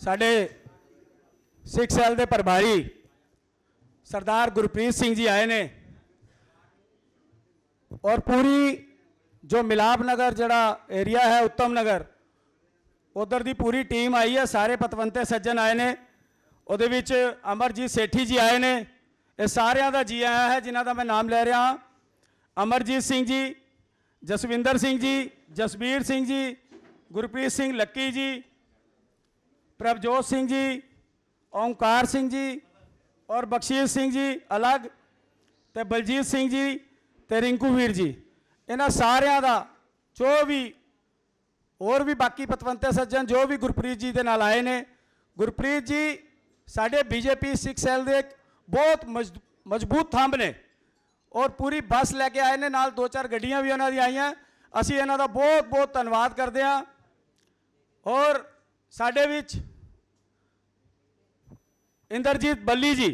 साडे सिख सैल के प्रभारी सरदार गुरप्रीत सिंह जी आए ने और पूरी जो मिलाप नगर जड़ा एरिया है उत्तम नगर उधर की पूरी टीम आई है। सारे पतवंते सज्जन आए ने, उहदे विच अमरजीत सेठी जी आए ने। ये सारिਆਂ ਦਾ जी आया है जिन्हां ਦਾ मैं नाम ले रहा हाँ। अमरजीत सिंह जी, जसविंदर सिंह जी, जसबीर सिंह जी, गुरप्रीत सिंह लक्की जी, प्रभजोत सिंह जी, ओंकार सिंह जी और बख्शीश सिंह जी अलग, तो बलजीत सिंह जी तो रिंकू वीर जी। इन्हां सारिਆਂ ਦਾ जो भी और भी बाकी पतवंते सज्जन जो भी गुरप्रीत जी के नाल आए ने। गुरप्रीत जी साढ़े बीजेपी सिख सैल के बहुत मजबूत थंब ने और पूरी बस लैके आए ने, नाल 2-4 गड्डियां भी उन्होंने आई हैं। असी इन्हां दा बहुत बहुत धन्यवाद करते हैं। और साढ़े विच इंद्रजीत बल्ली जी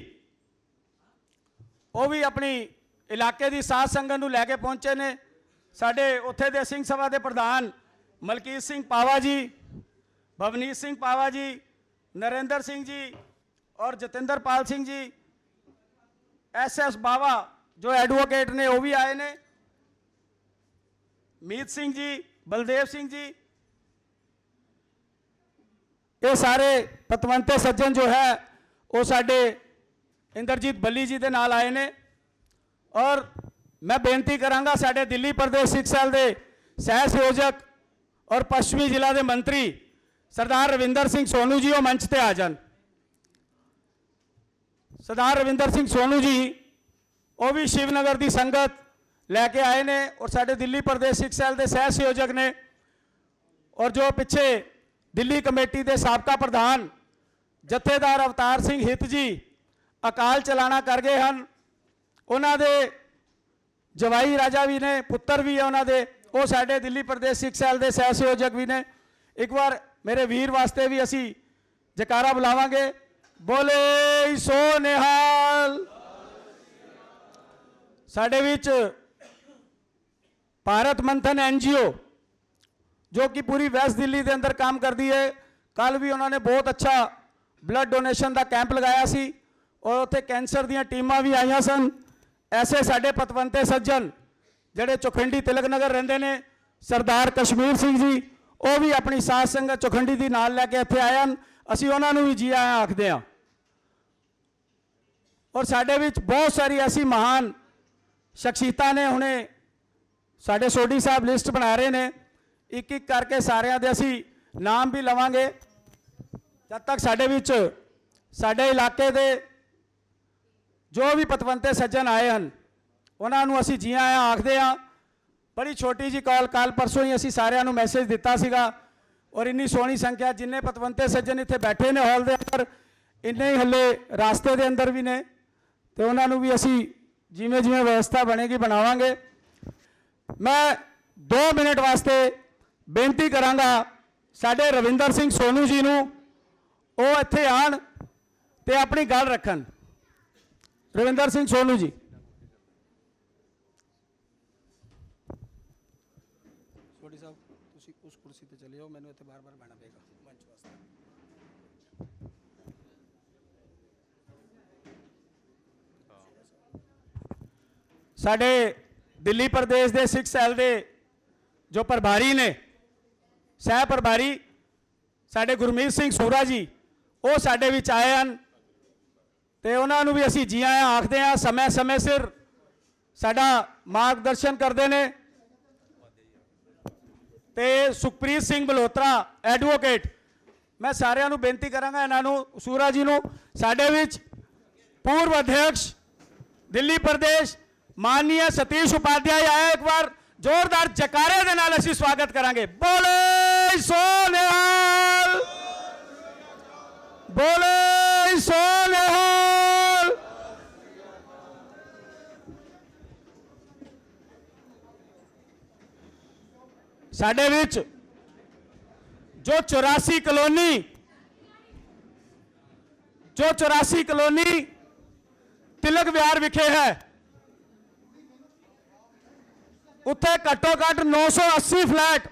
वो भी अपनी इलाके की साध संगत नूं लैके पहुंचे ने। साढ़े उत्थे दे सिंह सभा के प्रधान मलकीत सिंह पावा जी, भवनीत सिंह पावा जी, नरेंद्र सिंह जी और जतिंदर पाल सिंह जी, SS बावा जो एडवोकेट ने वो भी आए ने, मीत सिंह जी, बलदेव सिंह जी। ये सारे पतवंते सज्जन जो है वो साढ़े इंद्रजीत बल्ली जी के नाल आए ने। और मैं बेनती करांगा साढ़े दिल्ली प्रदेश सिख सैल के सह संयोजक और पश्चिमी जिला के मंत्री सरदार रविंदर सिंह सोनू जी वो मंच पर आ जान। सरदार रविंदर सिंह सोनू जी वो भी शिवनगर की संगत लैके आए ने और साढ़े दिल्ली प्रदेश सिख सैल के सह संयोजक ने। और जो पिछे दिल्ली कमेटी के साबका प्रधान जथेदार अवतार सिंह हित जी अकाल चलाना कर गए हैं, उन्होंने जवाई राजा भी ने, पुत्र भी है उन्होंने, वो साढ़े दिल्ली प्रदेश सिख सैल के सह संयोजक भी ने। एक बार मेरे वीर वास्ते भी असी जयकारा बुलावांगे, बोले सो निहाल। साढ़े विच भारत मंथन NGO जो कि पूरी वेस्ट दिल्ली के अंदर काम करती है, कल भी उन्होंने बहुत अच्छा ब्लड डोनेशन का कैंप लगाया सी और उत्थे कैंसर दी टीमां भी आईयां सन। ऐसे साढ़े पतवंते सज्जन जड़े चौखंडी तिलक नगर रहिंदे ने, सरदार कश्मीर सिंह जी वो भी अपनी साथ संगत चौखंडी दी नाल लैके इत्थे आए हैं। असी उन्होंने भी जी आया आखदे हां। और साढ़े विच बहुत सारी ऐसी महान शख्सियतां ने, हुणे साढ़े सोडी साहब लिस्ट बना रहे ने, एक एक करके सारियां दे असी नाम भी लवांगे। जब तक साढ़े विच साढ़े इलाके दे जो भी पतवंते सज्जन आए हैं उन्होंने असी जी आया आखदे हां। बड़ी छोटी जी कॉल कल परसों ही असी सारियां नूं मैसेज दिता सीगा और इन्नी सोहनी संख्या जिन्ने पतवंते सज्जन इत्थे बैठे ने हॉल के अंदर, इन्ने ही हले रास्ते के अंदर भी ने, तो उन्होंने भी असी जिमें जिमें व्यवस्था बनेगी बनावांगे। मैं 2 मिनट वास्ते बेनती करांगा साढ़े रविंदर सिंह सोनू जी नूं वो इत्थे आण ते अपनी गल रखन। रविंदर सिंह सोनू जी। सोडी साहब तुसी उस कुर्सी ते चले जाओ, मैनूं इत्थे बार-बार बैठना पेगा मंच वास्ते। साढ़े दिल्ली प्रदेश के सिख सैल के जो प्रभारी ने, सह प्रभारी साढ़े गुरमीत सिंह सूरा जी वो साढ़े विच आए हैं, तो उन्होंने भी असी जी आया आखते हैं। समय समय सिर साडा मार्गदर्शन करते हैं। तो सुखप्रीत सिंह मल्होत्रा एडवोकेट, मैं सारिਆਂ ਨੂੰ बेनती करांगा इन्हों सूरा जी ਨੂੰ, साढ़े विच पूर्व अध्यक्ष दिल्ली प्रदेश माननीय सतीश उपाध्याय आए। एक बार जोरदार जयकारे दे नाल असी स्वागत करांगे। बोले सो निहाल, बोले सो निहाल। साडे विच जो 84 कलोनी तिलक विहार विखे है, उत्थे घट्टो घट 980 फ्लैट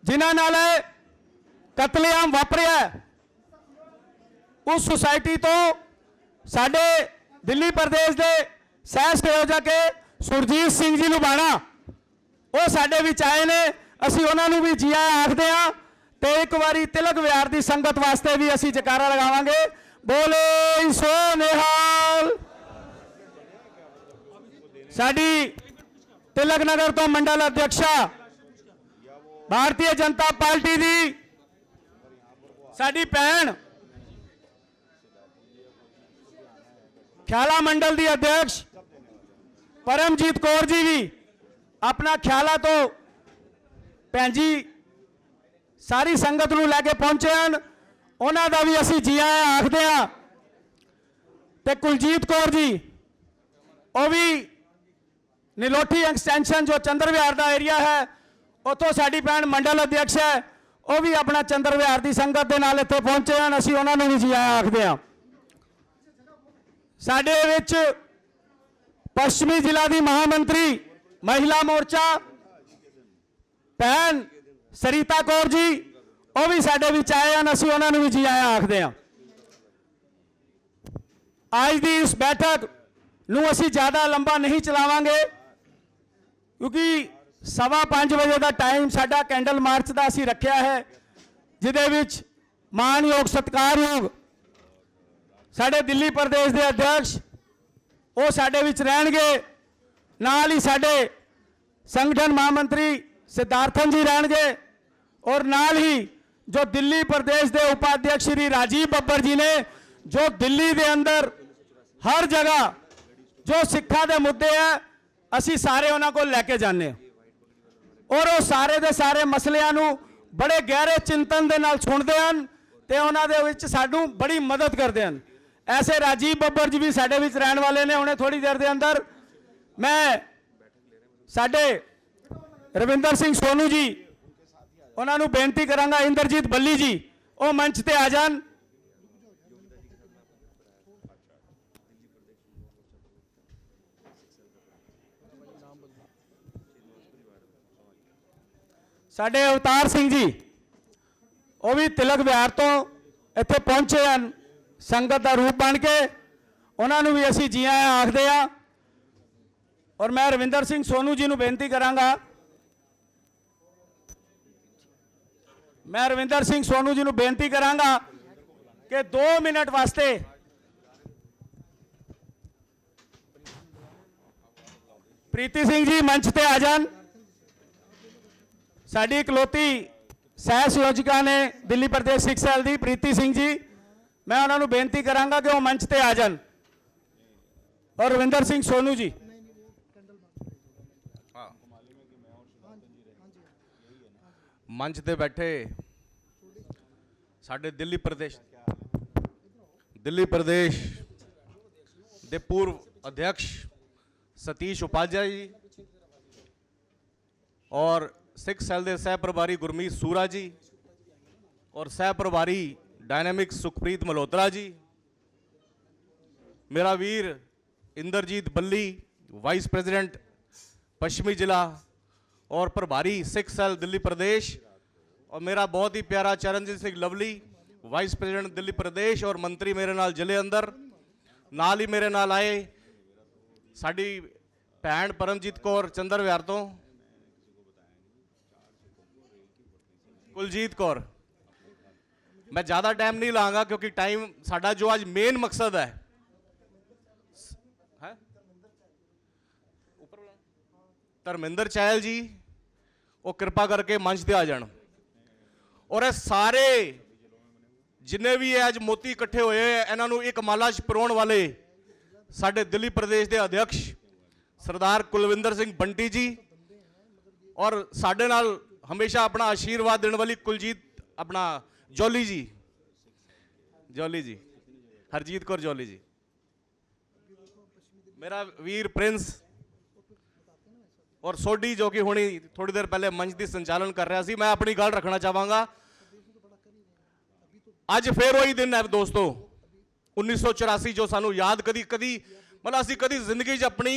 जिन्हां नाल ਕਤਲੇਆਮ ਵਾਪਰਿਆ ਹੈ, ਉਸ ਸੁਸਾਇਟੀ ਤੋਂ ਸਾਡੇ ਦਿੱਲੀ ਪ੍ਰਦੇਸ਼ ਦੇ ਸਹਿ ਸੰਯੋਜਕ ਸੁਰਜੀਤ ਸਿੰਘ ਜੀ ਲੁਬਾਣਾ ਉਹ ਸਾਡੇ ਵਿੱਚ ਆਏ ਨੇ। ਅਸੀਂ ਉਹਨਾਂ ਨੂੰ ਵੀ ਜੀ ਆਇਆਂ ਆਖਦੇ ਹਾਂ ਤੇ ਇੱਕ ਵਾਰੀ ਤਿਲਕ ਵਿਹਾਰ ਦੀ ਸੰਗਤ ਵਾਸਤੇ ਵੀ ਅਸੀਂ ਜੈਕਾਰਾ ਲਗਾਵਾਂਗੇ। ਬੋਲੇ ਸੋ ਨਿਹਾਲ। ਸਾਡੀ ਤਿਲਕ ਨਗਰ ਤੋਂ ਮੰਡਲ ਅਧਿਕਸ਼ਾ ਭਾਰਤੀ ਜਨਤਾ ਪਾਰਟੀ ਦੀ ਸਾਡੀ ਭੈਣ ਖਿਆਲਾ ਮੰਡਲ ਦੀ ਅਧਿਕਸ਼ ਪਰਮਜੀਤ ਕੌਰ ਜੀ ਵੀ ਆਪਣਾ ਖਿਆਲਾ ਤੋਂ ਭੈਣ ਜੀ ਸਾਰੀ ਸੰਗਤ ਨੂੰ ਲੈ ਕੇ ਪਹੁੰਚੇ ਹਨ, ਉਹਨਾਂ ਦਾ ਵੀ ਅਸੀਂ ਜੀ ਆਇਆਂ ਆਖਦੇ ਹਾਂ। ਤੇ ਕੁਲਜੀਤ ਕੌਰ ਜੀ ਉਹ ਵੀ ਨੀਲੋਠੀ ਐਕਸਟੈਂਸ਼ਨ ਜੋ ਚੰਦਰ ਵਿਹਾਰ ਦਾ ਏਰੀਆ ਹੈ ਉੱਥੋਂ ਸਾਡੀ ਭੈਣ ਮੰਡਲ ਅਧਿਕਸ਼ ਹੈ, ਉਹ ਵੀ ਆਪਣਾ ਚੰਦਰ ਵਿਹਾਰ ਦੀ ਸੰਗਤ ਦੇ ਨਾਲ ਇੱਥੇ ਪਹੁੰਚੇ ਹਨ, ਅਸੀਂ ਉਹਨਾਂ ਨੂੰ ਵੀ ਜੀ ਆਇਆਂ ਆਖਦੇ ਹਾਂ। ਸਾਡੇ ਵਿੱਚ ਪੱਛਮੀ ਜ਼ਿਲ੍ਹਾ ਦੀ ਮਹਾਮੰਤਰੀ ਮਹਿਲਾ ਮੋਰਚਾ ਭੈਣ ਸਰੀਤਾ ਕੌਰ ਜੀ ਉਹ ਵੀ ਸਾਡੇ ਵਿੱਚ ਆਏ ਹਨ, ਅਸੀਂ ਉਹਨਾਂ ਨੂੰ ਵੀ ਜੀ ਆਇਆਂ ਆਖਦੇ ਹਾਂ। ਅੱਜ ਦੀ ਇਸ ਬੈਠਕ ਨੂੰ ਅਸੀਂ ਜ਼ਿਆਦਾ ਲੰਬਾ ਨਹੀਂ ਚਲਾਵਾਂਗੇ ਕਿਉਂਕਿ 5:15 ਵਜੇ ਦਾ ਟਾਈਮ ਸਾਡਾ ਕੈਂਡਲ ਮਾਰਚ ਦਾ ਅਸੀਂ ਰੱਖਿਆ ਹੈ, ਜਿਹਦੇ ਵਿੱਚ ਮਾਨਯੋਗ ਸਤਿਕਾਰਯੋਗ ਸਾਡੇ ਦਿੱਲੀ ਪ੍ਰਦੇਸ਼ ਦੇ ਅਧਿਕਸ਼ ਉਹ ਸਾਡੇ ਵਿੱਚ ਰਹਿਣਗੇ, ਨਾਲ ਹੀ ਸਾਡੇ ਸੰਗਠਨ ਮਹਾਮੰਤਰੀ ਸਿਧਾਰਥਨ ਜੀ ਰਹਿਣਗੇ ਔਰ ਨਾਲ ਹੀ ਜੋ ਦਿੱਲੀ ਪ੍ਰਦੇਸ਼ ਦੇ ਉਪਾਧਿਅਕਸ਼ ਸ਼੍ਰੀ ਰਾਜੀਵ ਬੱਬਰ ਜੀ ਨੇ, ਜੋ ਦਿੱਲੀ ਦੇ ਅੰਦਰ ਹਰ ਜਗ੍ਹਾ ਜੋ ਸਿੱਖਾਂ ਦੇ ਮੁੱਦੇ ਹੈ ਅਸੀਂ ਸਾਰੇ ਉਹਨਾਂ ਕੋਲ ਲੈ ਕੇ ਜਾਂਦੇ ਹਾਂ ਔਰ ਉਹ ਸਾਰੇ ਦੇ ਸਾਰੇ ਮਸਲਿਆਂ ਨੂੰ ਬੜੇ ਗਹਿਰੇ ਚਿੰਤਨ ਦੇ ਨਾਲ ਸੁਣਦੇ ਹਨ ਤੇ ਉਹਨਾਂ ਦੇ ਵਿੱਚ ਸਾਨੂੰ ਬੜੀ ਮਦਦ ਕਰਦੇ ਹਨ। ਐਸੇ ਰਾਜੀਵ ਬੱਬਰ ਜੀ ਵੀ ਸਾਡੇ ਵਿੱਚ ਰਹਿਣ ਵਾਲੇ ਨੇ। ਹੁਣੇ ਥੋੜੀ ਦੇਰ ਦੇ ਅੰਦਰ ਮੈਂ ਸਾਡੇ ਰਵਿੰਦਰ ਸਿੰਘ ਸੋਨੂ ਜੀ ਉਹਨਾਂ ਨੂੰ ਬੇਨਤੀ ਕਰਾਂਗਾ, ਇੰਦਰਜੀਤ ਬੱਲੀ ਜੀ ਉਹ ਮੰਚ ਤੇ ਆ ਜਾਣ। ਸਾਡੇ ਅਵਤਾਰ ਸਿੰਘ ਜੀ ਉਹ ਵੀ ਤਿਲਕ ਵਿਹਾਰ ਤੋਂ ਇੱਥੇ ਪਹੁੰਚੇ ਹਨ ਸੰਗਤ ਦਾ ਰੂਪ ਬਣ ਕੇ, ਉਹਨਾਂ ਨੂੰ ਵੀ ਅਸੀਂ ਜੀ ਆਇਆਂ ਆਖਦੇ ਹਾਂ। ਔਰ ਮੈਂ ਰਵਿੰਦਰ ਸਿੰਘ ਸੋਨੂ ਜੀ ਨੂੰ ਬੇਨਤੀ ਕਰਾਂਗਾ, ਕਿ 2 ਮਿੰਟ ਵਾਸਤੇ ਪ੍ਰੀਤੀ ਸਿੰਘ ਜੀ ਮੰਚ ਤੇ ਆ ਜਾਣ। ਸਾਡੀ ਇਕਲੌਤੀ ਸਹਿ ਸੰਯੋਜਿਕਾ ਨੇ ਦਿੱਲੀ ਪ੍ਰਦੇਸ਼ ਸਿੱਖ ਸੈਲ ਦੀ ਪ੍ਰੀਤੀ ਸਿੰਘ ਜੀ, ਮੈਂ ਉਹਨਾਂ ਨੂੰ ਬੇਨਤੀ ਕਰਾਂਗਾ ਕਿ ਉਹ ਮੰਚ ਤੇ ਆ ਜਾਣ। ਔਰ ਰਵਿੰਦਰ ਸਿੰਘ ਸੋਨੂ ਜੀ ਮੰਚ ਤੇ ਬੈਠੇ ਸਾਡੇ ਦਿੱਲੀ ਪ੍ਰਦੇਸ਼ ਦੇ पूर्व अध्यक्ष सतीश उपाध्याय जी और सिख सैल के सह प्रभारी गुरमीत सूरा जी और सह प्रभारी डायनेमिक सुखप्रीत मल्होत्रा जी, मेरा वीर इंदरजीत बल्ली वाइस प्रेसिडेंट पश्चिमी जिला और प्रभारी सिख सैल दिल्ली प्रदेश, और मेरा बहुत ही प्यारा चरणजीत सिंह लवली वाइस प्रेसिडेंट दिल्ली प्रदेश और मंत्री मेरे नाल जिले अंदर, नाल ही मेरे नाल आए साड़ी भैन परमजीत कौर चंद्र विहार तो, कुलजीत कौर। मैं ज़्यादा टाइम नहीं लाँगा क्योंकि टाइम साडा जो आज मेन मकसद है धर्मिंदर चहल जी वो कृपा करके मंच ते आ जान। और ये सारे जिन्ने भी अज मोती इकट्ठे होए इन्हों एक माला छपराउण वाले साडे दिल्ली प्रदेश के अध्यक्ष सरदार कुलविंदर सिंह बंटी जी और साडे नाल हमेशा अपना आशीर्वाद देने वाली कुलजीत अपना जौली जी हरजीत कौर जौली जी, मेरा वीर प्रिंस और सोडी जो कि हुणी थोड़ी देर पहले मंच की संचालन कर रहा सी। मैं अपनी गल रखना चाहांगा, अज फिर वही दिन है दोस्तों 1984 जो सानू याद कदी मतलब असी कदी जिंदगी अपनी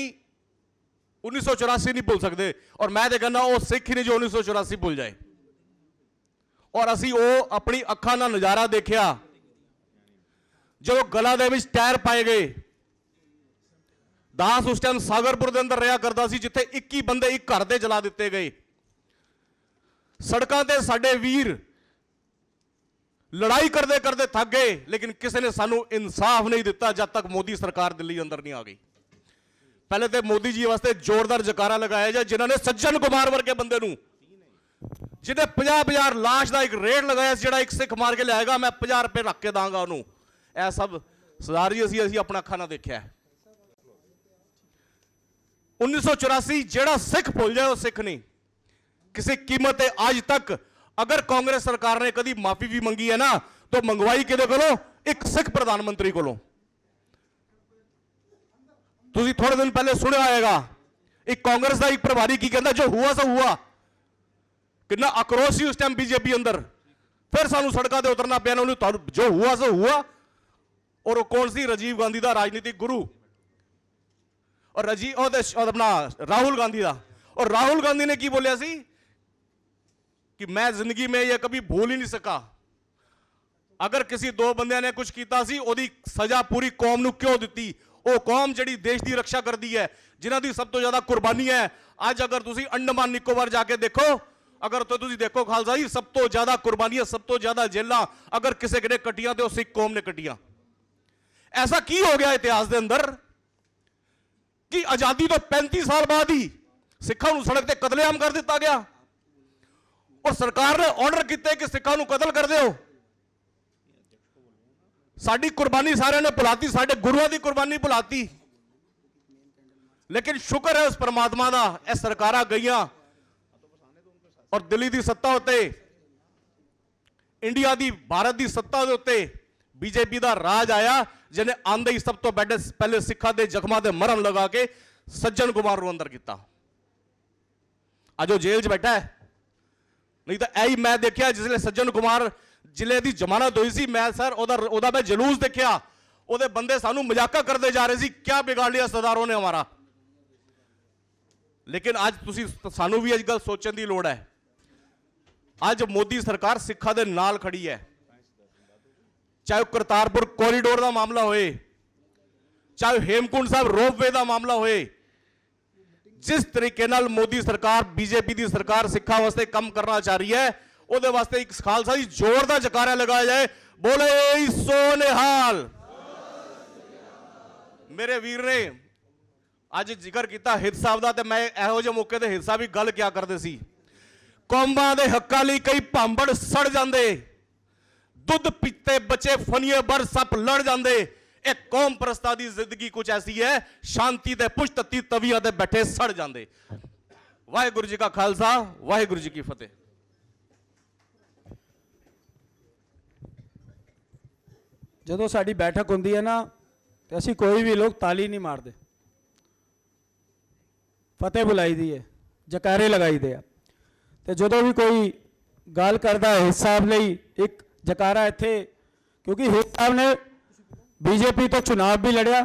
1984 नहीं भूल सकते। और मैं तो कहना वो सिख ही नहीं जो 1984 भूल जाए। ਔਰ ਅਸੀਂ ਉਹ ਆਪਣੀ ਅੱਖਾਂ ਨਾਲ ਨਜ਼ਾਰਾ ਦੇਖਿਆ ਜਦੋਂ ਗਲਾਂ ਦੇ ਵਿੱਚ ਟਾਇਰ ਪਾਏ ਗਏ। ਦਾਸ ਉਸ ਟਾਈਮ ਸਾਗਰਪੁਰ ਦੇ ਅੰਦਰ ਰਿਹਾ ਕਰਦਾ ਸੀ, ਜਿੱਥੇ 21 ਬੰਦੇ ਇੱਕ ਘਰ ਦੇ ਜਲਾ ਦਿੱਤੇ ਗਏ। ਸੜਕਾਂ ਤੇ ਸਾਡੇ ਵੀਰ ਲੜਾਈ ਕਰਦੇ ਕਰਦੇ ਥੱਕ ਗਏ, ਲੇਕਿਨ ਕਿਸੇ ਨੇ ਸਾਨੂੰ ਇਨਸਾਫ ਨਹੀਂ ਦਿੱਤਾ ਜਦ ਤੱਕ ਮੋਦੀ ਸਰਕਾਰ ਦਿੱਲੀ ਅੰਦਰ ਨਹੀਂ ਆ ਗਈ। ਪਹਿਲੇ ਤੇ ਮੋਦੀ ਜੀ ਵਾਸਤੇ ਜ਼ੋਰਦਾਰ ਜਕਾਰਾ ਲਗਾਇਆ ਜਾਏ, ਜਿਨ੍ਹਾਂ ਨੇ ਸੱਜਣ ਕੁਮਾਰ ਵਰਗੇ ਬੰਦੇ ਨੂੰ, ਜਿਹਨੇ 50,000 ਲਾਸ਼ ਦਾ ਇੱਕ ਰੇਟ ਲਗਾਇਆ ਸੀ, ਜਿਹੜਾ ਇੱਕ ਸਿੱਖ ਮਾਰ ਕੇ ਲਿਆਏਗਾ ਮੈਂ 50 ਰੁਪਏ ਰੱਖ ਕੇ ਦਾਂਗਾ ਉਹਨੂੰ। ਇਹ ਸਭ ਸਰਦਾਰ ਜੀ ਅਸੀਂ ਆਪਣਾ ਅੱਖਾਂ ਨਾਲ ਦੇਖਿਆ। 1984 ਜਿਹੜਾ ਸਿੱਖ ਭੁੱਲ ਜਾਏ ਉਹ ਸਿੱਖ ਨਹੀਂ ਕਿਸੇ ਕੀਮਤ ਤੇ। ਅੱਜ ਤੱਕ ਅਗਰ ਕਾਂਗਰਸ ਸਰਕਾਰ ਨੇ ਕਦੀ ਮਾਫੀ ਵੀ ਮੰਗੀ ਹੈ ਨਾ, ਤਾਂ ਮੰਗਵਾਈ ਕਿਹਦੇ ਕੋਲੋਂ? ਇੱਕ ਸਿੱਖ ਪ੍ਰਧਾਨ ਮੰਤਰੀ ਕੋਲੋਂ। ਤੁਸੀਂ ਥੋੜੇ ਦਿਨ ਪਹਿਲੇ ਸੁਣਿਆ ਹੋਏਗਾ ਇੱਕ ਕਾਂਗਰਸ ਦਾ ਇੱਕ ਪ੍ਰਭਾਰੀ ਕੀ ਕਹਿੰਦਾ, ਜੋ ਹੁਆ ਸੋ ਹੁਆ। ਕਿੰਨਾ ਆਕਰੋਸ਼ ਸੀ ਉਸ ਟਾਈਮ ਬੀਜੇਪੀ ਅੰਦਰ। ਫਿਰ ਸਾਨੂੰ ਸੜਕਾਂ ਤੇ ਉਤਰਨਾ ਪਿਆ ਨਾ, ਉਹਨੂੰ ਜੋ ਹੁਆ ਸੋ ਹੁਆ। ਔਰ ਉਹ ਕੌਣ ਸੀ? ਰਾਜੀਵ ਗਾਂਧੀ ਦਾ ਰਾਜਨੀਤਿਕ ਗੁਰੂ, ਔਰ ਆਪਣਾ ਰਾਹੁਲ गांधी ਦਾ। और राहुल गांधी ने की बोलिया सी कि मैं जिंदगी में यह कभी भूल ही नहीं सका। अगर किसी दो बंदियां ने कुछ किया सी, ओदी सजा पूरी कौम नूं क्यों दिती? ਉਹ ਕੌਮ ਜਿਹੜੀ ਦੇਸ਼ ਦੀ ਰੱਖਿਆ ਕਰਦੀ ਹੈ, ਜਿਨ੍ਹਾਂ ਦੀ ਸਭ ਤੋਂ ਜ਼ਿਆਦਾ ਕੁਰਬਾਨੀ ਹੈ। ਅੱਜ ਅਗਰ ਤੁਸੀਂ ਅੰਡਮਾਨ ਨਿਕੋਬਾਰ ਜਾ ਕੇ ਦੇਖੋ, ਅਗਰ ਤੁਸੀਂ ਦੇਖੋ ਖਾਲਸਾ ਜੀ, ਸਭ ਤੋਂ ਜ਼ਿਆਦਾ ਕੁਰਬਾਨੀਆਂ, ਸਭ ਤੋਂ ਜ਼ਿਆਦਾ ਜੇਲਾਂ ਅਗਰ ਕਿਸੇ ਨੇ ਕੱਟੀਆਂ ਤੇ ਉਹ ਸਿੱਖ ਕੌਮ ਨੇ ਕੱਟੀਆਂ। ਐਸਾ ਕੀ ਹੋ ਗਿਆ ਇਤਿਹਾਸ ਦੇ ਅੰਦਰ ਕਿ ਆਜ਼ਾਦੀ ਤੋਂ 35 ਸਾਲ ਬਾਅਦ ਹੀ ਸਿੱਖਾਂ ਨੂੰ ਸੜਕ ਤੇ ਕਤਲੇਆਮ ਕਰ ਦਿੱਤਾ ਗਿਆ, ਔਰ ਸਰਕਾਰ ਨੇ ਆਰਡਰ ਕੀਤੇ ਕਿ ਸਿੱਖਾਂ ਨੂੰ ਕਤਲ ਕਰ ਦਿਓ। ਸਾਡੀ ਕੁਰਬਾਨੀ ਸਾਰਿਆਂ ਨੇ ਭੁਲਾਤੀ, ਸਾਡੇ ਗੁਰੂਆਂ ਦੀ ਕੁਰਬਾਨੀ ਭੁਲਾਤੀ। ਲੇਕਿਨ ਸ਼ੁਕਰ ਹੈ ਉਸ ਪਰਮਾਤਮਾ ਦਾ, ਇਹ ਸਰਕਾਰਾਂ ਗਈਆਂ ਔਰ ਦਿੱਲੀ ਦੀ ਸੱਤਾ ਉੱਤੇ, ਇੰਡੀਆ ਦੀ, ਭਾਰਤ ਦੀ ਸੱਤਾ ਦੇ ਉੱਤੇ ਬੀਜੇਪੀ ਦਾ ਰਾਜ ਆਇਆ, ਜਿਹਨੇ ਆਂਦੇ ਹੀ ਸਭ ਤੋਂ ਪਹਿਲੇ ਸਿੱਖਾਂ ਦੇ ਜ਼ਖਮਾਂ ਤੇ ਮਰਹਮ ਲਗਾ ਕੇ ਸੱਜਣ ਕੁਮਾਰ ਨੂੰ ਅੰਦਰ ਕੀਤਾ। ਅੱਜ ਉਹ ਜੇਲ੍ਹ 'ਚ ਬੈਠਾ ਹੈ। ਨਹੀਂ ਤਾਂ ਇਹੀ ਮੈਂ ਦੇਖਿਆ ਜਿਸਲੇ ਸੱਜਣ ਕੁਮਾਰ ਜ਼ਿਲ੍ਹੇ ਦੀ ਜ਼ਮਾਨਤ ਹੋਈ ਸੀ, ਮੈਂ ਸਰ ਉਹਦਾ ਮੈਂ ਜਲੂਸ ਦੇਖਿਆ। ਉਹਦੇ ਬੰਦੇ ਸਾਨੂੰ ਮਜ਼ਾਕਾ ਕਰਦੇ ਜਾ ਰਹੇ ਸੀ, ਕਿਆ ਵਿਗਾੜ ਲਿਆ ਸਰਦਾਰੋਂ ਨੇ ਹਮਾਰਾ। ਲੇਕਿਨ ਅੱਜ ਤੁਸੀਂ ਸਾਨੂੰ ਵੀ ਅੱਜ ਗੱਲ ਸੋਚਣ ਦੀ ਲੋੜ ਹੈ। ਅੱਜ ਮੋਦੀ ਸਰਕਾਰ ਸਿੱਖਾਂ ਦੇ ਨਾਲ ਖੜੀ ਹੈ, ਚਾਹੇ ਕਰਤਾਰਪੁਰ ਕੋਰੀਡੋਰ ਦਾ ਮਾਮਲਾ ਹੋਏ, ਚਾਹੇ ਹੇਮਕੁੰਡ ਸਾਹਿਬ ਰੋਪਵੇ ਦਾ ਮਾਮਲਾ ਹੋਏ। ਜਿਸ ਤਰੀਕੇ ਨਾਲ ਮੋਦੀ ਸਰਕਾਰ, ਬੀਜੇਪੀ ਦੀ ਸਰਕਾਰ ਸਿੱਖਾਂ ਵਾਸਤੇ ਕੰਮ ਕਰਨਾ ਚਾਹ ਰਹੀ ਹੈ, ਉਹਦੇ ਵਾਸਤੇ ਇੱਕ ਖਾਲਸਾ ਜੀ ਜ਼ੋਰ ਦਾ ਜਕਾਰਾ ਲਗਾਇਆ ਜਾਏ, ਬੋਲੇ ਸੋ ਨਿਹਾਲ। ਮੇਰੇ ਵੀਰ ਨੇ ਅੱਜ ਜ਼ਿਕਰ ਕੀਤਾ ਹਿੱਤ ਸਾਹਿਬ ਦਾ, ਤੇ ਮੈਂ ਇਹੋ ਜਿਹੇ ਮੌਕੇ ਤੇ ਹਿੱਤ ਸਾਹਿਬ ਵੀ ਗੱਲ ਕਿਆ ਕਰਦੇ ਸੀ। ਕੌਮਾਂ ਦੇ ਹੱਕਾਂ ਲਈ ਕਈ ਭਾਂਬੜ ਸੜ ਜਾਂਦੇ, ਦੁੱਧ ਪੀਤੇ ਬੱਚੇ ਫਨੀਏ ਬਰ ਸੱਪ ਲੜ ਜਾਂਦੇ। ਇਹ ਕੌਮ ਪ੍ਰਸਤਾਂ ਦੀ ਜ਼ਿੰਦਗੀ ਕੁਝ ਐਸੀ ਹੈ, ਸ਼ਾਂਤੀ ਦੇ ਪੁਸ਼ਤਤੀ ਤਵੀਆਂ ਤੇ ਬੈਠੇ ਸੜ ਜਾਂਦੇ। ਵਾਹਿਗੁਰੂ ਜੀ ਕਾ ਖਾਲਸਾ, ਵਾਹਿਗੁਰੂ ਜੀ ਕੀ ਫਤਿਹ। ਜਦੋਂ ਸਾਡੀ ਬੈਠਕ ਹੁੰਦੀ ਹੈ ਨਾ, ਤੇ ਅਸੀਂ ਕੋਈ ਵੀ ਲੋਕ ਤਾਲੀ ਨਹੀਂ ਮਾਰਦੇ, ਫਤਿਹ ਬੁਲਾਈ ਦੀ ਹੈ, ਜਕਾਰੇ ਲਗਾਈਦੇ ਆ। ਤੇ ਜਦੋਂ ਵੀ ਕੋਈ ਗੱਲ ਕਰਦਾ ਹੈ ਹਿਸਾਬ ਲਈ ਇੱਕ ਜਕਾਰਾ ਇੱਥੇ, ਕਿਉਂਕਿ ਹਿੱਤ ਸਾਹਿਬ ਨੇ बीजेपी तो चुनाव भी लड़िया।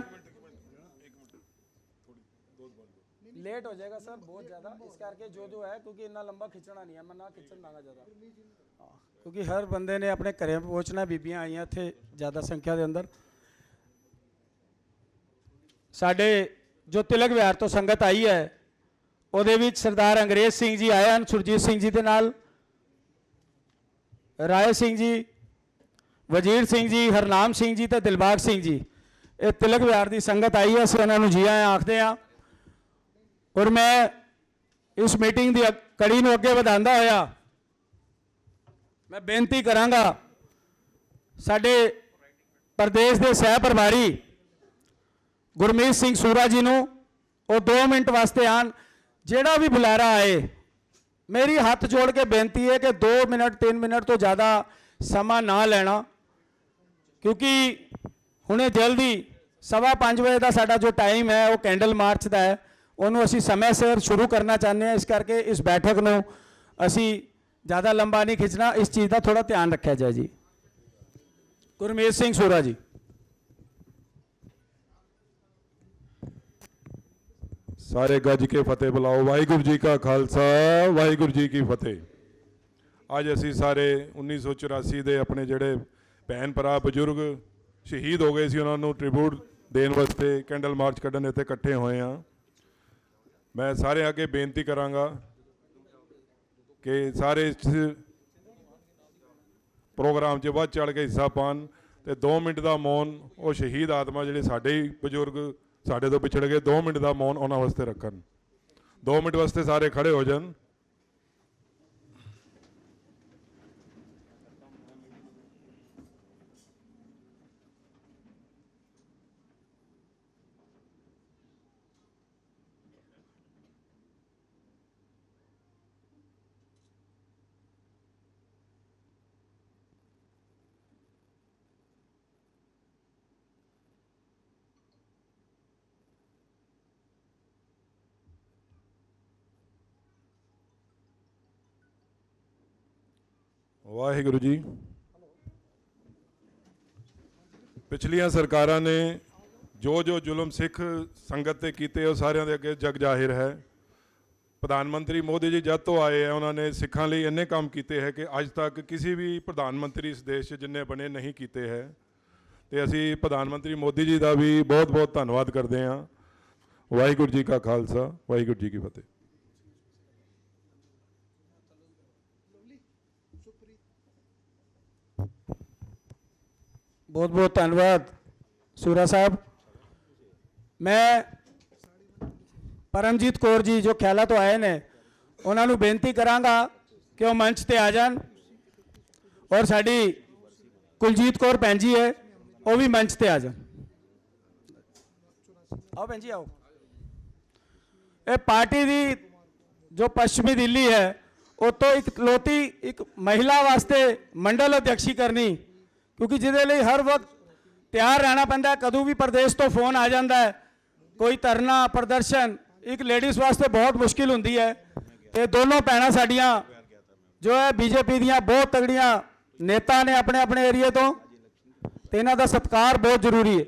लेट हो जाएगा सर बहुत ज़्यादा, इस करके जो है, क्योंकि इतना लंबा खिंचना नहीं है, मैं ना खिंचन दांगा ज़्यादा, क्योंकि हर बंदे ने अपने घरें पहुँचना। बीबियाँ आई थे ज़्यादा संख्या के अंदर। साढ़े जो तिलक विहार तो संगत आई है, ਉਹਦੇ ਵਿੱਚ सरदार अंग्रेज सिंह जी आए हैं, सुरजीत सिंह जी के नाल, राय सिंह जी, ਵਜ਼ੀਰ ਸਿੰਘ ਜੀ, ਹਰਨਾਮ ਸਿੰਘ ਜੀ ਤੇ ਦਿਲਬਾਗ ਸਿੰਘ ਜੀ। ਇਹ ਤਿਲਕ ਵਿਹਾਰ ਦੀ ਸੰਗਤ ਆਈ ਹੈ, ਅਸੀਂ ਉਹਨਾਂ ਨੂੰ ਜੀ ਆਇਆਂ ਆਖਦੇ ਹਾਂ। ਔਰ ਮੈਂ ਇਸ ਮੀਟਿੰਗ ਦੀ ਕੜੀ ਨੂੰ ਅੱਗੇ ਵਧਾਉਂਦਾ ਹੋਇਆ ਮੈਂ ਬੇਨਤੀ ਕਰਾਂਗਾ ਸਾਡੇ ਪ੍ਰਦੇਸ਼ ਦੇ ਸਹਿ ਪ੍ਰਭਾਰੀ ਗੁਰਮੀਤ ਸਿੰਘ ਸੂਰਾ ਜੀ ਨੂੰ, ਉਹ 2 ਮਿੰਟ ਵਾਸਤੇ ਆਣ। ਜਿਹੜਾ ਵੀ ਬੁਲਾਰਾ ਆਏ, ਮੇਰੀ ਹੱਥ ਜੋੜ ਕੇ ਬੇਨਤੀ ਹੈ ਕਿ 2 ਮਿੰਟ 3 ਮਿੰਟ ਤੋਂ ਜ਼ਿਆਦਾ ਸਮਾਂ ਨਾ ਲੈਣਾ, क्योंकि ਹੁਣੇ जल्दी 5:15 ਵਜੇ ਦਾ ਸਾਡਾ ਜੋ ਟਾਈਮ ਹੈ ਉਹ ਕੈਂਡਲ ਮਾਰਚ ਦਾ ਹੈ, ਉਹਨੂੰ ਅਸੀਂ ਸਮੇਂ ਸਿਰ ਸ਼ੁਰੂ ਕਰਨਾ ਚਾਹੁੰਦੇ ਹਾਂ। ਇਸ ਕਰਕੇ ਇਸ ਬੈਠਕ ਨੂੰ ਅਸੀਂ ज़्यादा लंबा नहीं खिंचना, इस चीज़ का थोड़ा ध्यान रखा जाए जी। गुरमीत सिंह सूरा जी। सारे गज के फतेह बुलाओ। वाहिगुरू जी का खालसा, वाहिगुरू जी की फतेह। ਅੱਜ ਅਸੀਂ ਸਾਰੇ 1984 ਦੇ ਆਪਣੇ ਜਿਹੜੇ ਭੈਣ ਭਰਾ ਬਜ਼ੁਰਗ ਸ਼ਹੀਦ ਹੋ ਗਏ ਸੀ ਉਹਨਾਂ ਨੂੰ ਟ੍ਰਿਬਿਊਟ ਦੇਣ ਵਾਸਤੇ ਕੈਂਡਲ ਮਾਰਚ ਕੱਢਣ ਇੱਥੇ ਇਕੱਠੇ ਹੋਏ ਹਾਂ। ਮੈਂ ਸਾਰੇ ਅੱਗੇ ਬੇਨਤੀ ਕਰਾਂਗਾ ਕਿ ਸਾਰੇ ਇਸ ਪ੍ਰੋਗਰਾਮ 'ਚ ਵੱਧ ਚੜ੍ਹ ਕੇ ਹਿੱਸਾ ਪਾਉਣ ਤੇ 2 ਮਿੰਟ ਦਾ ਮੌਨ ਉਹ ਸ਼ਹੀਦ ਆਤਮਾ ਜਿਹੜੇ ਸਾਡੇ ਹੀ ਬਜ਼ੁਰਗ ਸਾਡੇ ਤੋਂ ਪਿਛੜ ਗਏ 2 ਮਿੰਟ ਦਾ ਮੌਨ ਉਹਨਾਂ ਵਾਸਤੇ ਰੱਖਣ। 2 ਮਿੰਟ ਵਾਸਤੇ ਸਾਰੇ ਖੜੇ ਹੋ ਜਾਣ। ਵਾਹਿਗੁਰੂ ਜੀ। ਪਿਛਲੀਆਂ ਸਰਕਾਰਾਂ ਨੇ ਜੋ ਜ਼ੁਲਮ ਸਿੱਖ ਸੰਗਤ ਤੇ ਕੀਤੇ ਉਹ ਸਾਰਿਆਂ ਦੇ ਅੱਗੇ ਜਗ ਜ਼ਾਹਿਰ ਹੈ। ਪ੍ਰਧਾਨ ਮੰਤਰੀ ਮੋਦੀ ਜੀ ਜਦ ਤੋਂ ਆਏ ਹੈ ਉਹਨਾਂ ਨੇ ਸਿੱਖਾਂ ਲਈ ਇੰਨੇ ਕੰਮ ਕੀਤੇ ਹੈ ਕਿ ਅੱਜ ਤੱਕ ਕਿਸੇ ਵੀ ਪ੍ਰਧਾਨ ਮੰਤਰੀ ਇਸ ਦੇਸ਼ 'ਚ ਜਿੰਨੇ ਬਣੇ ਨਹੀਂ ਕੀਤੇ ਹੈ। ਤੇ ਅਸੀਂ ਪ੍ਰਧਾਨ ਮੰਤਰੀ ਮੋਦੀ ਜੀ ਦਾ ਵੀ ਬਹੁਤ ਬਹੁਤ ਧੰਨਵਾਦ ਕਰਦੇ ਹਾਂ। ਵਾਹਿਗੁਰੂ ਜੀ ਕਾ ਖਾਲਸਾ, ਵਾਹਿਗੁਰੂ ਜੀ ਕੀ ਫਤਿਹ। बहुत बहुत धन्यवाद सूरा साहब। मैं परमजीत कौर जी जो ख्याला तो आए ने उन्होंने बेनती करांगा कि वो मंच ते आ जान और साड़ी कुलजीत कौर भैन जी है वो भी मंच ते आ जान। आओ भैन जी आओ। ये पार्टी दी जो पश्चिमी दिल्ली है वो तो इकलौती एक महिला वास्ते मंडल अध्यक्षी करनी क्योंकि जिहदे लई हर वक्त तैयार रहना पैंदा है। कदों भी प्रदेश तो फोन आ जाता है कोई धरना प्रदर्शन एक लेडीज़ वास्ते बहुत मुश्किल होंदी है। तो दोनों भैणां साडियां जो है बीजेपी दियां बहुत तगड़ियां नेता ने अपने अपने एरिए तो इन्हां दा सत्कार बहुत जरूरी है।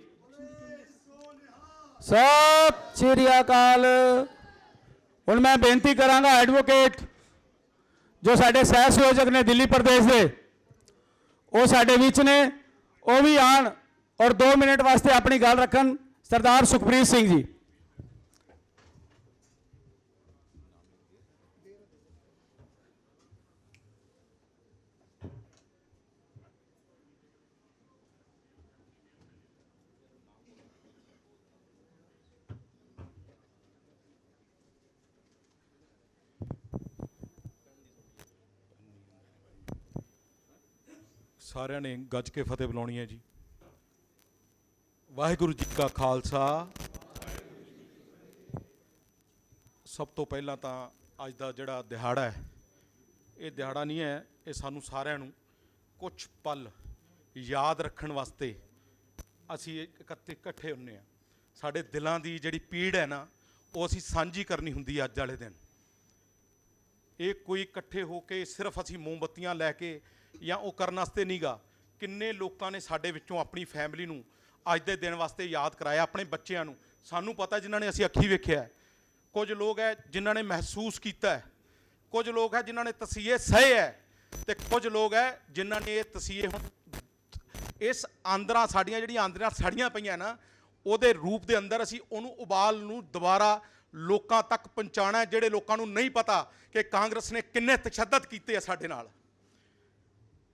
सत श्री अकाल। हुण मैं बेनती करांगा एडवोकेट जो साडे सह संयोजक ने दिल्ली प्रदेश के वो साडे विच ने वो भी आन और 2 मिनट वास्ते अपनी गल रखन। सरदार सुखप्रीत सिंह जी। ਸਾਰਿਆਂ ਨੇ ਗੱਜ ਕੇ ਫਤਿਹ ਬੁਲਾਉਣੀ ਹੈ ਜੀ। ਵਾਹਿਗੁਰੂ ਜੀ ਕਾ ਖਾਲਸਾ। ਸਭ ਤੋਂ ਪਹਿਲਾਂ ਤਾਂ ਅੱਜ ਦਾ ਜਿਹੜਾ ਦਿਹਾੜਾ ਹੈ ਇਹ ਦਿਹਾੜਾ ਨਹੀਂ ਹੈ, ਇਹ ਸਾਨੂੰ ਸਾਰਿਆਂ ਨੂੰ ਕੁਝ ਪਲ ਯਾਦ ਰੱਖਣ ਵਾਸਤੇ ਅਸੀਂ ਇਕੱਠੇ ਹੁੰਨੇ ਆ। ਸਾਡੇ ਦਿਲਾਂ ਦੀ ਜਿਹੜੀ ਪੀੜ ਹੈ ਨਾ ਉਹ ਅਸੀਂ ਸਾਂਝੀ ਕਰਨੀ ਹੁੰਦੀ ਅੱਜ ਵਾਲੇ ਦਿਨ। ਇਹ ਕੋਈ ਇਕੱਠੇ ਹੋ ਕੇ ਸਿਰਫ ਅਸੀਂ ਮੋਮਬੱਤੀਆਂ ਲੈ ਕੇ ਜਾਂ ਉਹ ਕਰਨ ਵਾਸਤੇ ਨਹੀਂ ਗਾ। ਕਿੰਨੇ ਲੋਕਾਂ ਨੇ ਸਾਡੇ ਵਿੱਚੋਂ ਆਪਣੀ ਫੈਮਿਲੀ ਨੂੰ ਅੱਜ ਦੇ ਦਿਨ ਵਾਸਤੇ ਯਾਦ ਕਰਾਇਆ, ਆਪਣੇ ਬੱਚਿਆਂ ਨੂੰ। ਸਾਨੂੰ ਪਤਾ ਜਿਨ੍ਹਾਂ ਨੇ ਅਸੀਂ ਅੱਖੀਂ ਵੇਖਿਆ, ਕੁਝ ਲੋਕ ਹੈ ਜਿਨ੍ਹਾਂ ਨੇ ਮਹਿਸੂਸ ਕੀਤਾ ਹੈ, ਕੁਝ ਲੋਕ ਹੈ ਜਿਨ੍ਹਾਂ ਨੇ ਤਸੀਹੇ ਸਹੇ ਹੈ, ਤੇ ਕੁਝ ਲੋਕ ਹੈ ਜਿਨ੍ਹਾਂ ਨੇ ਇਹ ਤਸੀਹੇ ਹੁਣ ਇਸ ਆਂਦਰਾਂ ਸਾਡੀਆਂ ਜਿਹੜੀਆਂ ਆਂਦਰਾਂ ਸੜੀਆਂ ਪਈਆਂ ਨਾ ਉਹਦੇ ਰੂਪ ਦੇ ਅੰਦਰ ਅਸੀਂ ਉਹਨੂੰ ਉਬਾਲ ਨੂੰ ਦੁਬਾਰਾ ਲੋਕਾਂ ਤੱਕ ਪਹੁੰਚਾਉਣਾ। ਜਿਹੜੇ ਲੋਕਾਂ ਨੂੰ ਨਹੀਂ ਪਤਾ ਕਿ ਕਾਂਗਰਸ ਨੇ ਕਿੰਨੇ ਤਸ਼ੱਦਦ ਕੀਤੇ ਆ ਸਾਡੇ ਨਾਲ।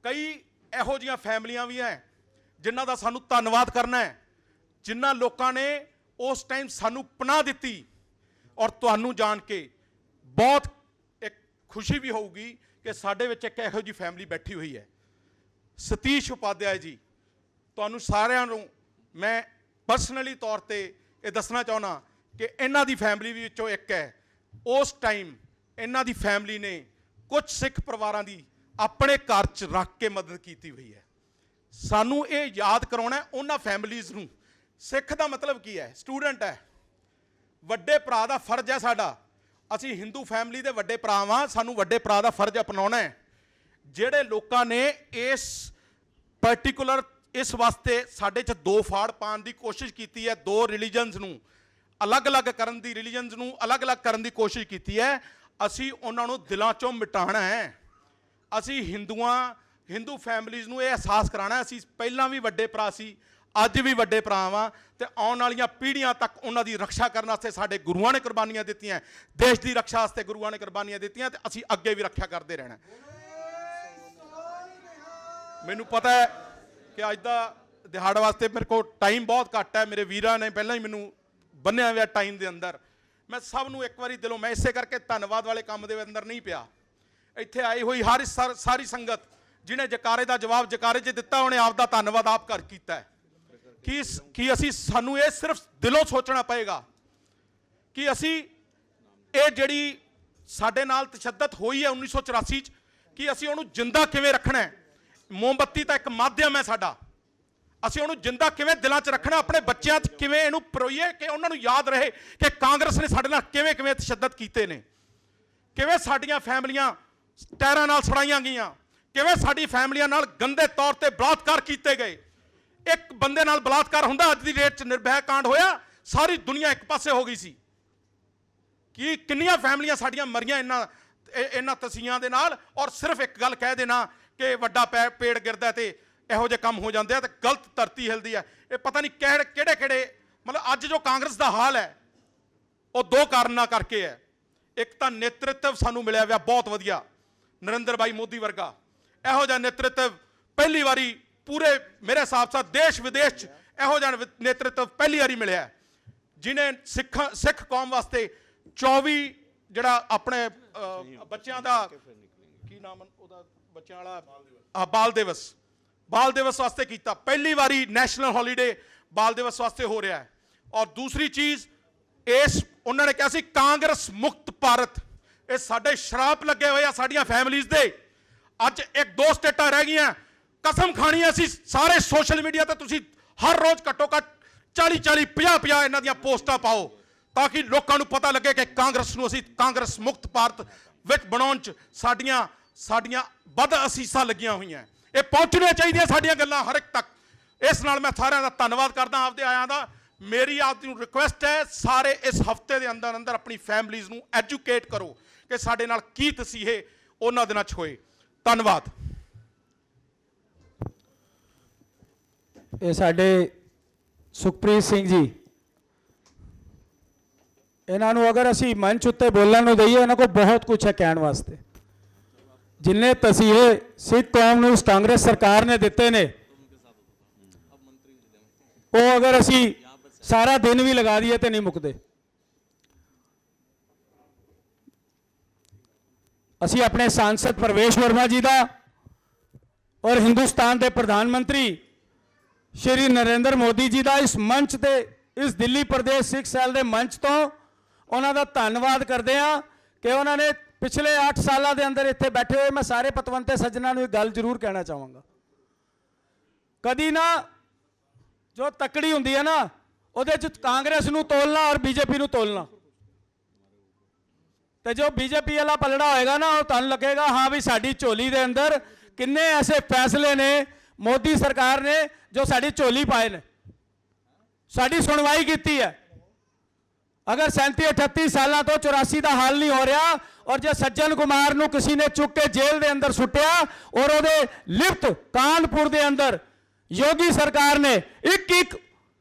ਕਈ ਇਹੋ ਜਿਹੀਆਂ ਫੈਮਲੀਆਂ ਵੀ ਹੈ ਜਿਨ੍ਹਾਂ ਦਾ ਸਾਨੂੰ ਧੰਨਵਾਦ ਕਰਨਾ ਹੈ, ਜਿਨ੍ਹਾਂ ਲੋਕਾਂ ਨੇ ਉਸ ਟਾਈਮ ਸਾਨੂੰ ਪਨਾਹ ਦਿੱਤੀ। ਔਰ ਤੁਹਾਨੂੰ ਜਾਣ ਕੇ ਬਹੁਤ ਇੱਕ ਖੁਸ਼ੀ ਵੀ ਹੋਊਗੀ ਕਿ ਸਾਡੇ ਵਿੱਚ ਇੱਕ ਇਹੋ ਜਿਹੀ ਫੈਮਲੀ ਬੈਠੀ ਹੋਈ ਹੈ। ਸਤੀਸ਼ ਉਪਾਧਿਆਏ ਜੀ, ਤੁਹਾਨੂੰ ਸਾਰਿਆਂ ਨੂੰ ਮੈਂ ਪਰਸਨਲੀ ਤੌਰ ਤੇ ਇਹ ਦੱਸਣਾ ਚਾਹੁੰਦਾ ਕਿ ਇਹਨਾਂ ਦੀ ਫੈਮਲੀ ਵਿੱਚੋਂ ਇੱਕ ਹੈ। ਉਸ ਟਾਈਮ ਇਹਨਾਂ ਦੀ ਫੈਮਲੀ ਨੇ ਕੁਝ ਸਿੱਖ ਪਰਿਵਾਰਾਂ ਦੀ ਆਪਣੇ ਘਰ 'ਚ ਰੱਖ ਕੇ ਮਦਦ ਕੀਤੀ ਹੋਈ ਹੈ। ਸਾਨੂੰ ਇਹ ਯਾਦ ਕਰਾਉਣਾ ਉਹਨਾਂ ਫੈਮਲੀਜ਼ ਨੂੰ। ਸਿੱਖ ਦਾ ਮਤਲਬ ਕੀ ਹੈ? ਸਟੂਡੈਂਟ ਹੈ, ਵੱਡੇ ਭਰਾ ਦਾ ਫਰਜ਼ ਹੈ ਸਾਡਾ। ਅਸੀਂ ਹਿੰਦੂ ਫੈਮਲੀ ਦੇ ਵੱਡੇ ਭਰਾ ਵਾਂ, ਸਾਨੂੰ ਵੱਡੇ ਭਰਾ ਦਾ ਫਰਜ਼ ਅਪਣਾਉਣਾ ਹੈ। ਜਿਹੜੇ ਲੋਕਾਂ ਨੇ ਇਸ ਪਾਰਟਿਕੂਲਰ ਇਸ ਵਾਸਤੇ ਸਾਡੇ 'ਚ ਦੋ ਫਾੜ ਪਾਉਣ ਦੀ ਕੋਸ਼ਿਸ਼ ਕੀਤੀ ਹੈ, ਦੋ ਰਿਲੀਜਨਸ ਨੂੰ ਅਲੱਗ-ਅਲੱਗ ਕਰਨ ਦੀ, ਰਿਲੀਜਨਸ ਨੂੰ ਅਲੱਗ-ਅਲੱਗ ਕਰਨ ਦੀ ਕੋਸ਼ਿਸ਼ ਕੀਤੀ ਹੈ, ਅਸੀਂ ਉਹਨਾਂ ਨੂੰ ਦਿਲਾਂ 'ਚੋਂ ਮਿਟਾਉਣਾ ਹੈ। ਅਸੀਂ ਹਿੰਦੂ ਫੈਮਿਲੀਜ਼ ਨੂੰ ਇਹ ਅਹਿਸਾਸ ਕਰਾਉਣਾ, ਅਸੀਂ ਪਹਿਲਾਂ ਵੀ ਵੱਡੇ ਭਰਾ ਸੀ, ਅੱਜ ਵੀ ਵੱਡੇ ਭਰਾ ਵਾਂ, ਤੇ ਆਉਣ ਵਾਲੀਆਂ ਪੀੜ੍ਹੀਆਂ ਤੱਕ ਉਹਨਾਂ ਦੀ ਰੱਖਿਆ ਕਰਨ ਵਾਸਤੇ ਸਾਡੇ ਗੁਰੂਆਂ ਨੇ ਕੁਰਬਾਨੀਆਂ ਦਿੱਤੀਆਂ, ਦੇਸ਼ ਦੀ ਰੱਖਿਆ ਵਾਸਤੇ ਗੁਰੂਆਂ ਨੇ ਕੁਰਬਾਨੀਆਂ ਦਿੱਤੀਆਂ, ਤੇ ਅਸੀਂ ਅੱਗੇ ਵੀ ਰੱਖਿਆ ਕਰਦੇ ਰਹਿਣਾ। ਮੈਨੂੰ ਪਤਾ ਹੈ ਕਿ ਅੱਜ ਦਾ ਦਿਹਾੜ ਵਾਸਤੇ ਮੇਰੇ ਕੋਲ ਟਾਈਮ ਬਹੁਤ ਘੱਟ ਹੈ, ਮੇਰੇ ਵੀਰਾਂ ਨੇ ਪਹਿਲਾਂ ਹੀ ਮੈਨੂੰ ਬੰਨਿਆ ਹੋਇਆ ਟਾਈਮ ਦੇ ਅੰਦਰ। ਮੈਂ ਸਭ ਨੂੰ ਇੱਕ ਵਾਰੀ ਦਿਲੋਂ, ਮੈਂ ਇਸੇ ਕਰਕੇ ਧੰਨਵਾਦ ਵਾਲੇ ਕੰਮ ਦੇ ਅੰਦਰ ਨਹੀਂ ਪਿਆ, ਇੱਥੇ ਆਈ ਹੋਈ ਹਰ ਸਾਰੀ ਸੰਗਤ ਜਿਹਨੇ ਜਕਾਰੇ ਦਾ ਜਵਾਬ ਜਕਾਰੇ 'ਚ ਦਿੱਤਾ, ਉਹਨੇ ਆਪ ਦਾ ਧੰਨਵਾਦ ਆਪ ਕਰ ਕੀਤਾ ਹੈ। ਕਿ ਸਾਨੂੰ ਇਹ ਸਿਰਫ ਦਿਲੋਂ ਸੋਚਣਾ ਪਏਗਾ ਕਿ ਅਸੀਂ ਇਹ ਜਿਹੜੀ ਸਾਡੇ ਨਾਲ ਤਸ਼ੱਦਦ ਹੋਈ ਹੈ 1984 'ਚ, ਕਿ ਅਸੀਂ ਉਹਨੂੰ ਜਿੰਦਾ ਕਿਵੇਂ ਰੱਖਣਾ ਹੈ। ਮੋਮਬੱਤੀ ਤਾਂ ਇੱਕ ਮਾਧਿਅਮ ਹੈ ਸਾਡਾ, ਅਸੀਂ ਉਹਨੂੰ ਜਿੰਦਾ ਕਿਵੇਂ ਦਿਲਾਂ 'ਚ ਰੱਖਣਾ, ਆਪਣੇ ਬੱਚਿਆਂ 'ਚ ਕਿਵੇਂ ਇਹਨੂੰ ਪਰੋਈਏ ਕਿ ਉਹਨਾਂ ਨੂੰ ਯਾਦ ਰਹੇ ਕਿ ਕਾਂਗਰਸ ਨੇ ਸਾਡੇ ਨਾਲ ਕਿਵੇਂ ਕਿਵੇਂ ਤਸ਼ੱਦਦ ਕੀਤੇ ਨੇ, ਕਿਵੇਂ ਸਾਡੀਆਂ ਫੈਮਲੀਆਂ ਟਾਇਰਾਂ ਨਾਲ ਸੜਾਈਆਂ ਗਈਆਂ, ਕਿਵੇਂ ਸਾਡੀ ਫੈਮਲੀਆਂ ਨਾਲ ਗੰਦੇ ਤੌਰ ਤੇ ਬਲਾਤਕਾਰ ਕੀਤੇ ਗਏ। ਇੱਕ ਬੰਦੇ ਨਾਲ ਬਲਾਤਕਾਰ ਹੁੰਦਾ, ਅੱਜ ਦੀ ਡੇਟ 'ਚ ਨਿਰਭੈ ਕਾਂਡ ਹੋਇਆ, ਸਾਰੀ ਦੁਨੀਆ ਇੱਕ ਪਾਸੇ ਹੋ ਗਈ ਸੀ। ਕਿ ਕਿੰਨੀਆਂ ਫੈਮਲੀਆਂ ਸਾਡੀਆਂ ਮਰੀਆਂ ਇਹਨਾਂ ਤਸੀਆਂ ਦੇ ਨਾਲ। ਔਰ ਸਿਰਫ ਇੱਕ ਗੱਲ ਕਹਿ ਦੇਣਾ ਕਿ ਵੱਡਾ ਪੇੜ ਗਿਰਦਾ ਤੇ ਇਹੋ ਜਿਹੇ ਕੰਮ ਹੋ ਜਾਂਦੇ ਆ ਤੇ ਗਲਤ ਧਰਤੀ ਹਿਲਦੀ ਹੈ। ਇਹ ਪਤਾ ਨਹੀਂ ਕਿਹੜੇ ਮਤਲਬ ਅੱਜ ਜੋ ਕਾਂਗਰਸ ਦਾ ਹਾਲ ਹੈ ਉਹ ਦੋ ਕਾਰਨਾਂ ਕਰਕੇ ਹੈ। ਇੱਕ ਤਾਂ ਨੇਤਰਤਵ ਸਾਨੂੰ ਮਿਲਿਆ ਹੋਇਆ ਬਹੁਤ ਵਧੀਆ, ਨਰਿੰਦਰ ਭਾਈ ਮੋਦੀ ਵਰਗਾ ਇਹੋ ਜਿਹਾ ਨੇਤਰਤਵ ਪਹਿਲੀ ਵਾਰੀ ਪੂਰੇ ਮੇਰੇ ਹਿਸਾਬ ਨਾਲ ਦੇਸ਼ ਵਿਦੇਸ਼ 'ਚ ਇਹੋ ਜਿਹਾ ਨੇਤਰਤਵ ਪਹਿਲੀ ਵਾਰੀ ਮਿਲਿਆ, ਜਿਹਨੇ ਸਿੱਖ ਕੌਮ ਵਾਸਤੇ 24 ਜਿਹੜਾ ਆਪਣੇ ਬੱਚਿਆਂ ਦਾ ਕੀ ਨਾਮ ਉਹਦਾ ਬੱਚਿਆਂ ਵਾਲਾ ਬਾਲ ਦਿਵਸ ਵਾਸਤੇ ਕੀਤਾ। ਪਹਿਲੀ ਵਾਰੀ ਨੈਸ਼ਨਲ ਹੌਲੀਡੇ ਬਾਲ ਦਿਵਸ ਵਾਸਤੇ ਹੋ ਰਿਹਾ ਹੈ। ਔਰ ਦੂਸਰੀ ਚੀਜ਼ ਉਹਨਾਂ ਨੇ ਕਿਹਾ ਸੀ ਕਾਂਗਰਸ ਮੁਕਤ ਭਾਰਤ, ਇਹ ਸਾਡੇ ਸ਼ਰਾਪ ਲੱਗੇ ਹੋਏ ਆ ਸਾਡੀਆਂ ਫੈਮਲੀਜ਼ ਦੇ। ਅੱਜ ਇੱਕ ਦੋ ਸਟੇਟਾਂ ਰਹਿ ਗਈਆਂ, ਕਸਮ ਖਾਣੀ ਅਸੀਂ ਸਾਰੇ ਸੋਸ਼ਲ ਮੀਡੀਆ ਤੇ ਤੁਸੀਂ ਹਰ ਰੋਜ਼ ਘੱਟੋ ਘੱਟ 40 50 ਇਹਨਾਂ ਦੀਆਂ ਪੋਸਟਾਂ ਪਾਓ ਤਾਂ ਕਿ ਲੋਕਾਂ ਨੂੰ ਪਤਾ ਲੱਗੇ ਕਿ ਕਾਂਗਰਸ ਨੂੰ ਅਸੀਂ ਕਾਂਗਰਸ ਮੁਕਤ ਭਾਰਤ ਵਿੱਚ ਬਣਾਉਣ 'ਚ ਸਾਡੀਆਂ ਵੱਧ ਅਸੀਸਾਂ ਲੱਗੀਆਂ ਹੋਈਆਂ। ਇਹ ਪਹੁੰਚਣੀਆਂ ਚਾਹੀਦੀਆਂ ਸਾਡੀਆਂ ਗੱਲਾਂ ਹਰ ਇੱਕ ਤੱਕ। ਇਸ ਨਾਲ ਮੈਂ ਸਾਰਿਆਂ ਦਾ ਧੰਨਵਾਦ ਕਰਦਾ ਆਪਦੇ ਆਇਆਂ ਦਾ। ਮੇਰੀ ਆਪ ਨੂੰ ਰਿਕੁਐਸਟ ਹੈ, ਸਾਰੇ ਇਸ ਹਫਤੇ ਦੇ ਅੰਦਰ ਆਪਣੀ ਫੈਮਲੀਜ਼ ਨੂੰ ਐਜੂਕੇਟ ਕਰੋ ਕਿ ਸਾਡੇ ਨਾਲ ਕੀ ਤਸੀਹੇ ਉਹਨਾਂ ਦਿਨਾਂ 'ਚ ਹੋਏ। ਧੰਨਵਾਦ। ਇਹ ਸਾਡੇ ਸੁਖਪ੍ਰੀਤ ਸਿੰਘ ਜੀ, ਇਹਨਾਂ ਨੂੰ ਅਗਰ ਅਸੀਂ ਮੰਚ ਉੱਤੇ ਬੋਲਣ ਨੂੰ ਦਈਏ, ਇਹਨਾਂ ਕੋਲ ਬਹੁਤ ਕੁਝ ਹੈ ਕਹਿਣ ਵਾਸਤੇ। ਜਿੰਨੇ ਤਸੀਹੇ ਸਿੱਖ ਕੌਮ ਨੂੰ ਇਸ ਕਾਂਗਰਸ ਸਰਕਾਰ ਨੇ ਦਿੱਤੇ ਨੇ, ਉਹ ਅਗਰ ਅਸੀਂ ਸਾਰਾ ਦਿਨ ਵੀ ਲਗਾ ਦਈਏ ਤੇ ਨਹੀਂ ਮੁੱਕਦੇ। ਅਸੀਂ ਆਪਣੇ सांसद ਪ੍ਰਵੇਸ਼ ਵਰਮਾ ਜੀ ਦਾ ਔਰ ਹਿੰਦੁਸਤਾਨ ਦੇ ਪ੍ਰਧਾਨ ਮੰਤਰੀ ਸ਼੍ਰੀ ਨਰਿੰਦਰ ਮੋਦੀ ਜੀ ਦਾ ਇਸ ਮੰਚ ਤੇ, ਇਸ ਦਿੱਲੀ ਪ੍ਰਦੇਸ਼ ਸਿੱਖ ਸੈੱਲ ਦੇ ਮੰਚ ਤੋਂ ਉਹਨਾਂ ਦਾ ਧੰਨਵਾਦ ਕਰਦੇ ਹਾਂ ਕਿ ਉਹਨਾਂ ਨੇ ਪਿਛਲੇ 8 ਸਾਲਾਂ ਦੇ ਅੰਦਰ ਇੱਥੇ ਬੈਠੇ ਹੋਏ ਮੈਂ ਸਾਰੇ ਪਤਵੰਤੇ ਸੱਜਣਾਂ ਨੂੰ ਇੱਕ ਗੱਲ ਜ਼ਰੂਰ ਕਹਿਣਾ ਚਾਹਾਂਗਾ। ਕਦੀ ਨਾ ਜੋ ਤਕੜੀ ਹੁੰਦੀ ਹੈ ਨਾ, ਉਹਦੇ 'ਚ ਕਾਂਗਰਸ ਨੂੰ ਤੋਲਣਾ ਔਰ ਬੀਜੇਪੀ ਨੂੰ ਤੋਲਣਾ, ਤੇ ਜੋ ਬੀਜੇਪੀ ਵਾਲਾ ਪਲੜਾ ਹੋਏਗਾ ਨਾ, ਉਹ ਤੁਹਾਨੂੰ ਲੱਗੇਗਾ ਹਾਂ ਵੀ ਸਾਡੀ ਝੋਲੀ ਦੇ ਅੰਦਰ ਕਿੰਨੇ ਐਸੇ ਫੈਸਲੇ ਨੇ ਮੋਦੀ ਸਰਕਾਰ ਨੇ ਜੋ ਸਾਡੀ ਝੋਲੀ ਪਾਏ ਨੇ, ਸਾਡੀ ਸੁਣਵਾਈ ਕੀਤੀ ਹੈ। ਅਗਰ 37-38 ਸਾਲਾਂ ਤੋਂ 84 ਦਾ ਹਾਲ ਨਹੀਂ ਹੋ ਰਿਹਾ, ਔਰ ਜੇ ਸੱਜਣ ਕੁਮਾਰ ਨੂੰ ਕਿਸੇ ਨੇ ਚੁੱਕ ਕੇ ਜੇਲ੍ਹ ਦੇ ਅੰਦਰ ਸੁੱਟਿਆ ਔਰ ਉਹਦੇ ਲਿਫਟ ਕਾਨਪੁਰ ਦੇ ਅੰਦਰ ਯੋਗੀ ਸਰਕਾਰ ਨੇ ਇੱਕ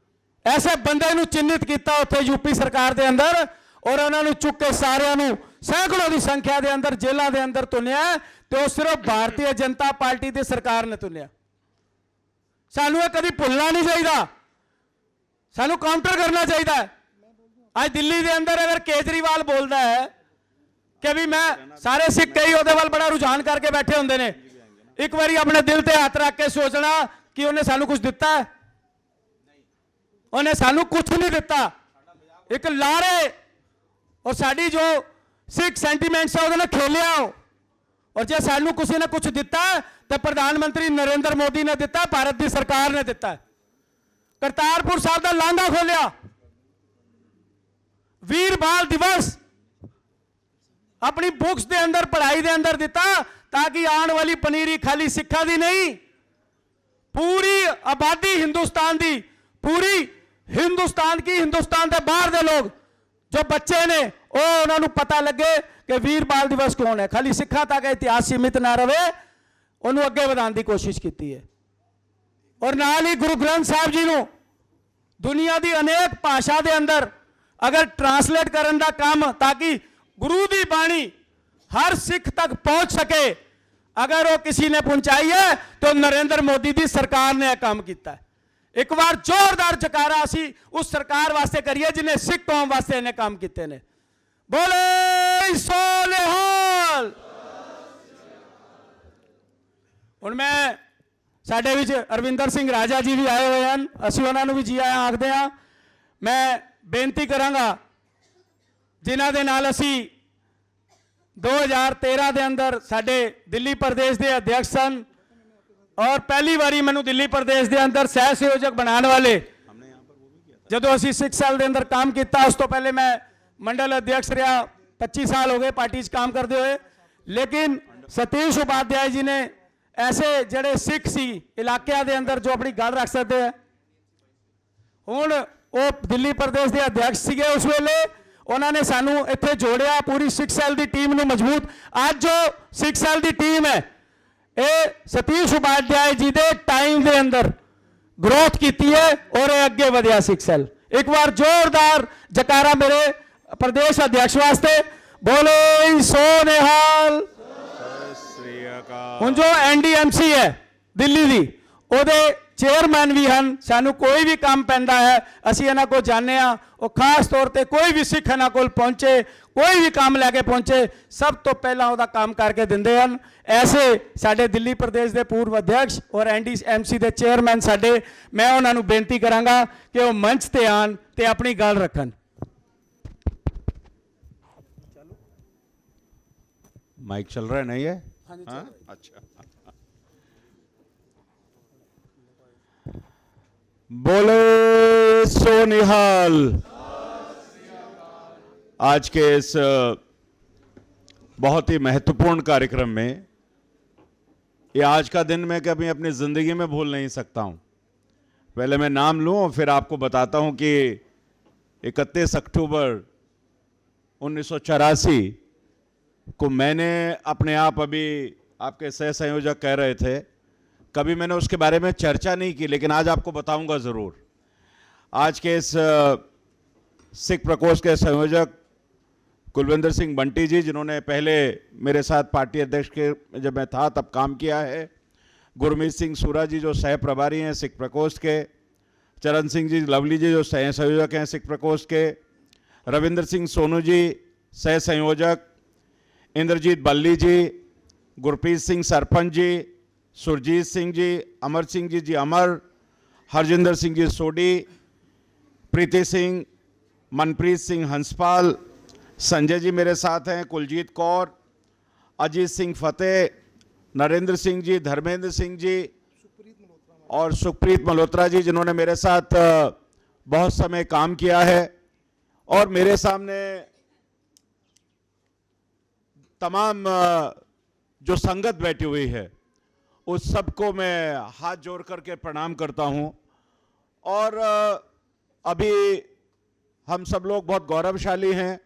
ਐਸੇ ਬੰਦੇ ਨੂੰ ਚਿੰਨਿਤ ਕੀਤਾ ਉੱਥੇ ਯੂਪੀ ਸਰਕਾਰ ਦੇ ਅੰਦਰ, ਔਰ ਉਹਨਾਂ ਨੂੰ ਚੁੱਕ ਕੇ ਸਾਰਿਆਂ ਨੂੰ ਸੈਂਕੜੋਂ ਦੀ ਸੰਖਿਆ ਦੇ ਅੰਦਰ ਜੇਲ੍ਹਾਂ ਦੇ ਅੰਦਰ ਤੁੰਨਿਆ, ਤੇ ਉਹ ਸਿਰਫ ਭਾਰਤੀ ਜਨਤਾ ਪਾਰਟੀ ਦੀ ਸਰਕਾਰ ਨੇ ਤੁੰਨਿਆ। ਸਾਨੂੰ ਇਹ ਕਦੀ ਭੁੱਲਣਾ ਨਹੀਂ ਚਾਹੀਦਾ, ਸਾਨੂੰ ਕਾਊਂਟਰ ਕਰਨਾ ਚਾਹੀਦਾ ਹੈ। ਅੱਜ ਦਿੱਲੀ ਦੇ ਅੰਦਰ ਅਗਰ ਕੇਜਰੀਵਾਲ ਬੋਲਦਾ ਹੈ ਕਿ ਵੀ ਮੈਂ ਸਾਰੇ ਸਿੱਖ ਕਈ ਉਹਦੇ ਵੱਲ ਬੜਾ ਰੁਝਾਨ ਕਰਕੇ ਬੈਠੇ ਹੁੰਦੇ ਨੇ, ਇੱਕ ਵਾਰੀ ਆਪਣੇ ਦਿਲ ਤੇ ਹੱਥ ਰੱਖ ਕੇ ਸੋਚਣਾ ਕਿ ਉਹਨੇ ਸਾਨੂੰ ਕੁਝ ਦਿੱਤਾ ਹੈ? ਉਹਨੇ ਸਾਨੂੰ ਕੁਝ ਨਹੀਂ ਦਿੱਤਾ। ਇੱਕ ਲਾਰੇ ਔਰ ਸਾਡੀ ਜੋ ਸਿੱਖ ਸੈਂਟੀਮੈਂਟਸ ਹੈ ਉਹਦੇ ਨਾਲ ਖੇਲਿਆ। ਔਰ ਜੇ ਸਾਨੂੰ ਕਿਸੇ ਨੇ ਕੁਝ ਦਿੱਤਾ ਤਾਂ ਪ੍ਰਧਾਨ ਮੰਤਰੀ ਨਰਿੰਦਰ ਮੋਦੀ ਨੇ ਦਿੱਤਾ, ਭਾਰਤ ਦੀ ਸਰਕਾਰ ਨੇ ਦਿੱਤਾ। ਕਰਤਾਰਪੁਰ ਸਾਹਿਬ ਦਾ ਲਾਂਘਾ ਖੋਲਿਆ, ਵੀਰ ਬਾਲ ਦਿਵਸ ਆਪਣੀ ਬੁੱਕਸ ਦੇ ਅੰਦਰ ਪੜ੍ਹਾਈ ਦੇ ਅੰਦਰ ਦਿੱਤਾ ਤਾਂ ਕਿ ਆਉਣ ਵਾਲੀ ਪਨੀਰੀ ਖਾਲੀ ਸਿੱਖਾਂ ਦੀ ਨਹੀਂ, ਪੂਰੀ ਆਬਾਦੀ ਹਿੰਦੁਸਤਾਨ ਦੀ, ਪੂਰੀ ਹਿੰਦੁਸਤਾਨ ਦੇ ਬਾਹਰ ਦੇ ਲੋਕ ਜੋ ਬੱਚੇ ਨੇ ਉਹ ਉਹਨਾਂ ਨੂੰ ਪਤਾ ਲੱਗੇ ਕਿ ਵੀਰ ਬਾਲ ਦਿਵਸ ਕੌਣ ਹੈ। ਖਾਲੀ ਸਿੱਖਾਂ ਤੱਕ ਇਤਿਹਾਸ ਸੀਮਿਤ ਨਾ ਰਵੇ, ਉਹਨੂੰ ਅੱਗੇ ਵਧਾਉਣ ਦੀ ਕੋਸ਼ਿਸ਼ ਕੀਤੀ ਹੈ। ਔਰ ਨਾਲ ਹੀ ਗੁਰੂ ਗ੍ਰੰਥ ਸਾਹਿਬ ਜੀ ਨੂੰ ਦੁਨੀਆ ਦੀ ਅਨੇਕ ਭਾਸ਼ਾ ਦੇ ਅੰਦਰ ਅਗਰ ਟਰਾਂਸਲੇਟ ਕਰਨ ਦਾ ਕੰਮ, ਤਾਂ ਕਿ ਗੁਰੂ ਦੀ ਬਾਣੀ हर सिख तक पहुंच सके, अगर वो किसी ने पहुंचाई है तो नरेंद्र मोदी की सरकार ने यह काम किया है। एक बार जोरदार जकारा असी उस सरकार वास्ते करिए जिन्हें सिख कौम वास्ते इन्हें काम किए ने। बोले सो निहाल। हुण मैं साडे विच अरविंदर सिंह राजा जी भी आए हुए हैं, असी उन्होंने भी जी आया आखदे हां। मैं बेनती करांगा जिन्हां दे नाल असी 2013 ਦੇ ਅੰਦਰ ਸਾਡੇ ਦਿੱਲੀ ਪ੍ਰਦੇਸ਼ ਦੇ ਅਧਿਅਕਸ਼ ਸਨ, ਔਰ ਪਹਿਲੀ ਵਾਰੀ ਮੈਨੂੰ ਦਿੱਲੀ ਪ੍ਰਦੇਸ਼ ਦੇ ਅੰਦਰ ਸਹਿ ਸੰਯੋਜਕ ਬਣਾਉਣ ਵਾਲੇ, ਜਦੋਂ ਅਸੀਂ 6 ਸਾਲ ਦੇ ਅੰਦਰ ਕੰਮ ਕੀਤਾ। ਉਸ ਤੋਂ ਪਹਿਲੇ ਮੈਂ ਮੰਡਲ ਅਧਿਅਕਸ਼ ਰਿਹਾ, 25 ਸਾਲ ਹੋ ਗਏ ਪਾਰਟੀ 'ਚ ਕੰਮ ਕਰਦੇ ਹੋਏ। ਲੇਕਿਨ ਸਤੀਸ਼ ਉਪਾਧਿਆय ਜੀ ਨੇ ਐਸੇ ਜਿਹੜੇ ਸਿੱਖ ਸੀ ਇਲਾਕਿਆਂ ਦੇ ਅੰਦਰ ਜੋ ਆਪਣੀ ਗੱਲ ਰੱਖ ਸਕਦੇ ਹੈ। ਹੁਣ ਉਹ ਦਿੱਲੀ ਪ੍ਰਦੇਸ਼ ਦੇ ਅਧਿਅਕਸ਼ ਸੀਗੇ ਉਸ ਵੇਲੇ, उन्होंने सानू इत्थे जोड़िया, पूरी 6 सैल की टीम नू मजबूत। आज जो 6 सैल की टीम है ये सतीश उपाध्याय जी के टाइम के अंदर ग्रोथ की है और ये अगे वधिया 6 सैल। एक बार जोरदार जकारा मेरे प्रदेश अध्यक्ष वास्ते। बोले सो निहाल। हुण जो NDMC है दिल्ली की, ਉਹਦੇ चेयरमैन भी हैं। सानू कोई भी काम पैंदा है असी इन्हां को जाने आ, और खास तौर पर कोई भी सिख इन्हां कोल पहुंचे, कोई भी काम लैके पहुंचे, सब तो पहला ਉਹਦਾ काम करके दिंदे हैं। ऐसे साडे दिल्ली प्रदेश के पूर्व अध्यक्ष और NDMC के चेयरमैन साडे, मैं उन्हां नू बेनती करांगा कि वो मंच ते आन ते अपनी गल रखन। माइक चल रहा है नहीं है? हाँ? अच्छा। बोले सो निहाल। आज के इस बहुत ही महत्वपूर्ण कार्यक्रम में, ये आज का दिन मैं कभी अपनी ज़िंदगी में भूल नहीं सकता हूं। पहले मैं नाम लूं और फिर आपको बताता हूं कि 31 अक्टूबर 1984 को मैंने अपने आप, अभी आपके सह संयोजक कह रहे थे, कभी मैंने उसके बारे में चर्चा नहीं की, लेकिन आज आपको बताऊंगा ज़रूर। आज के इस सिख प्रकोष्ठ के संयोजक कुलविंदर सिंह बंटी जी, जिन्होंने पहले मेरे साथ पार्टी अध्यक्ष के जब मैं था तब काम किया है, गुरमीत सिंह सूरा जी जो सह प्रभारी हैं सिख प्रकोष्ठ के, चरण सिंह जी लवली जी जो सह संयोजक हैं सिख प्रकोष्ठ के, रविंद्र सिंह सोनू जी सह संयोजक, इंद्रजीत बल्ली जी, गुरप्रीत सिंह सरपंच जी, सुरजीत सिंह जी, अमर सिंह जी अमर, हरजिंदर सिंह जी सोडी, प्रीति सिंह, मनप्रीत सिंह हंसपाल, संजय जी मेरे साथ हैं, कुलजीत कौर, अजीत सिंह फतेह, नरेंद्र सिंह जी, धर्मेंद्र सिंह जी और सुखप्रीत मल्होत्रा जी, जिन्होंने मेरे साथ बहुत समय काम किया है। और मेरे सामने तमाम जो संगत बैठी हुई है उस सबको मैं हाथ जोड़ करके प्रणाम करता हूं। और अभी हम सब लोग बहुत गौरवशाली हैं।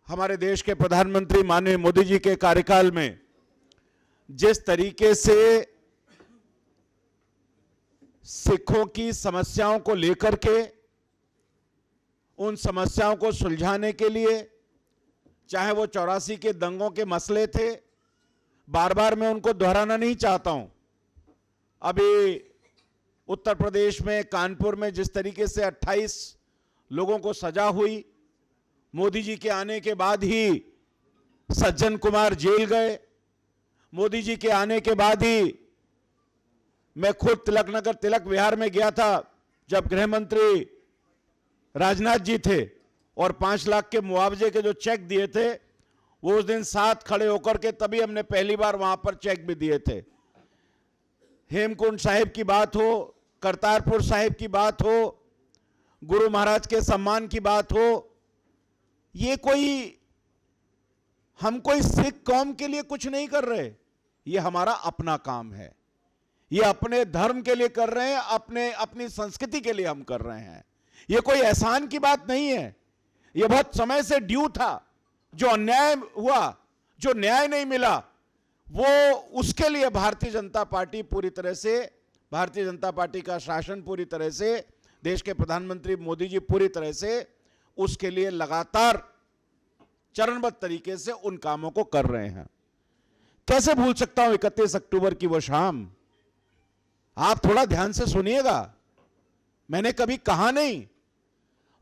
हमारे देश के प्रधानमंत्री माननीय मोदी जी के कार्यकाल में जिस तरीके से सिखों की समस्याओं को लेकर के, उन समस्याओं को सुलझाने के लिए, चाहे वो 84 के दंगों के मसले थे, बार बार मैं उनको दोहराना नहीं चाहता हूं। अभी उत्तर प्रदेश में कानपुर में जिस तरीके से 28 लोगों को सजा हुई, मोदी जी के आने के बाद ही सज्जन कुमार जेल गए, मोदी जी के आने के बाद ही मैं खुद तिलकनगर तिलक विहार में गया था जब गृह मंत्री राजनाथ जी थे, और 5 लाख के मुआवजे के जो चेक दिए थे वो उस दिन साथ खड़े होकर के तभी हमने पहली बार वहां पर चेक भी दिए थे। हेमकुंड साहिब की बात हो, करतारपुर साहिब की बात हो, गुरु महाराज के सम्मान की बात हो, ये हम कोई सिख कौम के लिए कुछ नहीं कर रहे, ये हमारा अपना काम है, ये अपने धर्म के लिए कर रहे हैं, अपनी संस्कृति के लिए हम कर रहे हैं। ये कोई एहसान की बात नहीं है, यह बहुत समय से ड्यू था। जो अन्याय हुआ, जो न्याय नहीं मिला, वो उसके लिए भारतीय जनता पार्टी पूरी तरह से, भारतीय जनता पार्टी का शासन पूरी तरह से, देश के प्रधानमंत्री मोदी जी पूरी तरह से उसके लिए लगातार चरणबद्ध तरीके से उन कामों को कर रहे हैं। कैसे भूल सकता हूं 31 अक्टूबर की वो शाम। आप थोड़ा ध्यान से सुनिएगा, मैंने कभी कहा नहीं,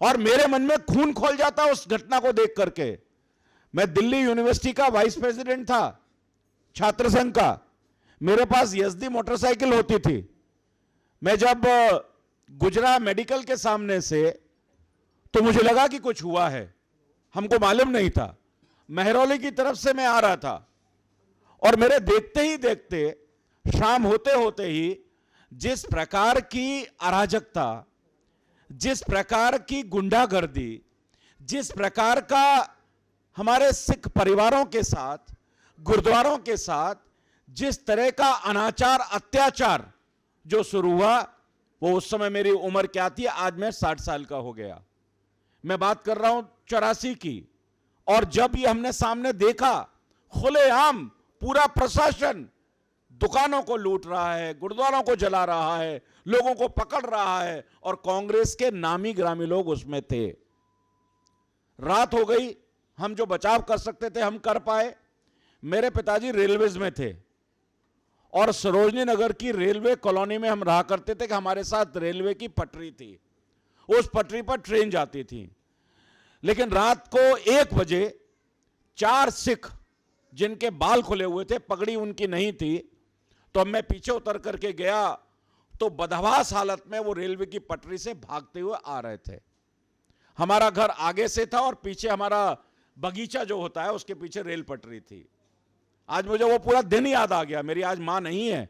और मेरे मन में खून खौल जाता उस घटना को देख करके। मैं दिल्ली यूनिवर्सिटी का वाइस प्रेसिडेंट था, छात्र संघ का। मेरे पास यजदी मोटरसाइकिल होती थी। मैं जब गुजरा मेडिकल के सामने से तो मुझे लगा कि कुछ हुआ है, हमको मालूम नहीं था। महरौली की तरफ से मैं आ रहा था और मेरे देखते ही देखते शाम होते होते ही जिस प्रकार की अराजकता, जिस प्रकार की गुंडागर्दी, जिस प्रकार का हमारे सिख परिवारों के साथ, गुरुद्वारों के साथ जिस तरह का अनाचार, अत्याचार जो शुरू हुआ, वो उस समय मेरी उम्र क्या थी, आज मैं 60 साल का हो गया। मैं बात कर रहा हूं 84 की। और जब ये हमने सामने देखा, खुलेआम पूरा प्रशासन दुकानों को लूट रहा है, गुरुद्वारों को जला रहा है, लोगों को पकड़ रहा है, और कांग्रेस के नामी ग्रामी लोग उसमें थे। रात हो गई, हम जो बचाव कर सकते थे हम कर पाए। मेरे पिताजी रेलवेज में थे और सरोजनी नगर की रेलवे कॉलोनी में हम रहा करते थे कि हमारे साथ रेलवे की पटरी थी, उस पटरी पर ट्रेन जाती थी। लेकिन रात को 1 बजे 4 सिख जिनके बाल खुले हुए थे, पगड़ी उनकी नहीं थी, तो मैं पीछे उतर करके गया तो बदहवास हालत में वो रेलवे की पटरी से भागते हुए आ रहे थे। हमारा घर आगे से था और पीछे हमारा बगीचा जो होता है उसके पीछे रेल पटरी थी। आज मुझे वो पूरा दिन याद आ गया। मेरी आज मां नहीं है,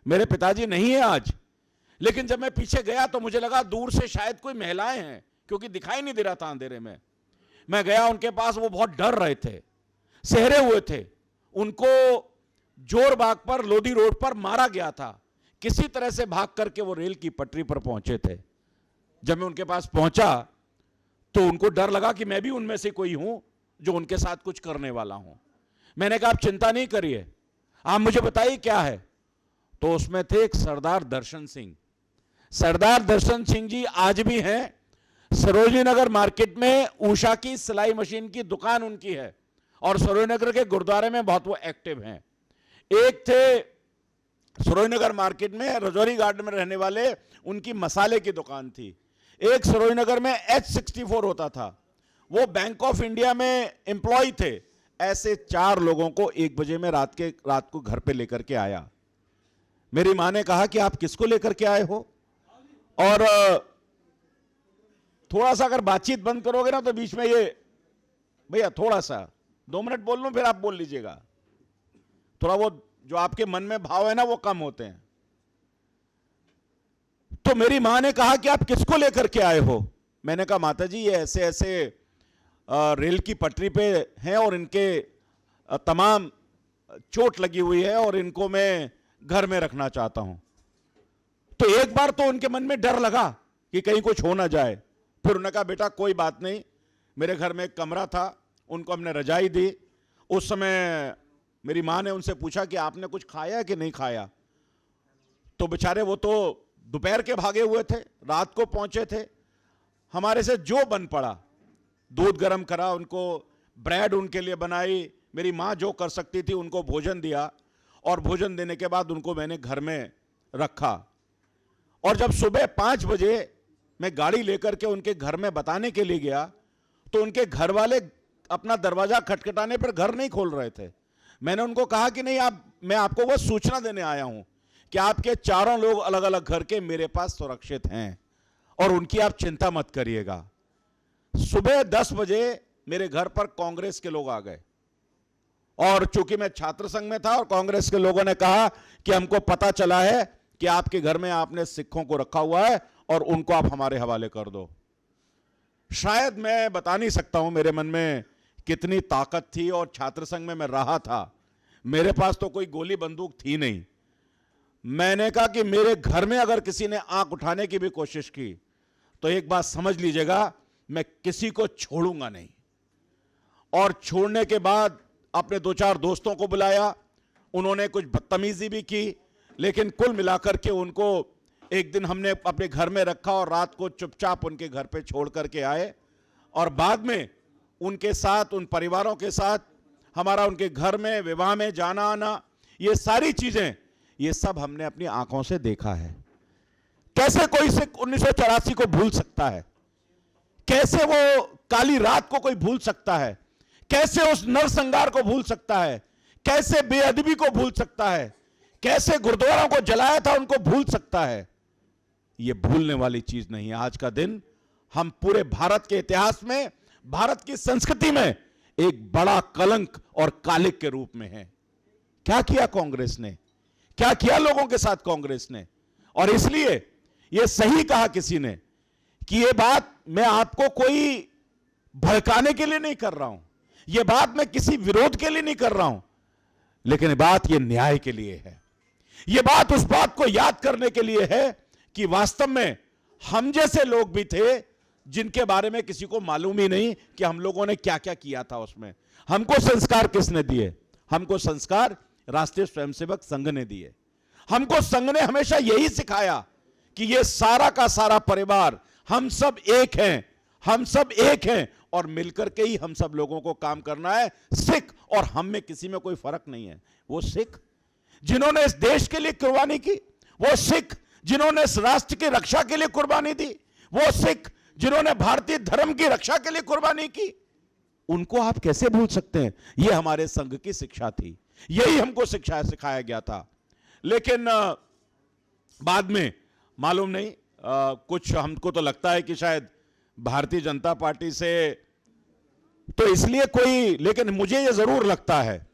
मेरे पिताजी नहीं है आज, लेकिन जब मैं पीछे गया तो मुझे लगा दूर से शायद कोई महिलाएं हैं, क्योंकि दिखाई नहीं दे रहा था अंधेरे में। मैं गया उनके पास, वो बहुत डर रहे थे, सहरे हुए थे। उनको जोरबाग पर, लोधी रोड पर मारा गया था। किसी तरह से भाग करके वो रेल की पटरी पर पहुंचे थे। जब मैं उनके पास पहुंचा तो उनको डर लगा कि मैं भी उनमें से कोई हूं जो उनके साथ कुछ करने वाला हूं। मैंने कहा आप चिंता नहीं करिए, आप मुझे बताइए क्या है। तो उसमें थे एक सरदार दर्शन सिंह। सरदार दर्शन सिंह जी आज भी हैं। सरोजनी नगर मार्केट में उषा की सिलाई मशीन की दुकान उनकी है और सरोजनी नगर के गुरुद्वारे में बहुत वो एक्टिव हैं। एक थे सरोजनी नगर मार्केट में रजौरी गार्डन में रहने वाले, उनकी मसाले की दुकान थी। एक सरोजनी नगर में H64 होता था, वो बैंक ऑफ इंडिया में एम्प्लॉय थे। ऐसे 4 लोगों को 1 बजे में रात को घर पे लेकर के आया। मेरी मां ने कहा कि आप किसको लेकर के आए हो, और थोड़ा सा अगर बातचीत बंद करोगे ना तो बीच में ये, भैया थोड़ा सा 2 मिनट बोल लूं फिर आप बोल लीजिएगा, थोड़ा वो जो आपके मन में भाव है ना वो कम होते हैं। तो मेरी मां ने कहा कि आप किसको लेकर के आए हो। मैंने कहा माता जी ये ऐसे ऐसे रेल की पटरी पे हैं और इनके तमाम चोट लगी हुई है और इनको मैं घर में रखना चाहता हूं। तो एक बार तो उनके मन में डर लगा कि कहीं कुछ हो ना जाए। फिर उन्होंने कहा बेटा कोई बात नहीं, मेरे घर में एक कमरा था, उनको हमने रजाई दी। उस समय मेरी मां ने उनसे पूछा कि आपने कुछ खाया कि नहीं खाया। तो बेचारे वो तो दोपहर के भागे हुए थे, रात को पहुंचे थे। हमारे से जो बन पड़ा, दूध गर्म करा उनको, ब्रेड उनके लिए बनाई, मेरी मां जो कर सकती थी उनको भोजन दिया, और भोजन देने के बाद उनको मैंने घर में रखा। और जब सुबह 5 बजे मैं गाड़ी लेकर के उनके घर में बताने के लिए गया तो उनके घर वाले अपना दरवाजा खटखटाने पर घर नहीं खोल रहे थे। मैंने उनको कहा कि नहीं, मैं आपको वो सूचना देने आया हूं कि आपके 4 लोग अलग अलग घर के मेरे पास सुरक्षित हैं और उनकी आप चिंता मत करिएगा। सुबह 10 बजे मेरे घर पर कांग्रेस के लोग आ गए, और चूंकि मैं छात्र संघ में था और कांग्रेस के लोगों ने कहा कि हमको पता चला है कि आपके घर में आपने सिखों को रखा हुआ है और उनको आप हमारे हवाले कर दो। शायद मैं बता नहीं सकता हूं मेरे मन में कितनी ताकत थी, और छात्र संघ में मैं रहा था, मेरे पास तो कोई गोली बंदूक थी नहीं। मैंने कहा कि मेरे घर में अगर किसी ने आंख उठाने की भी कोशिश की तो एक बात समझ लीजिएगा, मैं किसी को छोड़ूंगा नहीं। और छोड़ने के बाद अपने 2-4 दोस्तों को बुलाया, उन्होंने कुछ बदतमीजी भी की, लेकिन कुल मिलाकर के उनको एक दिन हमने अपने घर में रखा और रात को चुपचाप उनके घर पे छोड़ करके आए। और बाद में उनके साथ, उन परिवारों के साथ हमारा उनके घर में विवाह में जाना आना, ये सारी चीजें, ये सब हमने अपनी आंखों से देखा है। कैसे कोई सिख 1984 को भूल सकता है? कैसे वो काली रात को कोई भूल सकता है? कैसे उस नरसंहार को भूल सकता है? कैसे बेअदबी को भूल सकता है? कैसे गुरुद्वारों को जलाया था उनको भूल सकता है? यह भूलने वाली चीज नहीं है। आज का दिन हम पूरे भारत के इतिहास में, भारत की संस्कृति में एक बड़ा कलंक और कालिक के रूप में है। क्या किया कांग्रेस ने? क्या किया लोगों के साथ कांग्रेस ने? और इसलिए यह सही कहा किसी ने कि यह बात मैं आपको कोई भड़काने के लिए नहीं कर रहा हूं, यह बात मैं किसी विरोध के लिए नहीं कर रहा हूं, लेकिन यह बात यह न्याय के लिए है। यह बात उस बात को याद करने के लिए है कि वास्तव में हम जैसे लोग भी थे जिनके बारे में किसी को मालूम ही नहीं कि हम लोगों ने क्या क्या किया था उसमें। हमको संस्कार किसने दिए? हमको संस्कार राष्ट्रीय स्वयंसेवक संघ ने दिए। हमको संघ ने हमेशा यही सिखाया कि ये सारा का सारा परिवार, हम सब एक हैं, हम सब एक हैं और मिलकर के ही हम सब लोगों को काम करना है। सिख और हम में किसी में कोई फर्क नहीं है। वो सिख जिन्होंने इस देश के लिए कुर्बानी की, वो सिख जिन्होंने इस राष्ट्र की रक्षा के लिए कुर्बानी दी, वो सिख जिन्होंने भारतीय धर्म की रक्षा के लिए कुर्बानी की, उनको आप कैसे भूल सकते हैं? यह हमारे संघ की शिक्षा थी, यही हमको शिक्षा सिखाया गया था। लेकिन बाद में मालूम नहीं, कुछ हमको तो लगता है कि शायद भारतीय जनता पार्टी से तो इसलिए कोई, लेकिन मुझे यह जरूर लगता है,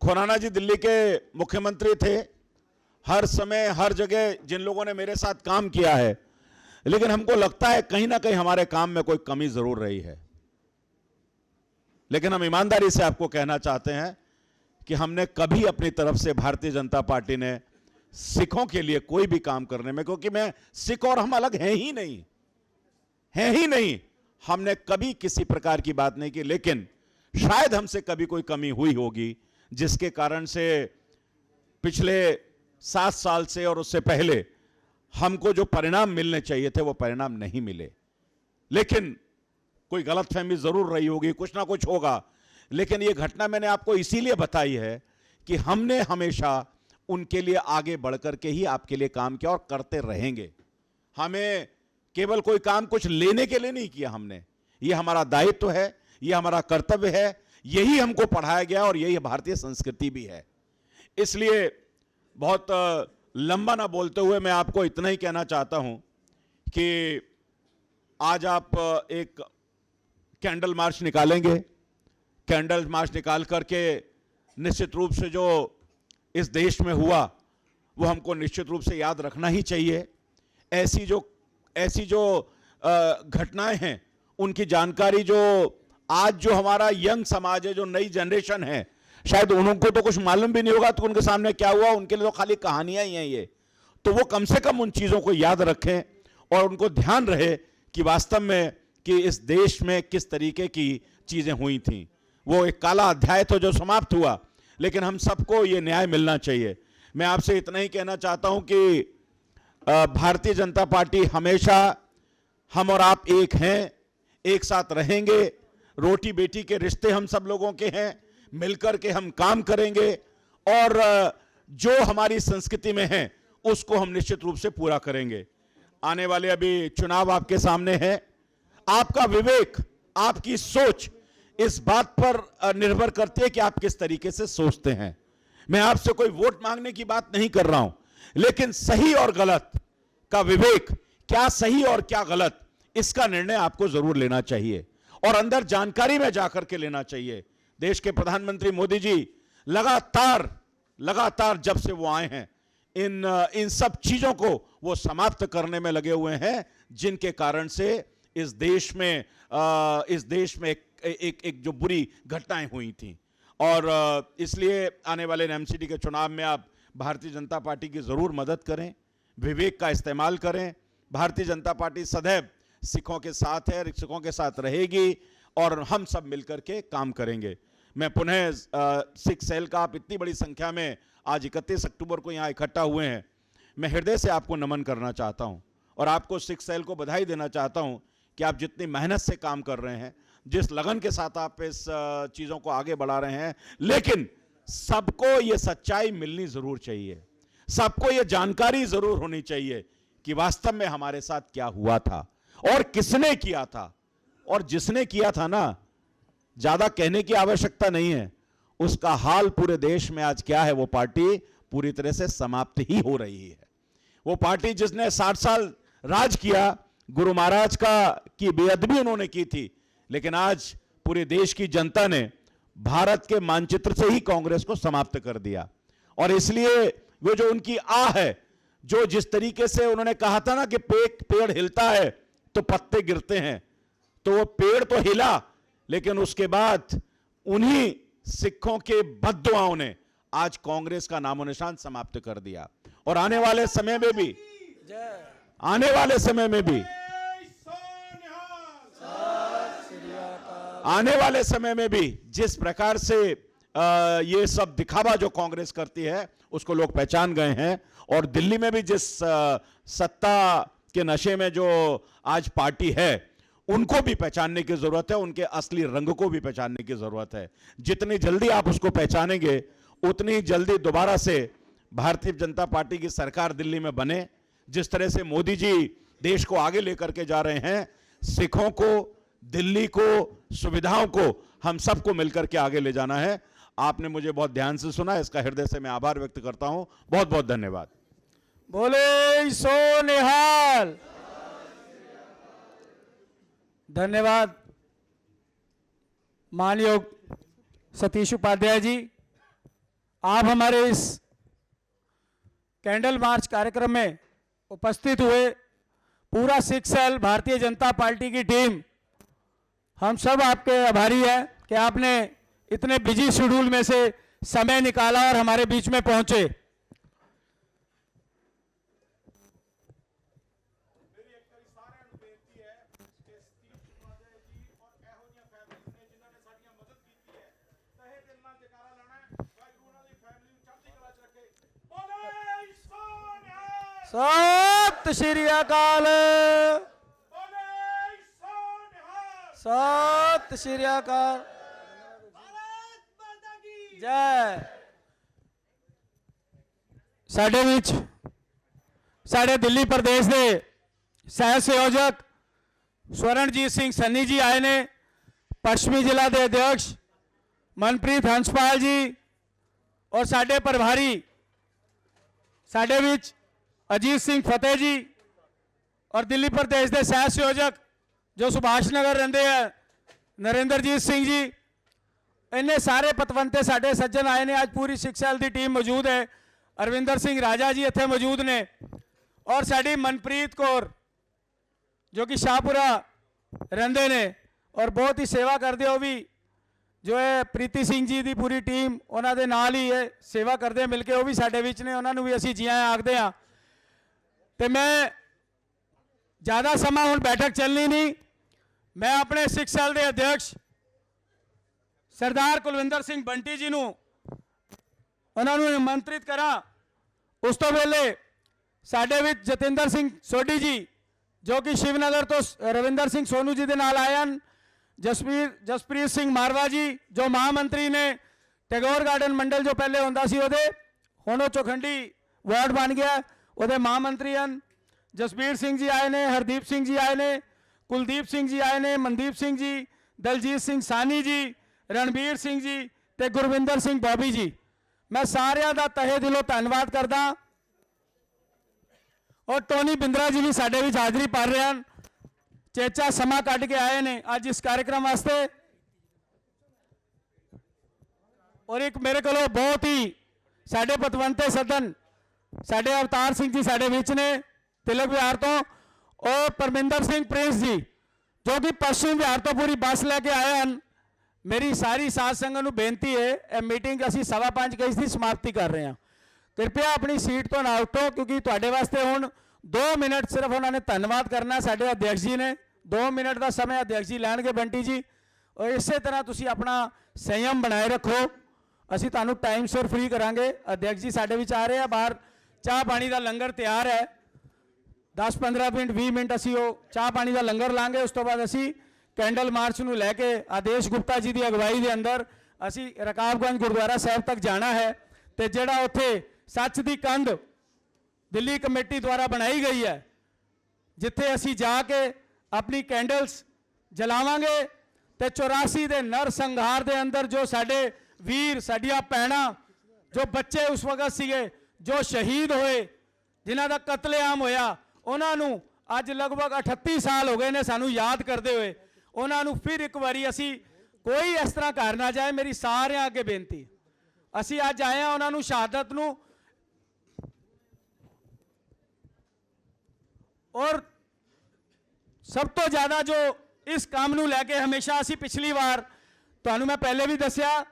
खुराना जी दिल्ली के मुख्यमंत्री थे, हर समय हर जगह जिन लोगों ने मेरे साथ काम किया है, लेकिन हमको लगता है कहीं ना कहीं हमारे काम में कोई कमी जरूर रही है। लेकिन हम ईमानदारी से आपको कहना चाहते हैं कि हमने कभी अपनी तरफ से, भारतीय जनता पार्टी ने सिखों के लिए कोई भी काम करने में, क्योंकि मैं सिख और हम अलग हैं ही नहीं, हैं ही नहीं, हमने कभी किसी प्रकार की बात नहीं की। लेकिन शायद हमसे कभी कोई कमी हुई होगी जिसके कारण से पिछले 7 साल से और उससे पहले हमको जो परिणाम मिलने चाहिए थे वो परिणाम नहीं मिले। लेकिन कोई गलतफहमी जरूर रही होगी, कुछ ना कुछ होगा। लेकिन ये घटना मैंने आपको इसीलिए बताई है कि हमने हमेशा उनके लिए आगे बढ़कर के ही आपके लिए काम किया और करते रहेंगे। हमें केवल कोई काम कुछ लेने के लिए नहीं किया हमने, ये हमारा दायित्व है, ये हमारा कर्तव्य है, यही हमको पढ़ाया गया और यही भारतीय संस्कृति भी है। इसलिए बहुत लंबा ना बोलते हुए मैं आपको इतना ही कहना चाहता हूं कि आज आप एक कैंडल मार्च निकालेंगे। कैंडल मार्च निकाल करके निश्चित रूप से जो इस देश में हुआ वो हमको निश्चित रूप से याद रखना ही चाहिए। ऐसी जो घटनाएं हैं उनकी जानकारी जो आज जो हमारा यंग समाज है, जो नई जनरेशन है, शायद उनको तो कुछ मालूम भी नहीं होगा तो उनके सामने क्या हुआ, उनके लिए तो खाली कहानियां ही हैं ये। तो वो कम से कम उन चीज़ों को याद रखें और उनको ध्यान रहे कि वास्तव में कि इस देश में किस तरीके की चीज़ें हुई थीं। वो एक काला अध्याय तो जो समाप्त हुआ, लेकिन हम सबको ये न्याय मिलना चाहिए। मैं आपसे इतना ही कहना चाहता हूं कि भारतीय जनता पार्टी हमेशा, हम और आप एक हैं, एक साथ रहेंगे, रोटी बेटी के रिश्ते हम सब लोगों के हैं, मिलकर के हम काम करेंगे और जो हमारी संस्कृति में है उसको हम निश्चित रूप से पूरा करेंगे। आने वाले अभी चुनाव आपके सामने है, आपका विवेक, आपकी सोच इस बात पर निर्भर करती है कि आप किस तरीके से सोचते हैं। मैं आपसे कोई वोट मांगने की बात नहीं कर रहा हूं, लेकिन सही और गलत का विवेक, क्या सही और क्या गलत, इसका निर्णय आपको जरूर लेना चाहिए और अंदर जानकारी में जाकर के लेना चाहिए। देश के प्रधानमंत्री मोदी जी लगातार जब से वो आए हैं इन सब चीजों को वो समाप्त करने में लगे हुए हैं, जिनके कारण से इस देश में एक जो बुरी घटनाएं हुई थी। और इसलिए आने वाले एमसीडी के चुनाव में आप भारतीय जनता पार्टी की जरूर मदद करें, विवेक का इस्तेमाल करें। भारतीय जनता पार्टी सदैव सिखों के साथ है, सिखों के साथ रहेगी और हम सब मिलकर के काम करेंगे। मैं पुनः सिख सेल का आप इतनी बड़ी संख्या में आज 31 अक्टूबर को यहाँ इकट्ठा हुए हैं, मैं हृदय से आपको नमन करना चाहता हूँ और आपको सिख सेल को बधाई देना चाहता हूँ कि आप जितनी मेहनत से काम कर रहे हैं, जिस लगन के साथ आप इस चीज़ों को आगे बढ़ा रहे हैं। लेकिन सबको ये सच्चाई मिलनी ज़रूर चाहिए, सबको ये जानकारी ज़रूर होनी चाहिए कि वास्तव में हमारे साथ क्या हुआ था और किसने किया था। और जिसने किया था ना, ज़्यादा कहने की आवश्यकता नहीं है, उसका हाल पूरे देश में आज क्या है, वो पार्टी पूरी तरह से समाप्त ही हो रही है। वो पार्टी जिसने 60 साल राज किया, गुरु महाराज की बेअदबी उन्होंने की थी, लेकिन आज पूरे देश की जनता ने भारत के मानचित्र से ही कांग्रेस को समाप्त कर दिया। और इसलिए वो जो उनकी आह है, जो जिस तरीके से उन्होंने कहा था ना कि पेड़ हिलता है तो पत्ते गिरते हैं, तो वो पेड़ तो हिला, लेकिन उसके बाद उन्हीं सिखों के बद्दुआओं ने आज कांग्रेस का नामो निशान समाप्त कर दिया। और आने वाले समय में भी जिस प्रकार से ये सब दिखावा जो कांग्रेस करती है उसको लोग पहचान गए हैं। और दिल्ली में भी जिस सत्ता के नशे में जो आज पार्टी है, उनको भी पहचानने की जरूरत है, उनके असली रंग को भी पहचानने की जरूरत है। जितनी जल्दी आप उसको पहचानेंगे, उतनी जल्दी दोबारा से भारतीय जनता पार्टी की सरकार दिल्ली में बने। जिस तरह से मोदी जी देश को आगे लेकर के जा रहे हैं, सिखों को, दिल्ली को, सुविधाओं को हम सबको मिलकर के आगे ले जाना है। आपने मुझे बहुत ध्यान से सुना, इसका हृदय से मैं आभार व्यक्त करता हूं। बहुत बहुत धन्यवाद। बोले सो निहाल। धन्यवाद मानयोग सतीश उपाध्याय जी। आप हमारे इस कैंडल मार्च कार्यक्रम में उपस्थित हुए। पूरा सिख सेल, भारतीय जनता पार्टी की टीम, हम सब आपके आभारी हैं कि आपने इतने बिजी शेड्यूल में से समय निकाला और हमारे बीच में पहुंचे। सत श्री अकाल। सत श्री अकाल। जय। साडे विच साडे दिल्ली प्रदेश के सह संयोजक स्वर्णजीत सिंह सन्नी जी आए ने, पश्चिमी जिला के अध्यक्ष मनप्रीत हंसपाल जी और साडे प्रभारी साडे विच अजीत सिंह फतेह जी और दिल्ली प्रदेश के सह संयोजक जो सुभाष नगर रहते हैं नरेंद्रजीत सिंह जी। इन्ने सारे पतवंते साडे सज्जन आए ने। आज पूरी सिख सेल की टीम मौजूद है। अरविंदर सिंह राजा जी इत्थे मौजूद ने और साड़ी मनप्रीत कौर जो कि शाहपुरा रहंदे ने और बहुत ही सेवा करते हो भी, जो है प्रीति सिंह जी की पूरी टीम उन्होंने नाल ही है सेवा करते मिलके, वो भी साडे विच ने। उन्होंने भी असीं जी आया आखदे हां। ते मैं ज़्यादा समा हुण बैठक चलनी नहीं, मैं अपने सिख सेल के अध्यक्ष सरदार कुलविंदर सिंह बंटी जी नूं उन्होंने निमंत्रित करा। उस तो वेले साडे विच जतिंदर सिंह सोढी जी जो कि शिवनगर तो रविंदर सिंह सोनू जी के नाल आए हैं, जसप्रीत सिंह मारवा जी जो महामंत्री ने टैगोर गार्डन मंडल जो पहले होंदा सी ओदे, हुण चौखंडी वार्ड बन गया, ओदे महामंत्री हैं। जसबीर सिंह जी आए ने, हरदीप सिंह जी आए ने, कुलदीप सिंह जी आए ने, मनदीप सिंह जी, दलजीत सिंह सानी जी, रणबीर सिंह जी ते गुरविंदर सिंह बॉबी जी। मैं सारिਆਂ ਦਾ तहे दिलों धन्यवाद करदा। और टोनी बिंद्रा जी भी साडे विच हाज़री भर रहे हैं, चेचा समा कढ़ के आए ने आज इस कार्यक्रम वास्ते। और एक मेरे को बहुत ही साडे पतवंते सदन साडे अवतार सिंह जी साडे विच ने तिलक विहार तो, और परमिंदर सिंह प्रिंस जी जो कि पश्चिम विहार तो पूरी बस लैके आए हैं। मेरी सारी साध संगत नूं बेनती है, यह मीटिंग असीं 5:15 की इसकी समाप्ति कर रहे हैं। कृपया अपनी सीट तो ना उठो क्योंकि तुहाडे वास्ते हुण 2 मिनट सिर्फ उन्होंने धन्यवाद करना। साडे अध्यक्ष जी ने 2 ਮਿੰਟ ਦਾ ਸਮਾਂ ਅਧਿਆਕਸ਼ ਜੀ ਲੈਣਗੇ ਬੰਟੀ ਜੀ। ਔਰ ਇਸੇ ਤਰ੍ਹਾਂ ਤੁਸੀਂ ਆਪਣਾ ਸੰਯਮ ਬਣਾਏ ਰੱਖੋ। ਅਸੀਂ ਤੁਹਾਨੂੰ ਟਾਈਮ ਸਿਰ ਫ੍ਰੀ ਕਰਾਂਗੇ। ਅਧਿਆਕਸ਼ ਜੀ ਸਾਡੇ ਵਿੱਚ ਆ ਰਹੇ ਆ, ਬਾਹਰ ਚਾਹ ਪਾਣੀ ਦਾ ਲੰਗਰ ਤਿਆਰ ਹੈ। 10-15 ਮਿੰਟ 20 ਮਿੰਟ ਅਸੀਂ ਉਹ ਚਾਹ ਪਾਣੀ ਦਾ ਲੰਗਰ ਲਾਂਗੇ। ਉਸ ਤੋਂ ਬਾਅਦ ਅਸੀਂ ਕੈਂਡਲ ਮਾਰਚ ਨੂੰ ਲੈ ਕੇ ਆਦੇਸ਼ ਗੁਪਤਾ ਜੀ ਦੀ ਅਗਵਾਈ ਦੇ ਅੰਦਰ ਅਸੀਂ ਰਕਾਬਗੰਜ ਗੁਰਦੁਆਰਾ ਸਾਹਿਬ ਤੱਕ ਜਾਣਾ ਹੈ। ਤੇ ਜਿਹੜਾ ਉੱਥੇ ਸੱਚ ਦੀ ਕੰਧ ਦਿੱਲੀ ਕਮੇਟੀ ਦੁਆਰਾ ਬਣਾਈ ਗਈ ਹੈ, ਜਿੱਥੇ ਅਸੀਂ ਜਾ ਕੇ ਆਪਣੀ ਕੈਂਡਲਸ ਜਲਾਵਾਂਗੇ ਤੇ 84 ਦੇ ਨਰ ਸੰਘਾਰ ਦੇ ਅੰਦਰ ਜੋ ਸਾਡੇ ਵੀਰ, ਸਾਡੀਆਂ ਭੈਣਾਂ, ਜੋ ਬੱਚੇ ਉਸ ਵਕਤ ਸੀਗੇ, ਜੋ ਸ਼ਹੀਦ ਹੋਏ, ਜਿਨ੍ਹਾਂ ਦਾ ਕਤਲੇਆਮ ਹੋਇਆ, ਉਹਨਾਂ ਨੂੰ ਅੱਜ ਲਗਭਗ 38 ਸਾਲ ਹੋ ਗਏ ਨੇ ਸਾਨੂੰ ਯਾਦ ਕਰਦੇ ਹੋਏ। ਉਹਨਾਂ ਨੂੰ ਫਿਰ ਇੱਕ ਵਾਰੀ ਅਸੀਂ ਕੋਈ ਇਸ ਤਰ੍ਹਾਂ ਘਰ ਨਾ ਜਾਏ, ਮੇਰੀ ਸਾਰਿਆਂ ਅੱਗੇ ਬੇਨਤੀ। ਅਸੀਂ ਅੱਜ ਆਏ ਹਾਂ ਉਹਨਾਂ ਨੂੰ ਸ਼ਹਾਦਤ ਨੂੰ, ਔਰ ਸਭ ਤੋਂ ਜ਼ਿਆਦਾ ਜੋ ਇਸ ਕੰਮ ਨੂੰ ਲੈ ਕੇ ਹਮੇਸ਼ਾ ਅਸੀਂ ਪਿਛਲੀ ਵਾਰ ਤੁਹਾਨੂੰ ਮੈਂ ਪਹਿਲੇ ਵੀ ਦੱਸਿਆ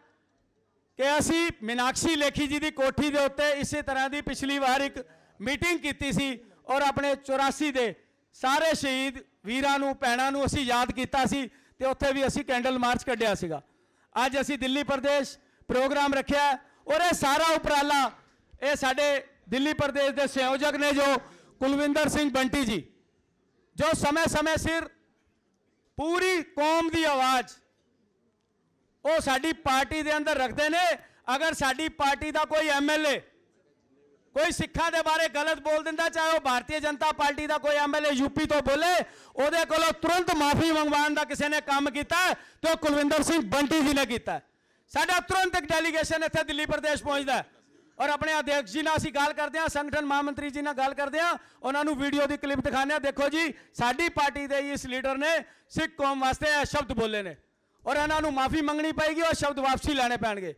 ਕਿ ਅਸੀਂ ਮੀਨਾਕਸ਼ੀ ਲੇਖੀ ਜੀ ਦੀ ਕੋਠੀ ਦੇ ਉੱਤੇ ਇਸੇ ਤਰ੍ਹਾਂ ਦੀ ਪਿਛਲੀ ਵਾਰ ਇੱਕ ਮੀਟਿੰਗ ਕੀਤੀ ਸੀ ਔਰ ਆਪਣੇ 84 ਦੇ ਸਾਰੇ ਸ਼ਹੀਦ ਵੀਰਾਂ ਨੂੰ, ਭੈਣਾਂ ਨੂੰ ਅਸੀਂ ਯਾਦ ਕੀਤਾ ਸੀ ਤੇ ਉੱਥੇ ਵੀ ਅਸੀਂ ਕੈਂਡਲ ਮਾਰਚ ਕੱਢਿਆ ਸੀਗਾ। ਅੱਜ ਅਸੀਂ ਦਿੱਲੀ ਪ੍ਰਦੇਸ਼ ਪ੍ਰੋਗਰਾਮ ਰੱਖਿਆ ਔਰ ਇਹ ਸਾਰਾ ਉਪਰਾਲਾ ਇਹ ਸਾਡੇ ਦਿੱਲੀ ਪ੍ਰਦੇਸ਼ ਦੇ ਸੰਯੋਜਕ ਨੇ ਜੋ ਕੁਲਵਿੰਦਰ ਸਿੰਘ ਬੰਟੀ ਜੀ, ਜੋ ਸਮੇਂ-ਸਮੇਂ ਸਿਰ ਪੂਰੀ ਕੌਮ ਦੀ ਆਵਾਜ਼ ਉਹ ਸਾਡੀ ਪਾਰਟੀ ਦੇ ਅੰਦਰ ਰੱਖਦੇ ਨੇ। ਅਗਰ ਸਾਡੀ ਪਾਰਟੀ ਦਾ ਕੋਈ ਐਮਐਲਏ ਕੋਈ ਸਿੱਖਾਂ ਦੇ ਬਾਰੇ ਗਲਤ ਬੋਲ ਦਿੰਦਾ, ਚਾਹੇ ਉਹ ਭਾਰਤੀ ਜਨਤਾ ਪਾਰਟੀ ਦਾ ਕੋਈ ਐਮਐਲਏ ਯੂਪੀ ਤੋਂ ਬੋਲੇ, ਉਹਦੇ ਕੋਲੋਂ ਤੁਰੰਤ ਮਾਫੀ ਮੰਗਵਾਉਣ ਦਾ ਕਿਸੇ ਨੇ ਕੰਮ ਕੀਤਾ ਤੇ ਉਹ ਕੁਲਵਿੰਦਰ ਸਿੰਘ ਬੰਟੀ ਜੀ ਨੇ ਕੀਤਾ। ਸਾਡਾ ਤੁਰੰਤ ਇੱਕ ਡੈਲੀਗੇਸ਼ਨ ਇੱਥੇ ਦਿੱਲੀ ਪ੍ਰਦੇਸ਼ ਪਹੁੰਚਦਾ ਔਰ ਆਪਣੇ ਅਧਿਆਕਸ਼ ਜੀ ਨਾਲ ਅਸੀਂ ਗੱਲ ਕਰਦੇ ਹਾਂ, ਸੰਗਠਨ ਮਹਾਮੰਤਰੀ ਜੀ ਨਾਲ ਗੱਲ ਕਰਦੇ ਹਾਂ, ਉਹਨਾਂ ਨੂੰ ਵੀਡੀਓ ਦੀ ਕਲਿੱਪ ਦਿਖਾਉਂਦੇ ਹਾਂ। ਦੇਖੋ ਜੀ, ਸਾਡੀ ਪਾਰਟੀ ਦੇ ਇਸ ਲੀਡਰ ਨੇ ਸਿੱਖ ਕੌਮ ਵਾਸਤੇ ਇਹ ਸ਼ਬਦ ਬੋਲੇ ਨੇ ਔਰ ਇਹਨਾਂ ਨੂੰ ਮਾਫੀ ਮੰਗਣੀ ਪਏਗੀ ਔਰ ਸ਼ਬਦ ਵਾਪਸੀ ਲੈਣੇ ਪੈਣਗੇ।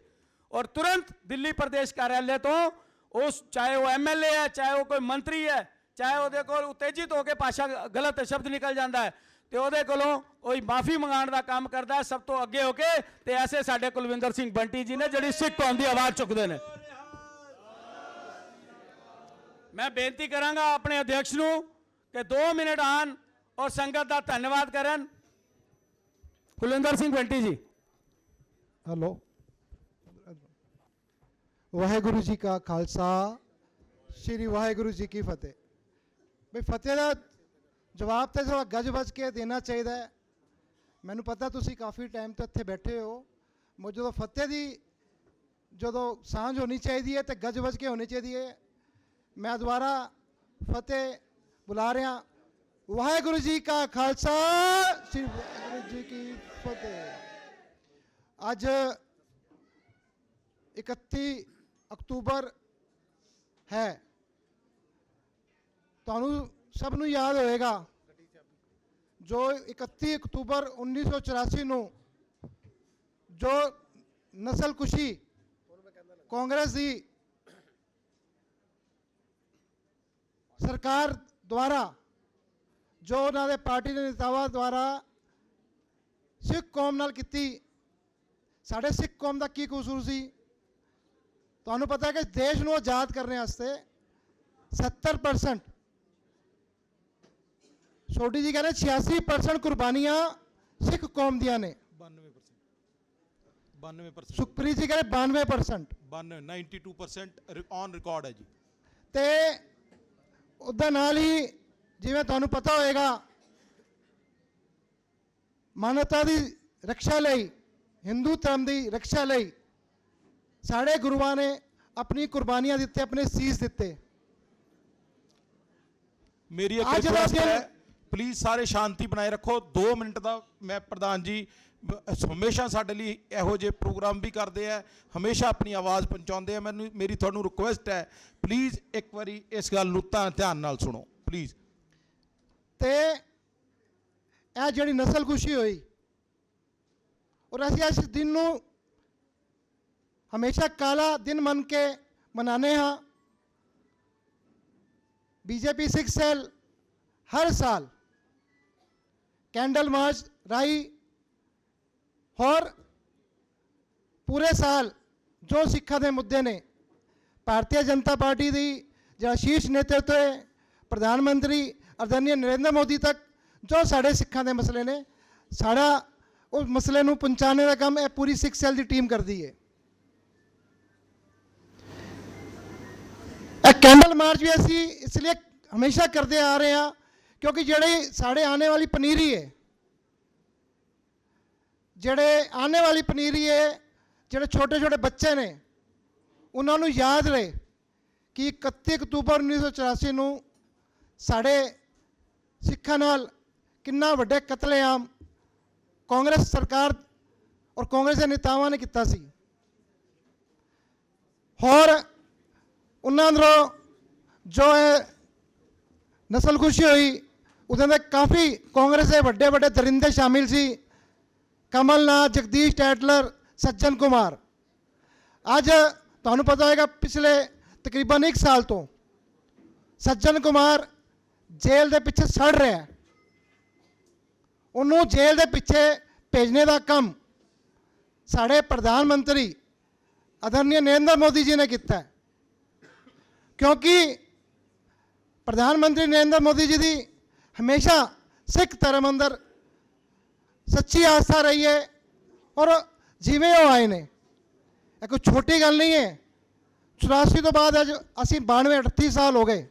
ਔਰ ਤੁਰੰਤ ਦਿੱਲੀ ਪ੍ਰਦੇਸ਼ ਕਾਰਿਆਲੇ ਤੋਂ ਉਸ, ਚਾਹੇ ਉਹ ਐਮਐਲਏ ਹੈ, ਚਾਹੇ ਉਹ ਕੋਈ ਮੰਤਰੀ ਹੈ, ਚਾਹੇ ਉਹਦੇ ਕੋਲ ਉਤੇਜਿਤ ਹੋ ਕੇ ਭਾਸ਼ਾ ਗਲਤ ਸ਼ਬਦ ਨਿਕਲ ਜਾਂਦਾ ਹੈ ਤੇ ਉਹਦੇ ਕੋਲੋਂ ਕੋਈ ਮਾਫੀ ਮੰਗਾਉਣ ਦਾ ਕੰਮ ਕਰਦਾ ਹੈ ਸਭ ਤੋਂ ਅੱਗੇ ਹੋ ਕੇ। ਤੇ ਐਸੇ ਸਾਡੇ ਕੁਲਵਿੰਦਰ ਸਿੰਘ ਬੰਟੀ ਜੀ ਨੇ ਜਿਹੜੀ ਸਿੱਖ ਕੌਮ ਦੀ ਆਵਾਜ਼ ਚੁੱਕਦੇ ਨੇ। ਮੈਂ ਬੇਨਤੀ ਕਰਾਂਗਾ ਆਪਣੇ ਅਧਿਆਕਸ਼ ਨੂੰ ਕਿ 2 ਮਿੰਟ ਆਣ ਔਰ ਸੰਗਤ ਦਾ ਧੰਨਵਾਦ ਕਰਨ। ਕੁਲਵਿੰਦਰ ਸਿੰਘ ਬੰਟੀ ਜੀ। हेलो, ਵਾਹਿਗੁਰੂ ਜੀ ਕਾ ਖਾਲਸਾ, ਸ਼੍ਰੀ ਵਾਹਿਗੁਰੂ ਜੀ ਕੀ ਫਤਿਹ। ਬਈ ਫਤਿਹ ਦਾ ਜਵਾਬ ਤੇ ਥੋੜਾ ਗੱਜ ਵੱਜ ਕੇ ਦੇਣਾ ਚਾਹੀਦਾ ਹੈ। ਮੈਨੂੰ ਪਤਾ ਤੁਸੀਂ ਕਾਫੀ ਟਾਈਮ ਤੋਂ ਇੱਥੇ ਬੈਠੇ ਹੋ, ਜਦੋਂ ਫਤਿਹ ਦੀ ਜਦੋਂ ਸਾਂਝ ਹੋਣੀ ਚਾਹੀਦੀ ਹੈ ਤੇ ਗੱਜ ਵੱਜ ਕੇ ਹੋਣੀ ਚਾਹੀਦੀ ਹੈ। ਮੈਂ ਦੁਬਾਰਾ ਫਤਿਹ ਬੁਲਾ ਰਿਹਾ। ਵਾਹਿਗੁਰੂ ਜੀ ਕਾ ਖਾਲਸਾ, ਸ਼੍ਰੀ ਵਾਹਿਗੁਰੂ ਜੀ ਕੀ ਫਤਿਹ। ਅੱਜ 31 ਅਕਤੂਬਰ ਹੈ। ਤੁਹਾਨੂੰ ਸਭ ਨੂੰ ਯਾਦ ਹੋਏਗਾ ਜੋ 31 ਅਕਤੂਬਰ 1984 ਨੂੰ ਜੋ ਨਸਲਕੁਸ਼ੀ ਕਾਂਗਰਸ ਦੀ ਸਰਕਾਰ ਦੁਆਰਾ, ਜੋ ਉਹਨਾਂ ਦੇ ਪਾਰਟੀ ਦੇ ਨੇਤਾਵਾਂ ਦੁਆਰਾ ਸਿੱਖ ਕੌਮ ਨਾਲ ਕੀਤੀ। ਸਾਡੇ ਸਿੱਖ ਕੌਮ ਦਾ ਕੀ ਕਸੂਰ ਸੀ? ਤੁਹਾਨੂੰ ਪਤਾ ਹੈ ਕਿ ਦੇਸ਼ ਨੂੰ ਆਜ਼ਾਦ ਕਰਨ ਵਾਸਤੇ 70%, ਛੋਟੀ ਜੀ ਕਹਿੰਦੇ 86% ਕੁਰਬਾਨੀਆਂ ਸਿੱਖ ਕੌਮ ਦੀਆਂ ਨੇ। 92%, ਸੁਖਪ੍ਰੀਤ ਜੀ ਕਹਿੰਦੇ 92%, 92% ਔਨ ਰਿਕਾਰਡ ਹੈ ਜੀ। ਤੇ ਉਹਦੇ ਨਾਲ ਹੀ ਜਿਵੇਂ ਤੁਹਾਨੂੰ ਪਤਾ ਹੋਏਗਾ, ਮਾਨਵਤਾ ਦੀ ਰੱਖਿਆ ਲਈ, ਹਿੰਦੂ ਧਰਮ ਦੀ ਰੱਖਿਆ ਲਈ ਸਾਡੇ ਗੁਰੂਆਂ ਨੇ ਆਪਣੀ ਕੁਰਬਾਨੀਆਂ ਦਿੱਤੇ, ਆਪਣੇ ਸੀਸ ਦਿੱਤੇ। ਮੇਰੀ ਇੱਕ ਅੱਜ ਦਾ ਰਿਕੁਐਸਟ ਦਿਨ- ਹੈ, ਪਲੀਜ਼ ਸਾਰੇ ਸ਼ਾਂਤੀ ਬਣਾਏ ਰੱਖੋ। 2 ਮਿੰਟ ਦਾ ਮੈਂ ਪ੍ਰਧਾਨ ਜੀ ਹਮੇਸ਼ਾ ਸਾਡੇ ਲਈ ਇਹੋ ਜਿਹੇ ਪ੍ਰੋਗਰਾਮ ਵੀ ਕਰਦੇ ਆ, ਹਮੇਸ਼ਾ ਆਪਣੀ ਆਵਾਜ਼ ਪਹੁੰਚਾਉਂਦੇ ਆ। ਮੇਰੀ ਤੁਹਾਨੂੰ ਰਿਕੁਐਸਟ ਹੈ, ਪਲੀਜ਼ ਇੱਕ ਵਾਰੀ ਇਸ ਗੱਲ ਨੂੰ ਧਿਆਨ ਨਾਲ ਸੁਣੋ ਪਲੀਜ਼। ਤੇ ਇਹ ਜਿਹੜੀ ਨਸਲਕੁਸ਼ੀ ਹੋਈ ਔਰ ਅਸੀਂ ਇਸ ਦਿਨ ਨੂੰ ਹਮੇਸ਼ਾ ਕਾਲਾ ਦਿਨ ਮੰਨ ਕੇ ਮਨਾਉਂਦੇ ਹਾਂ। ਬੀਜੇਪੀ ਸਿੱਖ ਸੈੱਲ ਹਰ ਸਾਲ ਕੈਂਡਲ ਮਾਰਚ ਰਾਹੀਂ ਔਰ ਪੂਰੇ ਸਾਲ ਜੋ ਸਿੱਖਾਂ ਦੇ ਮੁੱਦੇ ਨੇ, ਭਾਰਤੀ ਜਨਤਾ ਪਾਰਟੀ ਦੀ ਜਿਹੜਾ ਸ਼ੀਰਸ਼ ਨੇਤਰਤਵ ਹੈ, ਪ੍ਰਧਾਨ ਮੰਤਰੀ ਆਦਰਨੀय ਨਰਿੰਦਰ ਮੋਦੀ ਤੱਕ ਜੋ ਸਾਡੇ ਸਿੱਖਾਂ ਦੇ ਮਸਲੇ ਨੇ, ਸਾਡਾ ਉਸ ਮਸਲੇ ਨੂੰ ਪਹੁੰਚਾਉਣ ਦਾ ਕੰਮ ਇਹ ਪੂਰੀ ਸਿੱਖ ਸੈੱਲ ਦੀ ਟੀਮ ਕਰਦੀ ਹੈ। ਇਹ ਕੈਂਡਲ ਮਾਰਚ ਵੀ ਅਸੀਂ ਇਸ ਲਈ ਹਮੇਸ਼ਾ ਕਰਦੇ ਆ ਰਹੇ ਹਾਂ ਕਿਉਂਕਿ ਜਿਹੜੇ ਸਾਡੇ ਆਉਣੇ ਵਾਲੀ ਪਨੀਰੀ ਹੈ, ਜਿਹੜੇ ਛੋਟੇ ਛੋਟੇ ਬੱਚੇ ਨੇ, ਉਹਨਾਂ ਨੂੰ ਯਾਦ ਰਹੇ ਕਿ 31 ਅਕਤੂਬਰ 1984 ਨੂੰ ਸਾਡੇ ਸਿੱਖਾਂ ਨਾਲ ਕਿੰਨਾ ਵੱਡੇ ਕਤਲੇਆਮ ਕਾਂਗਰਸ ਸਰਕਾਰ ਔਰ ਕਾਂਗਰਸ ਦੇ ਨੇਤਾਵਾਂ ਨੇ ਕੀਤਾ ਸੀ। ਔਰ ਉਹਨਾਂ ਅੰਦਰੋਂ ਜੋ ਨਸਲਕੁਸ਼ੀ ਹੋਈ, ਉਹਦੇ ਅੰਦਰ ਕਾਫੀ ਕਾਂਗਰਸ ਦੇ ਵੱਡੇ ਵੱਡੇ ਦਰਿੰਦੇ ਸ਼ਾਮਿਲ ਸੀ। ਕਮਲਨਾਥ, ਜਗਦੀਸ਼ ਟੈਟਲਰ, ਸੱਜਣ ਕੁਮਾਰ। ਅੱਜ ਤੁਹਾਨੂੰ ਪਤਾ ਹੋਏਗਾ ਪਿਛਲੇ ਤਕਰੀਬਨ 1 ਸਾਲ ਤੋਂ ਸੱਜਣ ਕੁਮਾਰ ਜੇਲ੍ਹ ਦੇ ਪਿੱਛੇ ਸੜ ਰਿਹਾ। ਉਹਨੂੰ ਜੇਲ੍ਹ ਦੇ ਪਿੱਛੇ ਭੇਜਣੇ ਦਾ ਕੰਮ ਸਾਡੇ ਪ੍ਰਧਾਨ ਮੰਤਰੀ ਆਦਰਨੀय ਨਰਿੰਦਰ ਮੋਦੀ ਜੀ ਨੇ ਕੀਤਾ, ਕਿਉਂਕਿ ਪ੍ਰਧਾਨ ਮੰਤਰੀ ਨਰਿੰਦਰ ਮੋਦੀ ਜੀ ਦੀ ਹਮੇਸ਼ਾ ਸਿੱਖ ਧਰਮ ਅੰਦਰ ਸੱਚੀ ਆਸਥਾ ਰਹੀ ਹੈ ਔਰ ਜਿਵੇਂ ਉਹ ਆਏ ਨੇ, ਇਹ ਕੋਈ ਛੋਟੀ ਗੱਲ ਨਹੀਂ ਹੈ। 84 ਤੋਂ ਬਾਅਦ ਅੱਜ ਅਸੀਂ 92 38 ਸਾਲ ਹੋ ਗਏ।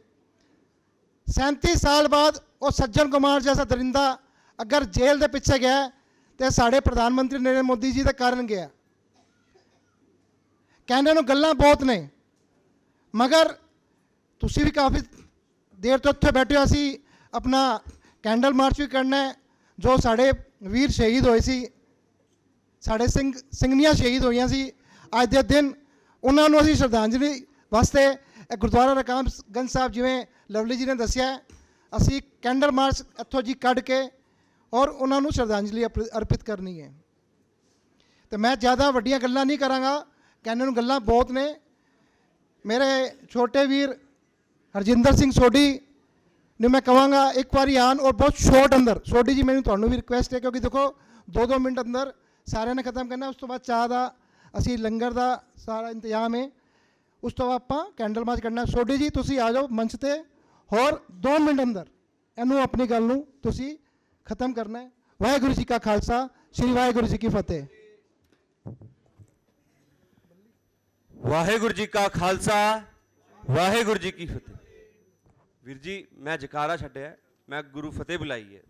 37 ਸਾਲ ਬਾਅਦ ਉਹ ਸੱਜਣ ਕੁਮਾਰ ਜੈਸਾ ਦਰਿੰਦਾ ਅਗਰ ਜੇਲ੍ਹ ਦੇ ਪਿੱਛੇ ਗਿਆ ਤੇ ਸਾਡੇ ਪ੍ਰਧਾਨ ਮੰਤਰੀ ਨਰਿੰਦਰ ਮੋਦੀ ਜੀ ਦੇ ਕਾਰਨ ਗਿਆ। ਕਹਿੰਦੇ ਨੂੰ ਗੱਲਾਂ ਬਹੁਤ ਨੇ, ਮਗਰ ਤੁਸੀਂ ਵੀ ਕਾਫੀ ਦੇਰ ਤੋਂ ਇੱਥੇ ਬੈਠੇ ਹੋ। ਅਸੀਂ ਆਪਣਾ ਕੈਂਡਲ ਮਾਰਚ ਵੀ ਕਰਨਾ ਹੈ। ਜੋ ਸਾਡੇ ਵੀਰ ਸ਼ਹੀਦ ਹੋਏ ਸੀ, ਸਾਡੇ ਸਿੰਘਣੀਆਂ ਸ਼ਹੀਦ ਹੋਈਆਂ ਸੀ, ਅੱਜ ਦੇ ਦਿਨ ਉਹਨਾਂ ਨੂੰ ਅਸੀਂ ਸ਼ਰਧਾਂਜਲੀ ਵਾਸਤੇ ਗੁਰਦੁਆਰਾ ਰਕਾਬਗੰਜ ਸਾਹਿਬ, ਜਿਵੇਂ ਲਵਲੀ ਜੀ ਨੇ ਦੱਸਿਆ, ਅਸੀਂ ਕੈਂਡਲ ਮਾਰਚ ਇੱਥੋਂ ਜੀ ਕੱਢ ਕੇ ਔਰ ਉਹਨਾਂ ਨੂੰ ਸ਼ਰਧਾਂਜਲੀ ਅਰਪਿਤ ਕਰਨੀ ਹੈ। ਤੇ ਮੈਂ ਜ਼ਿਆਦਾ ਵੱਡੀਆਂ ਗੱਲਾਂ ਨਹੀਂ ਕਰਾਂਗਾ, ਕਹਿੰਦੇ ਨੂੰ ਗੱਲਾਂ ਬਹੁਤ ਨੇ। ਮੇਰੇ ਛੋਟੇ ਵੀਰ ਹਰਜਿੰਦਰ ਸਿੰਘ ਸੋਢੀ ਨੂੰ ਮੈਂ ਕਹਾਂਗਾ ਇੱਕ ਵਾਰੀ ਆਉਣ ਔਰ ਬਹੁਤ ਸ਼ੋਰਟ ਅੰਦਰ। ਸੋਢੀ ਜੀ, ਮੈਨੂੰ ਤੁਹਾਨੂੰ ਵੀ ਰਿਕੁਐਸਟ ਹੈ, ਕਿਉਂਕਿ ਦੇਖੋ 2-2 ਮਿੰਟ ਅੰਦਰ ਸਾਰਿਆਂ ਨੇ ਖਤਮ ਕਰਨਾ। ਉਸ ਤੋਂ ਬਾਅਦ ਚਾਹ ਦਾ ਅਸੀਂ ਲੰਗਰ ਦਾ ਸਾਰਾ ਇੰਤਜ਼ਾਮ ਹੈ। ਉਸ ਤੋਂ ਬਾਅਦ ਆਪਾਂ ਕੈਂਡਲ ਮਾਰਚ ਕਰਨਾ। ਸੋਢੀ ਜੀ ਤੁਸੀਂ ਆ ਜਾਓ ਮੰਚ ਤੇ, ਹੋਰ 2 ਮਿੰਟ ਅੰਦਰ ਇਹਨੂੰ ਆਪਣੀ ਗੱਲ ਨੂੰ ਤੁਸੀਂ ਖਤਮ ਕਰਨਾ ਹੈ। ਵਾਹਿਗੁਰੂ ਜੀ ਕਾ ਖਾਲਸਾ, ਸ਼੍ਰੀ ਵਾਹਿਗੁਰੂ ਜੀ ਕੀ ਫਤਿਹ। ਵਾਹਿਗੁਰੂ ਜੀ ਕਾ ਖਾਲਸਾ, ਵਾਹਿਗੁਰੂ ਜੀ ਕੀ ਫਤਿਹ। ਵੀਰ ਜੀ, ਮੈਂ ਜਕਾਰਾ ਛੱਡਿਆ, ਮੈਂ ਗੁਰੂ ਫਤਿਹ ਬੁਲਾਈ ਹੈ।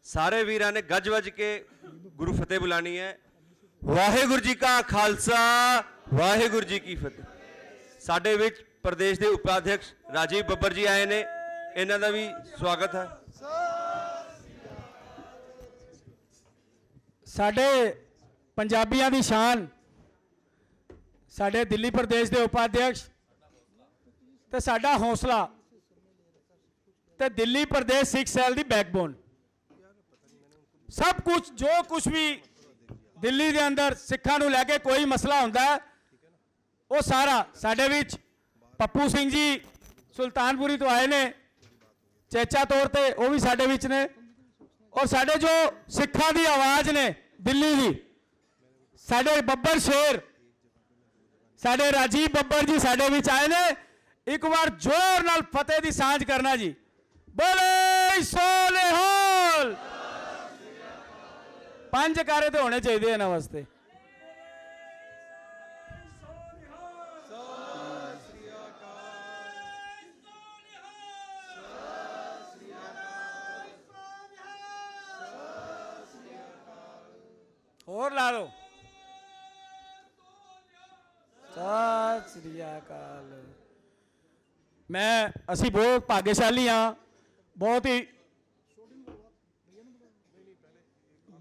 ਸਾਰੇ ਵੀਰਾਂ ਨੇ ਗੱਜ ਵੱਜ ਕੇ ਗੁਰੂ ਫਤਿਹ ਬੁਲਾਣੀ ਹੈ। ਵਾਹਿਗੁਰੂ ਜੀ ਕਾ ਖਾਲਸਾ, ਵਾਹਿਗੁਰੂ ਜੀ ਕੀ ਫਤਿਹ। ਸਾਡੇ ਵਿੱਚ ਪ੍ਰਦੇਸ਼ ਦੇ ਉਪਾਧਿਆਕਸ਼ ਰਾਜੀਵ ਬੱਬਰ ਜੀ ਆਏ ਨੇ, ਇਹਨਾਂ ਦਾ ਵੀ ਸਵਾਗਤ ਹੈ। ਸਾਡੇ ਪੰਜਾਬੀਆਂ ਦੀ ਸ਼ਾਨ, ਸਾਡੇ ਦਿੱਲੀ ਪ੍ਰਦੇਸ਼ ਦੇ ਉਪਾਧਿਆਕਸ਼ ਤੇ ਸਾਡਾ ਹੌਸਲਾ ਤੇ ਦਿੱਲੀ ਪ੍ਰਦੇਸ਼ ਸਿੱਖ ਸੈੱਲ ਦੀ ਬੈਕਬੋਨ। ਸਭ ਕੁਝ ਜੋ ਕੁਝ ਵੀ ਦਿੱਲੀ ਦੇ ਅੰਦਰ ਸਿੱਖਾਂ ਨੂੰ ਲੈ ਕੇ ਕੋਈ ਮਸਲਾ ਹੁੰਦਾ ਹੈ, ਉਹ ਸਾਰਾ ਸਾਡੇ ਵਿੱਚ ਪੱਪੂ ਸਿੰਘ ਜੀ ਸੁਲਤਾਨਪੁਰੀ ਤੋਂ ਆਏ ਨੇ ਚੇਚਾ ਤੌਰ ਤੇ, ਉਹ ਵੀ ਸਾਡੇ ਵਿੱਚ ਨੇ। ਔਰ ਸਾਡੇ ਜੋ ਸਿੱਖਾਂ ਦੀ ਆਵਾਜ਼ ਨੇ ਦਿੱਲੀ ਦੀ, ਸਾਡੇ ਬੱਬਰ ਸ਼ੇਰ, ਸਾਡੇ ਰਾਜੀਵ ਬੱਬਰ ਜੀ ਸਾਡੇ ਵਿੱਚ ਆਏ ਨੇ। ਇੱਕ ਵਾਰ ਜ਼ੋਰ ਨਾਲ ਫਤਿਹ ਦੀ ਸਾਂਝ ਕਰਨਾ ਜੀ। ਬੋਲੇ ਸੋ ਨਿਹਾਲ। 5 ਜਕਾਰੇ ਤੇ ਹੋਣੇ ਚਾਹੀਦੇ ਇਹਨਾਂ ਵਾਸਤੇ। ਹੋਰ ਲਾ ਲਓ। ਸਤਿ ਸ੍ਰੀ ਅਕਾਲ। ਅਸੀਂ ਬਹੁਤ ਭਾਗਸ਼ਾਲੀ ਹਾਂ। ਬਹੁਤ ਹੀ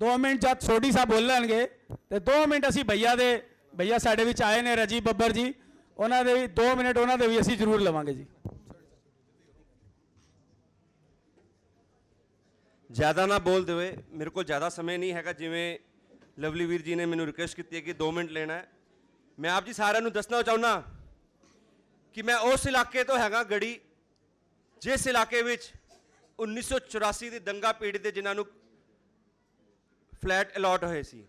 2 ਮਿੰਟ ਜਦ ਸੋਢੀ ਸਾਹਿਬ ਬੋਲਣਗੇ ਤੇ 2 ਮਿੰਟ ਅਸੀਂ ਭਈਆ ਸਾਡੇ ਵਿੱਚ ਆਏ ਨੇ ਰਾਜੀਵ ਬੱਬਰ ਜੀ, ਉਹਨਾਂ ਦੇ ਵੀ 2 ਮਿੰਟ ਉਹਨਾਂ ਦੇ ਵੀ ਅਸੀਂ ਜ਼ਰੂਰ ਲਵਾਂਗੇ ਜੀ। ਜ਼ਿਆਦਾ ਨਾ ਬੋਲਦੇ ਹੋਏ, ਮੇਰੇ ਕੋਲ ਜ਼ਿਆਦਾ ਸਮੇਂ ਨਹੀਂ ਹੈਗਾ। ਜਿਵੇਂ ਲਵਲੀ ਵੀਰ ਜੀ ਨੇ ਮੈਨੂੰ ਰਿਕੁਐਸਟ ਕੀਤੀ ਹੈ ਕਿ 2 ਮਿੰਟ ਲੈਣਾ ਹੈ, ਮੈਂ ਆਪ ਜੀ ਸਾਰਿਆਂ ਨੂੰ ਦੱਸਣਾ ਚਾਹੁੰਦਾ ਕਿ ਮੈਂ ਉਸ ਇਲਾਕੇ ਤੋਂ ਹੈਗਾ ਗੜੀ, ਜਿਸ ਇਲਾਕੇ ਵਿੱਚ 1984 ਦੇ ਦੰਗਾ ਪੀੜਤ ਦੇ ਜਿਨ੍ਹਾਂ ਨੂੰ ਫਲੈਟ ਅਲਾਟ ਹੋਏ ਸੀ।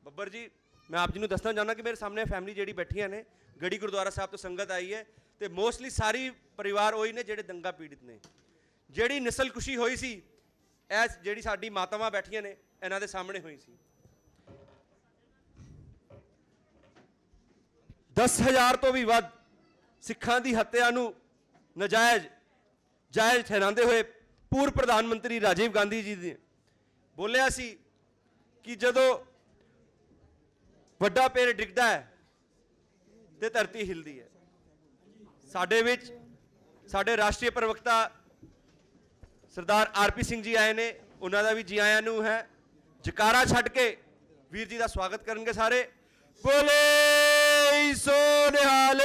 ਬੱਬਰ ਜੀ, ਮੈਂ ਆਪ ਜੀ ਨੂੰ ਦੱਸਣਾ ਚਾਹੁੰਦਾ ਕਿ ਮੇਰੇ ਸਾਹਮਣੇ ਫੈਮਿਲੀ ਜਿਹੜੀ ਬੈਠੀਆਂ ਨੇ, ਗੜੀ ਗੁਰਦੁਆਰਾ ਸਾਹਿਬ ਤੋਂ ਸੰਗਤ ਆਈ ਹੈ ਤੇ ਮੋਸਟਲੀ ਸਾਰੀ ਪਰਿਵਾਰ ਉਹੀ ਨੇ ਜਿਹੜੇ ਦੰਗਾ ਪੀੜਤ ਨੇ। ਜਿਹੜੀ ਨਸਲਕੁਸ਼ੀ ਹੋਈ ਸੀ ਇਹ ਜਿਹੜੀ ਸਾਡੀ ਮਾਤਾਵਾਂ ਬੈਠੀਆਂ ਨੇ ਇਹਨਾਂ ਦੇ ਸਾਹਮਣੇ ਹੋਈ ਸੀ। 10,000 ਤੋਂ ਵੀ ਵੱਧ ਸਿੱਖਾਂ ਦੀ ਹੱਤਿਆ ਨੂੰ ਨਜਾਇਜ਼ ਜਾਇਜ਼ ਠਹਿਰਾਉਂਦੇ ਹੋਏ ਪੂਰਵ ਪ੍ਰਧਾਨ ਮੰਤਰੀ ਰਾਜੀਵ ਗਾਂਧੀ ਜੀ ਨੇ ਬੋਲਿਆ ਸੀ ਕਿ ਜਦੋਂ ਵੱਡਾ ਪੇੜ ਡਿੱਗਦਾ ਹੈ ਤੇ ਧਰਤੀ ਹਿਲਦੀ ਹੈ। ਸਾਡੇ ਵਿੱਚ ਸਾਡੇ ਰਾਸ਼ਟਰੀ ਪ੍ਰਵਕਤਾ ਸਰਦਾਰ ਆਰਪੀ ਸਿੰਘ ਜੀ ਆਏ ਨੇ, ਉਹਨਾਂ ਦਾ ਵੀ ਜੀ ਆਇਆਂ ਨੂੰ ਹੈ। ਜਕਾਰਾ ਛੱਡ ਕੇ ਵੀਰ ਜੀ ਦਾ ਸਵਾਗਤ ਕਰਨਗੇ ਸਾਰੇ। ਬੋਲੇ ਸੋ ਨਿਹਾਲ।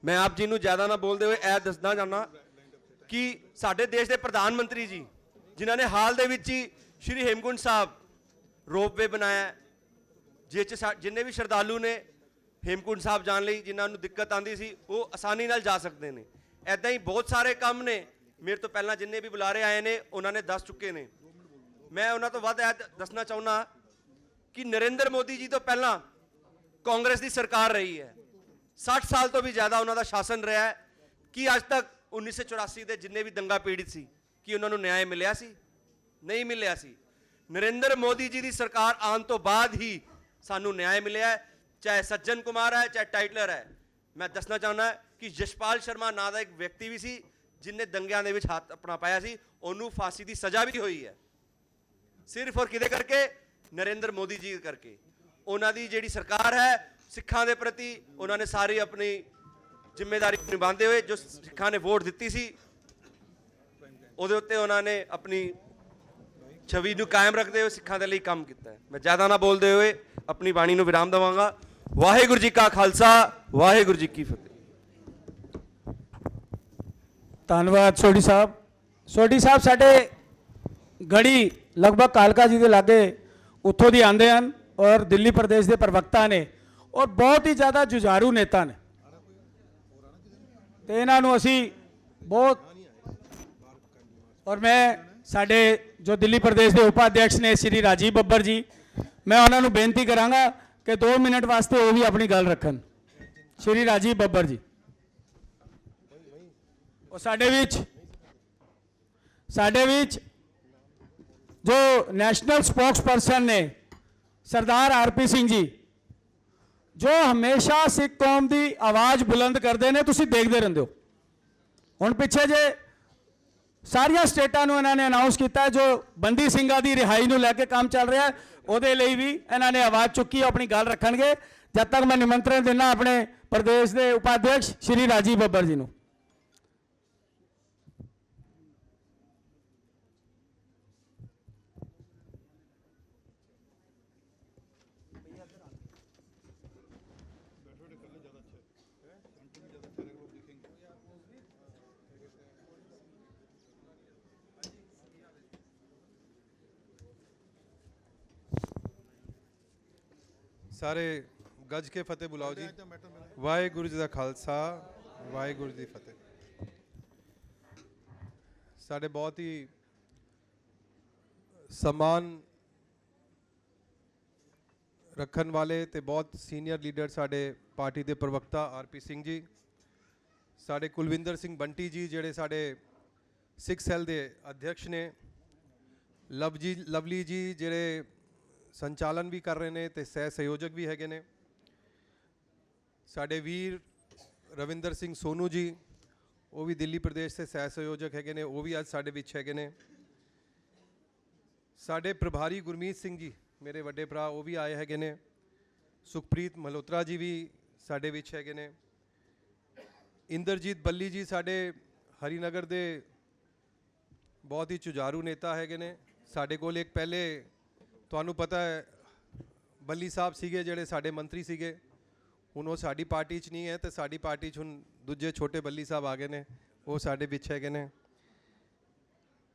ਮੈਂ ਆਪ ਜੀ ਨੂੰ ਜ਼ਿਆਦਾ ਨਾ ਬੋਲਦੇ ਹੋਏ ਇਹ ਦੱਸਣਾ ਚਾਹੁੰਦਾ ਕਿ ਸਾਡੇ ਦੇਸ਼ ਦੇ ਪ੍ਰਧਾਨ ਮੰਤਰੀ ਜੀ ਜਿਨ੍ਹਾਂ ਨੇ ਹਾਲ ਦੇ ਵਿੱਚ ਹੀ ਸ਼੍ਰੀ ਹੇਮਕੁੰਟ ਸਾਹਿਬ ਰੋਪਵੇ ਬਣਾਇਆ, ਜਿੰਨੇ ਵੀ ਸ਼ਰਧਾਲੂ ਨੇ ਹੇਮਕੁੰਟ ਸਾਹਿਬ ਜਾਣ ਲਈ ਜਿਨ੍ਹਾਂ ਨੂੰ ਦਿੱਕਤ ਆਉਂਦੀ ਸੀ ਉਹ ਆਸਾਨੀ ਨਾਲ ਜਾ ਸਕਦੇ ਨੇ। ਐਦਾਂ ਹੀ ਬਹੁਤ ਸਾਰੇ ਕੰਮ ਨੇ ਮੇਰੇ ਤੋਂ ਪਹਿਲਾਂ ਜਿੰਨੇ ਵੀ ਬੁਲਾਰੇ ਆਏ ਨੇ ਉਹਨਾਂ ਨੇ ਦੱਸ ਚੁੱਕੇ ਨੇ। ਮੈਂ ਉਹਨਾਂ ਤੋਂ ਵੱਧ ਇਹ ਦੱਸਣਾ ਚਾਹੁੰਦਾ ਕਿ ਨਰਿੰਦਰ ਮੋਦੀ ਜੀ ਤੋਂ ਪਹਿਲਾਂ ਕਾਂਗਰਸ ਦੀ ਸਰਕਾਰ ਰਹੀ ਹੈ, 60 ਸਾਲ ਤੋਂ ਵੀ ਜ਼ਿਆਦਾ ਉਹਨਾਂ ਦਾ ਸ਼ਾਸਨ ਰਿਹਾ ਹੈ। ਕਿ ਅੱਜ ਤੱਕ 1984 ਦੇ ਜਿੰਨੇ ਵੀ ਦੰਗਾ ਪੀੜਿਤ ਸੀ ਕਿ ਉਹਨਾਂ ਨੂੰ ਨਿਆਂ ਮਿਲਿਆ ਸੀ? ਨਹੀਂ ਮਿਲਿਆ ਸੀ। ਨਰਿੰਦਰ ਮੋਦੀ ਜੀ ਦੀ ਸਰਕਾਰ ਆਉਣ ਤੋਂ ਬਾਅਦ ਹੀ ਸਾਨੂੰ ਨਿਆਂ ਮਿਲਿਆ ਹੈ, ਚਾਹੇ ਸੱਜਣ ਕੁਮਾਰ ਹੈ ਚਾਹੇ ਟਾਈਟਲਰ ਹੈ। ਮੈਂ ਦੱਸਣਾ ਚਾਹੁੰਦਾ ਕਿ ਯਸ਼ਪਾਲ ਸ਼ਰਮਾ ਨਾਂ ਦਾ ਇੱਕ ਵਿਅਕਤੀ ਵੀ ਸੀ ਜਿਨਨੇ ਦੰਗਿਆਂ ਦੇ ਵਿੱਚ ਹੱਥ ਆਪਣਾ ਪਾਇਆ ਸੀ, ਉਹਨੂੰ ਫਾਂਸੀ ਦੀ ਸਜ਼ਾ ਵੀ ਹੋਈ ਹੈ, ਸਿਰਫ ਔਰ ਕਿਹਦੇ ਕਰਕੇ? ਨਰਿੰਦਰ ਮੋਦੀ ਜੀ ਕਰਕੇ। ਉਹਨਾਂ ਦੀ ਜਿਹੜੀ ਸਰਕਾਰ ਹੈ ਸਿੱਖਾਂ ਦੇ ਪ੍ਰਤੀ ਉਹਨਾਂ ਨੇ ਸਾਰੀ ਆਪਣੀ ਜ਼ਿੰਮੇਵਾਰੀ ਨਿਭਾਉਂਦੇ ਹੋਏ ਜੋ ਸਿੱਖਾਂ ਨੇ ਵੋਟ ਦਿੱਤੀ ਸੀ ਉਹਦੇ ਉੱਤੇ ਉਹਨਾਂ ਨੇ ਆਪਣੀ ਛਵੀ ਨੂੰ ਕਾਇਮ ਰੱਖਦੇ ਹੋਏ ਸਿੱਖਾਂ ਦੇ ਲਈ ਕੰਮ ਕੀਤਾ ਹੈ। ਮੈਂ ਜ਼ਿਆਦਾ ਨਾ ਬੋਲਦੇ ਹੋਏ ਆਪਣੀ ਬਾਣੀ ਨੂੰ ਵਿਰਾਮ ਦੇਵਾਂਗਾ। ਵਾਹਿਗੁਰੂ ਜੀ ਕਾ ਖਾਲਸਾ, ਵਾਹਿਗੁਰੂ ਜੀ ਕੀ ਫਤਿਹ। ਧੰਨਵਾਦ ਸੋਢੀ ਸਾਹਿਬ। ਸੋਢੀ ਸਾਹਿਬ ਸਾਡੇ ਗੜੀ ਲਗਭਗ ਕਾਲਕਾ ਜੀ ਦੇ ਲਾਗੇ ਉੱਥੋਂ ਦੀ ਆਉਂਦੇ ਹਨ ਔਰ ਦਿੱਲੀ ਪ੍ਰਦੇਸ਼ ਦੇ ਪ੍ਰਵਕਤਾ ਨੇ ਔਰ ਬਹੁਤ ਹੀ ਜ਼ਿਆਦਾ ਜੁਝਾਰੂ ਨੇਤਾ ਨੇ ਤੇ ਇਹਨਾਂ ਨੂੰ ਅਸੀਂ ਬਹੁਤ ਔਰ ਮੈਂ ਸਾਡੇ ਜੋ ਦਿੱਲੀ ਪ੍ਰਦੇਸ਼ ਦੇ ਉਪਾਧਿਅਕਸ਼ ਨੇ ਸ਼੍ਰੀ ਰਾਜੀਵ ਬੱਬਰ ਜੀ, ਮੈਂ ਉਹਨਾਂ ਨੂੰ ਬੇਨਤੀ ਕਰਾਂਗਾ ਕਿ 2 ਮਿੰਟ ਵਾਸਤੇ ਉਹ ਵੀ ਆਪਣੀ ਗੱਲ ਰੱਖਣ। ਸ਼੍ਰੀ ਰਾਜੀਵ ਬੱਬਰ ਜੀ ਉਹ ਸਾਡੇ ਵਿੱਚ ਜੋ ਨੈਸ਼ਨਲ ਸਪੋਕਸ ਪਰਸਨ ਨੇ ਸਰਦਾਰ ਆਰਪੀ ਸਿੰਘ ਜੀ, ਜੋ ਹਮੇਸ਼ਾ ਸਿੱਖ ਕੌਮ ਦੀ ਆਵਾਜ਼ ਬੁਲੰਦ ਕਰਦੇ ਨੇ। ਤੁਸੀਂ ਦੇਖਦੇ ਰਹਿੰਦੇ ਹੋ ਹੁਣ ਪਿੱਛੇ ਜੇ ਸਾਰੀਆਂ ਸਟੇਟਾਂ ਨੂੰ ਇਹਨਾਂ ਨੇ ਅਨਾਉਂਸ ਕੀਤਾ ਜੋ ਬੰਦੀ ਸਿੰਘਾਂ ਦੀ ਰਿਹਾਈ ਨੂੰ ਲੈ ਕੇ ਕੰਮ ਚੱਲ ਰਿਹਾ ਹੈ, ਉਹਦੇ ਲਈ ਵੀ ਇਹਨਾਂ ਨੇ ਆਵਾਜ਼ ਚੁੱਕੀ, ਆਪਣੀ ਗੱਲ ਰੱਖਣਗੇ। ਜਦ ਤੱਕ ਮੈਂ ਨਿਮੰਤਰਣ ਦਿੰਦਾ ਆਪਣੇ ਪ੍ਰਦੇਸ਼ ਦੇ ਉਪਾਧਿਅਕਸ਼ ਸ਼੍ਰੀ ਰਾਜੀਵ ਬੱਬਰ ਜੀ ਨੂੰ। ਸਾਰੇ ਗੱਜ ਕੇ ਫਤਿਹ ਬੁਲਾਓ ਜੀ। ਵਾਹਿਗੁਰੂ ਜੀ ਦਾ ਖਾਲਸਾ, ਵਾਹਿਗੁਰੂ ਜੀ ਦੀ ਫਤਿਹ। ਸਾਡੇ ਬਹੁਤ ਹੀ ਸਨਮਾਨ ਰੱਖਣ ਵਾਲੇ ਤੇ ਬਹੁਤ ਸੀਨੀਅਰ ਲੀਡਰ ਸਾਡੇ ਪਾਰਟੀ ਦੇ ਪ੍ਰਵਕਤਾ ਆਰਪੀ ਸਿੰਘ ਜੀ, ਸਾਡੇ ਕੁਲਵਿੰਦਰ ਸਿੰਘ ਬੰਟੀ ਜੀ ਜਿਹੜੇ ਸਾਡੇ ਸਿੱਖ ਸੈੱਲ ਦੇ ਅਧਿਅਕਸ਼ ਨੇ, ਲਵਲੀ ਜੀ ਜਿਹੜੇ ਸੰਚਾਲਨ ਵੀ ਕਰ ਰਹੇ ਨੇ ਤੇ ਸਹਿ ਸਹਿਯੋਜਕ ਵੀ ਹੈਗੇ ਨੇ, ਸਾਡੇ ਵੀਰ ਰਵਿੰਦਰ ਸਿੰਘ ਸੋਨੂ ਜੀ ਉਹ ਵੀ ਦਿੱਲੀ ਪ੍ਰਦੇਸ਼ ਦੇ ਸਹਿ ਸਹਿਯੋਜਕ ਹੈਗੇ ਨੇ, ਉਹ ਵੀ ਅੱਜ ਸਾਡੇ ਵਿੱਚ ਹੈਗੇ ਨੇ। ਸਾਡੇ ਪ੍ਰਭਾਰੀ ਗੁਰਮੀਤ ਸਿੰਘ ਜੀ ਮੇਰੇ ਵੱਡੇ ਭਰਾ ਉਹ ਵੀ ਆਏ ਹੈਗੇ ਨੇ। ਸੁਖਪ੍ਰੀਤ ਮਲਹੋਤਰਾ ਜੀ ਵੀ ਸਾਡੇ ਵਿੱਚ ਹੈਗੇ ਨੇ। ਇੰਦਰਜੀਤ ਬੱਲੀ ਜੀ ਸਾਡੇ ਹਰੀਨਗਰ ਦੇ ਬਹੁਤ ਹੀ ਜੁਝਾਰੂ ਨੇਤਾ ਹੈਗੇ ਨੇ। ਸਾਡੇ ਕੋਲ ਇੱਕ ਪਹਿਲੇ ਤੁਹਾਨੂੰ ਪਤਾ ਹੈ ਬੱਲੀ ਸਾਹਿਬ ਸੀਗੇ ਜਿਹੜੇ ਸਾਡੇ ਮੰਤਰੀ ਸੀਗੇ, ਹੁਣ ਉਹ ਸਾਡੀ ਪਾਰਟੀ 'ਚ ਨਹੀਂ ਹੈ ਤੇ ਸਾਡੀ ਪਾਰਟੀ 'ਚ ਹੁਣ ਦੂਜੇ ਛੋਟੇ ਬੱਲੀ ਸਾਹਿਬ ਆ ਗਏ ਨੇ, ਉਹ ਸਾਡੇ ਵਿੱਚ ਹੈਗੇ ਨੇ।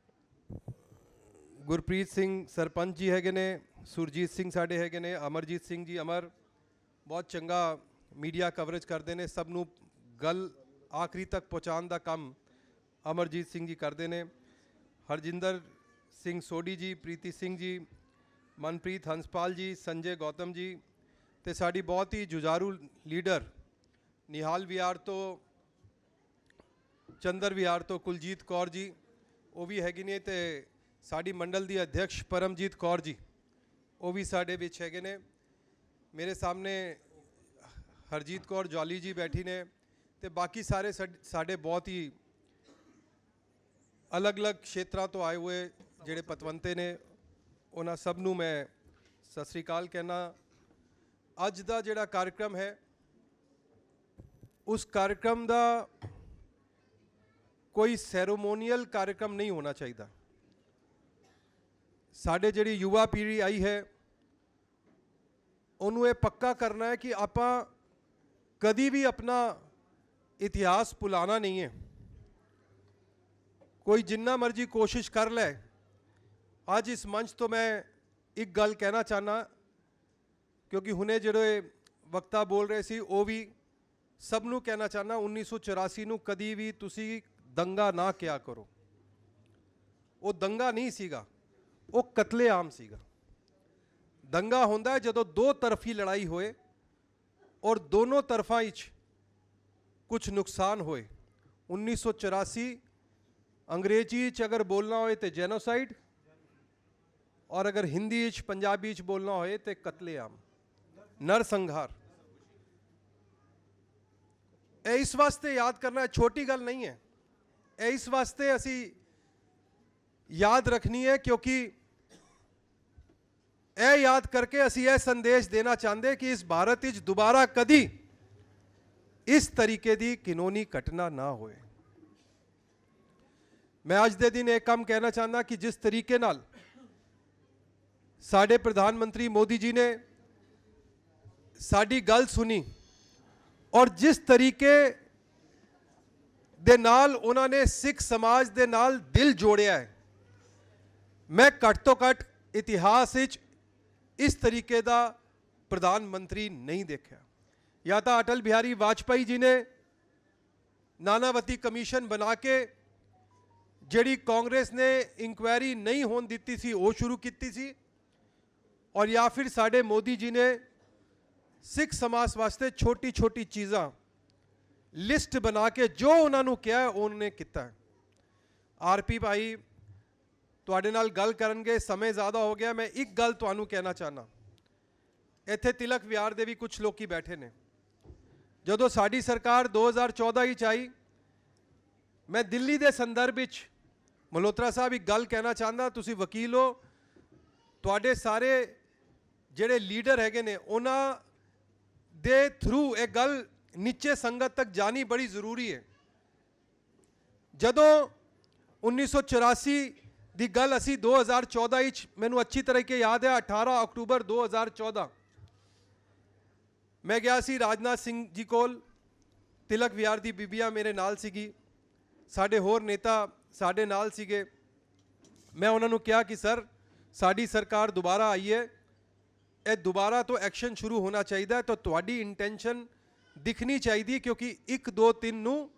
ਗੁਰਪ੍ਰੀਤ ਸਿੰਘ ਸਰਪੰਚ ਜੀ ਹੈਗੇ ਨੇ, ਸੁਰਜੀਤ ਸਿੰਘ ਸਾਡੇ ਹੈਗੇ ਨੇ, ਅਮਰਜੀਤ ਸਿੰਘ ਜੀ ਅਮਰ ਬਹੁਤ ਚੰਗਾ ਮੀਡੀਆ ਕਵਰੇਜ ਕਰਦੇ ਨੇ, ਸਭ ਨੂੰ ਗੱਲ ਆਖਰੀ ਤੱਕ ਪਹੁੰਚਾਉਣ ਦਾ ਕੰਮ ਅਮਰਜੀਤ ਸਿੰਘ ਜੀ ਕਰਦੇ ਨੇ। ਹਰਜਿੰਦਰ ਸਿੰਘ ਸੋਢੀ ਜੀ, ਪ੍ਰੀਤੀ ਸਿੰਘ ਜੀ, ਮਨਪ੍ਰੀਤ ਹੰਸਪਾਲ ਜੀ, ਸੰਜੇ ਗੌਤਮ ਜੀ ਤੇ ਸਾਡੀ ਬਹੁਤ ਹੀ ਜੁਝਾਰੂ ਲੀਡਰ ਨਿਹਾਲ ਵਿਹਾਰ ਤੋਂ ਚੰਦਰ ਵਿਹਾਰ ਤੋਂ ਕੁਲਜੀਤ ਕੌਰ ਜੀ ਉਹ ਵੀ ਹੈਗੇ ਨੇ, ਤੇ ਸਾਡੀ ਮੰਡਲ ਦੀ ਅਧਿਕਸ਼ ਪਰਮਜੀਤ ਕੌਰ ਜੀ ਉਹ ਵੀ ਸਾਡੇ ਵਿੱਚ ਹੈਗੇ ਨੇ। ਮੇਰੇ ਸਾਹਮਣੇ ਹਰਜੀਤ ਕੌਰ ਜੌਲੀ ਜੀ ਬੈਠੀ ਨੇ, ਤੇ ਬਾਕੀ ਸਾਰੇ ਸਾਡੇ ਬਹੁਤ ਹੀ ਅਲੱਗ-ਅਲੱਗ ਖੇਤਰਾਂ ਤੋਂ ਆਏ ਹੋਏ ਜਿਹੜੇ ਪਤਵੰਤੇ ਨੇ, ਉਹਨਾਂ ਸਭ ਨੂੰ ਮੈਂ ਸਤਿ ਸ੍ਰੀ ਅਕਾਲ ਕਹਿਣਾ। ਅੱਜ ਦਾ ਜਿਹੜਾ ਕਾਰਜਕ੍ਰਮ ਹੈ, ਉਸ ਕਾਰਜਕ੍ਰਮ ਦਾ ਕੋਈ ਸੈਰੋਮੋਨੀਅਲ ਕਾਰਜਕ੍ਰਮ ਨਹੀਂ ਹੋਣਾ ਚਾਹੀਦਾ। ਸਾਡੇ ਜਿਹੜੀ ਯੁਵਾ ਪੀੜ੍ਹੀ ਆਈ ਹੈ ਉਹਨੂੰ ਇਹ ਪੱਕਾ ਕਰਨਾ ਹੈ ਕਿ ਆਪਾਂ ਕਦੀ ਵੀ ਆਪਣਾ ਇਤਿਹਾਸ ਭੁਲਾਣਾ ਨਹੀਂ ਹੈ। ਕੋਈ ਜਿੰਨਾ ਮਰਜ਼ੀ ਕੋਸ਼ਿਸ਼ ਕਰ ਲੈ। ਅੱਜ ਇਸ ਮੰਚ ਤੋਂ ਮੈਂ ਇੱਕ ਗੱਲ ਕਹਿਣਾ ਚਾਹਨਾ, ਕਿਉਂਕਿ ਹੁਣੇ ਜਿਹੜੇ ਵਕਤਾ ਬੋਲ ਰਹੇ ਸੀ ਉਹ ਵੀ ਸਭ ਨੂੰ ਕਹਿਣਾ ਚਾਹਨਾ, 1984 ਨੂੰ ਕਦੀ ਵੀ ਤੁਸੀਂ ਦੰਗਾ ਨਾ ਕਿਆ ਕਰੋ। ਉਹ ਦੰਗਾ ਨਹੀਂ ਸੀਗਾ, ਉਹ ਕਤਲੇਆਮ ਸੀਗਾ। ਦੰਗਾ ਹੁੰਦਾ ਹੈ ਜਦੋਂ ਦੋ ਤਰਫੀ ਲੜਾਈ ਹੋਏ ਔਰ ਦੋਨੋਂ ਤਰਫਾਂ ਵਿੱਚ ਕੁਝ ਨੁਕਸਾਨ ਹੋਏ। 1984 ਅੰਗਰੇਜ਼ੀ ਵਿੱਚ ਅਗਰ ਬੋਲਣਾ ਹੋਏ ਤੇ ਜੈਨੋਸਾਈਡ, ਔਰ ਅਗਰ ਹਿੰਦੀ ਵਿੱਚ ਪੰਜਾਬੀ ਵਿੱਚ ਬੋਲਣਾ ਹੋਏ ਤੇ ਕਤਲੇਆਮ, ਨਰਸੰਹਾਰ। ਇਹ ਇਸ ਵਾਸਤੇ ਯਾਦ ਕਰਨਾ ਛੋਟੀ ਗੱਲ ਨਹੀਂ ਹੈ। ਇਹ ਇਸ ਵਾਸਤੇ ਅਸੀਂ ਯਾਦ ਰੱਖਣੀ ਹੈ ਕਿਉਂਕਿ ਇਹ ਯਾਦ ਕਰਕੇ ਅਸੀਂ ਇਹ ਸੰਦੇਸ਼ ਦੇਣਾ ਚਾਹੁੰਦੇ ਕਿ ਇਸ ਭਾਰਤ ਵਿੱਚ ਦੁਬਾਰਾ ਕਦੀ ਇਸ ਤਰੀਕੇ ਦੀ ਕਾਨੂੰਨੀ ਘਟਨਾ ਨਾ ਹੋਏ। ਮੈਂ ਅੱਜ ਦੇ ਦਿਨ ਇਹ ਕੰਮ ਕਹਿਣਾ ਚਾਹੁੰਦਾ ਕਿ ਜਿਸ ਤਰੀਕੇ ਨਾਲ ਸਾਡੇ ਪ੍ਰਧਾਨ ਮੰਤਰੀ ਮੋਦੀ ਜੀ ਨੇ ਸਾਡੀ ਗੱਲ ਸੁਣੀ ਔਰ ਜਿਸ ਤਰੀਕੇ ਦੇ ਨਾਲ ਉਹਨਾਂ ਨੇ ਸਿੱਖ ਸਮਾਜ ਦੇ ਨਾਲ ਦਿਲ ਜੋੜਿਆ ਹੈ, ਮੈਂ ਘੱਟ ਤੋਂ ਘੱਟ ਇਤਿਹਾਸ ਵਿੱਚ ਇਸ ਤਰੀਕੇ ਦਾ ਪ੍ਰਧਾਨ ਮੰਤਰੀ ਨਹੀਂ ਦੇਖਿਆ। ਜਾਂ ਤਾਂ ਅਟਲ ਬਿਹਾਰੀ ਵਾਜਪਾਈ ਜੀ ਨੇ ਨਾਨਾਵਤੀ ਕਮਿਸ਼ਨ ਬਣਾ ਕੇ ਜਿਹੜੀ ਕਾਂਗਰਸ ਨੇ ਇਨਕੁਆਇਰੀ ਨਹੀਂ ਹੋਣ ਦਿੱਤੀ ਸੀ ਉਹ ਸ਼ੁਰੂ ਕੀਤੀ ਸੀ, ਔਰ ਜਾਂ ਫਿਰ ਸਾਡੇ ਮੋਦੀ ਜੀ ਨੇ ਸਿੱਖ ਸਮਾਜ ਵਾਸਤੇ ਛੋਟੀ ਛੋਟੀ ਚੀਜ਼ਾਂ ਲਿਸਟ ਬਣਾ ਕੇ ਜੋ ਉਹਨਾਂ ਨੂੰ ਕਿਹਾ ਉਹਨੇ ਕੀਤਾ। ਆਰਪੀ ਭਾਈ ਤੁਹਾਡੇ ਨਾਲ ਗੱਲ ਕਰਨਗੇ, ਸਮੇਂ ਜ਼ਿਆਦਾ ਹੋ ਗਿਆ। ਮੈਂ ਇੱਕ ਗੱਲ ਤੁਹਾਨੂੰ ਕਹਿਣਾ ਚਾਹਨਾ, ਇੱਥੇ ਤਿਲਕ ਵਿਹਾਰ ਦੇ ਵੀ ਕੁਝ ਲੋਕੀ ਬੈਠੇ ਨੇ। ਜਦੋਂ ਸਾਡੀ ਸਰਕਾਰ 2014 ਵਿੱਚ ਆਈ, ਮੈਂ ਦਿੱਲੀ ਦੇ ਸੰਦਰਭ ਵਿੱਚ ਮਲਹੋਤਰਾ ਸਾਹਿਬ ਇੱਕ ਗੱਲ ਕਹਿਣਾ ਚਾਹੁੰਦਾ। ਤੁਸੀਂ ਵਕੀਲ ਹੋ, ਤੁਹਾਡੇ ਸਾਰੇ ਜਿਹੜੇ ਲੀਡਰ ਹੈਗੇ ਨੇ ਉਹਨਾਂ ਦੇ ਥਰੂ ਇਹ ਗੱਲ ਨੀਚੇ ਸੰਗਤ ਤੱਕ ਜਾਣੀ ਬੜੀ ਜ਼ਰੂਰੀ ਹੈ। ਜਦੋਂ 1984 ਦੀ ਗੱਲ ਅਸੀਂ 2014 ਵਿੱਚ, ਮੈਨੂੰ ਅੱਛੀ ਤਰੀਕੇ ਯਾਦ ਹੈ, 18 ਅਕਤੂਬਰ 2014 ਮੈਂ ਗਿਆ ਸੀ ਰਾਜਨਾਥ ਸਿੰਘ ਜੀ ਕੋਲ। ਤਿਲਕ ਵਿਹਾਰ ਦੀ ਬੀਬੀਆਂ ਮੇਰੇ ਨਾਲ ਸੀਗੀ, ਸਾਡੇ ਹੋਰ ਨੇਤਾ ਸਾਡੇ ਨਾਲ ਸੀਗੇ। ਮੈਂ ਉਹਨਾਂ ਨੂੰ ਕਿਹਾ ਕਿ ਸਰ ਸਾਡੀ ਸਰਕਾਰ ਦੁਬਾਰਾ ਆਈ ਹੈ, ਇਹ ਦੁਬਾਰਾ ਤੋਂ ਐਕਸ਼ਨ ਸ਼ੁਰੂ ਹੋਣਾ ਚਾਹੀਦਾ, ਤਾਂ ਤੁਹਾਡੀ ਇੰਟੈਂਸ਼ਨ ਦਿਖਣੀ ਚਾਹੀਦੀ, ਕਿਉਂਕਿ 1, 2, 3 ਨੂੰ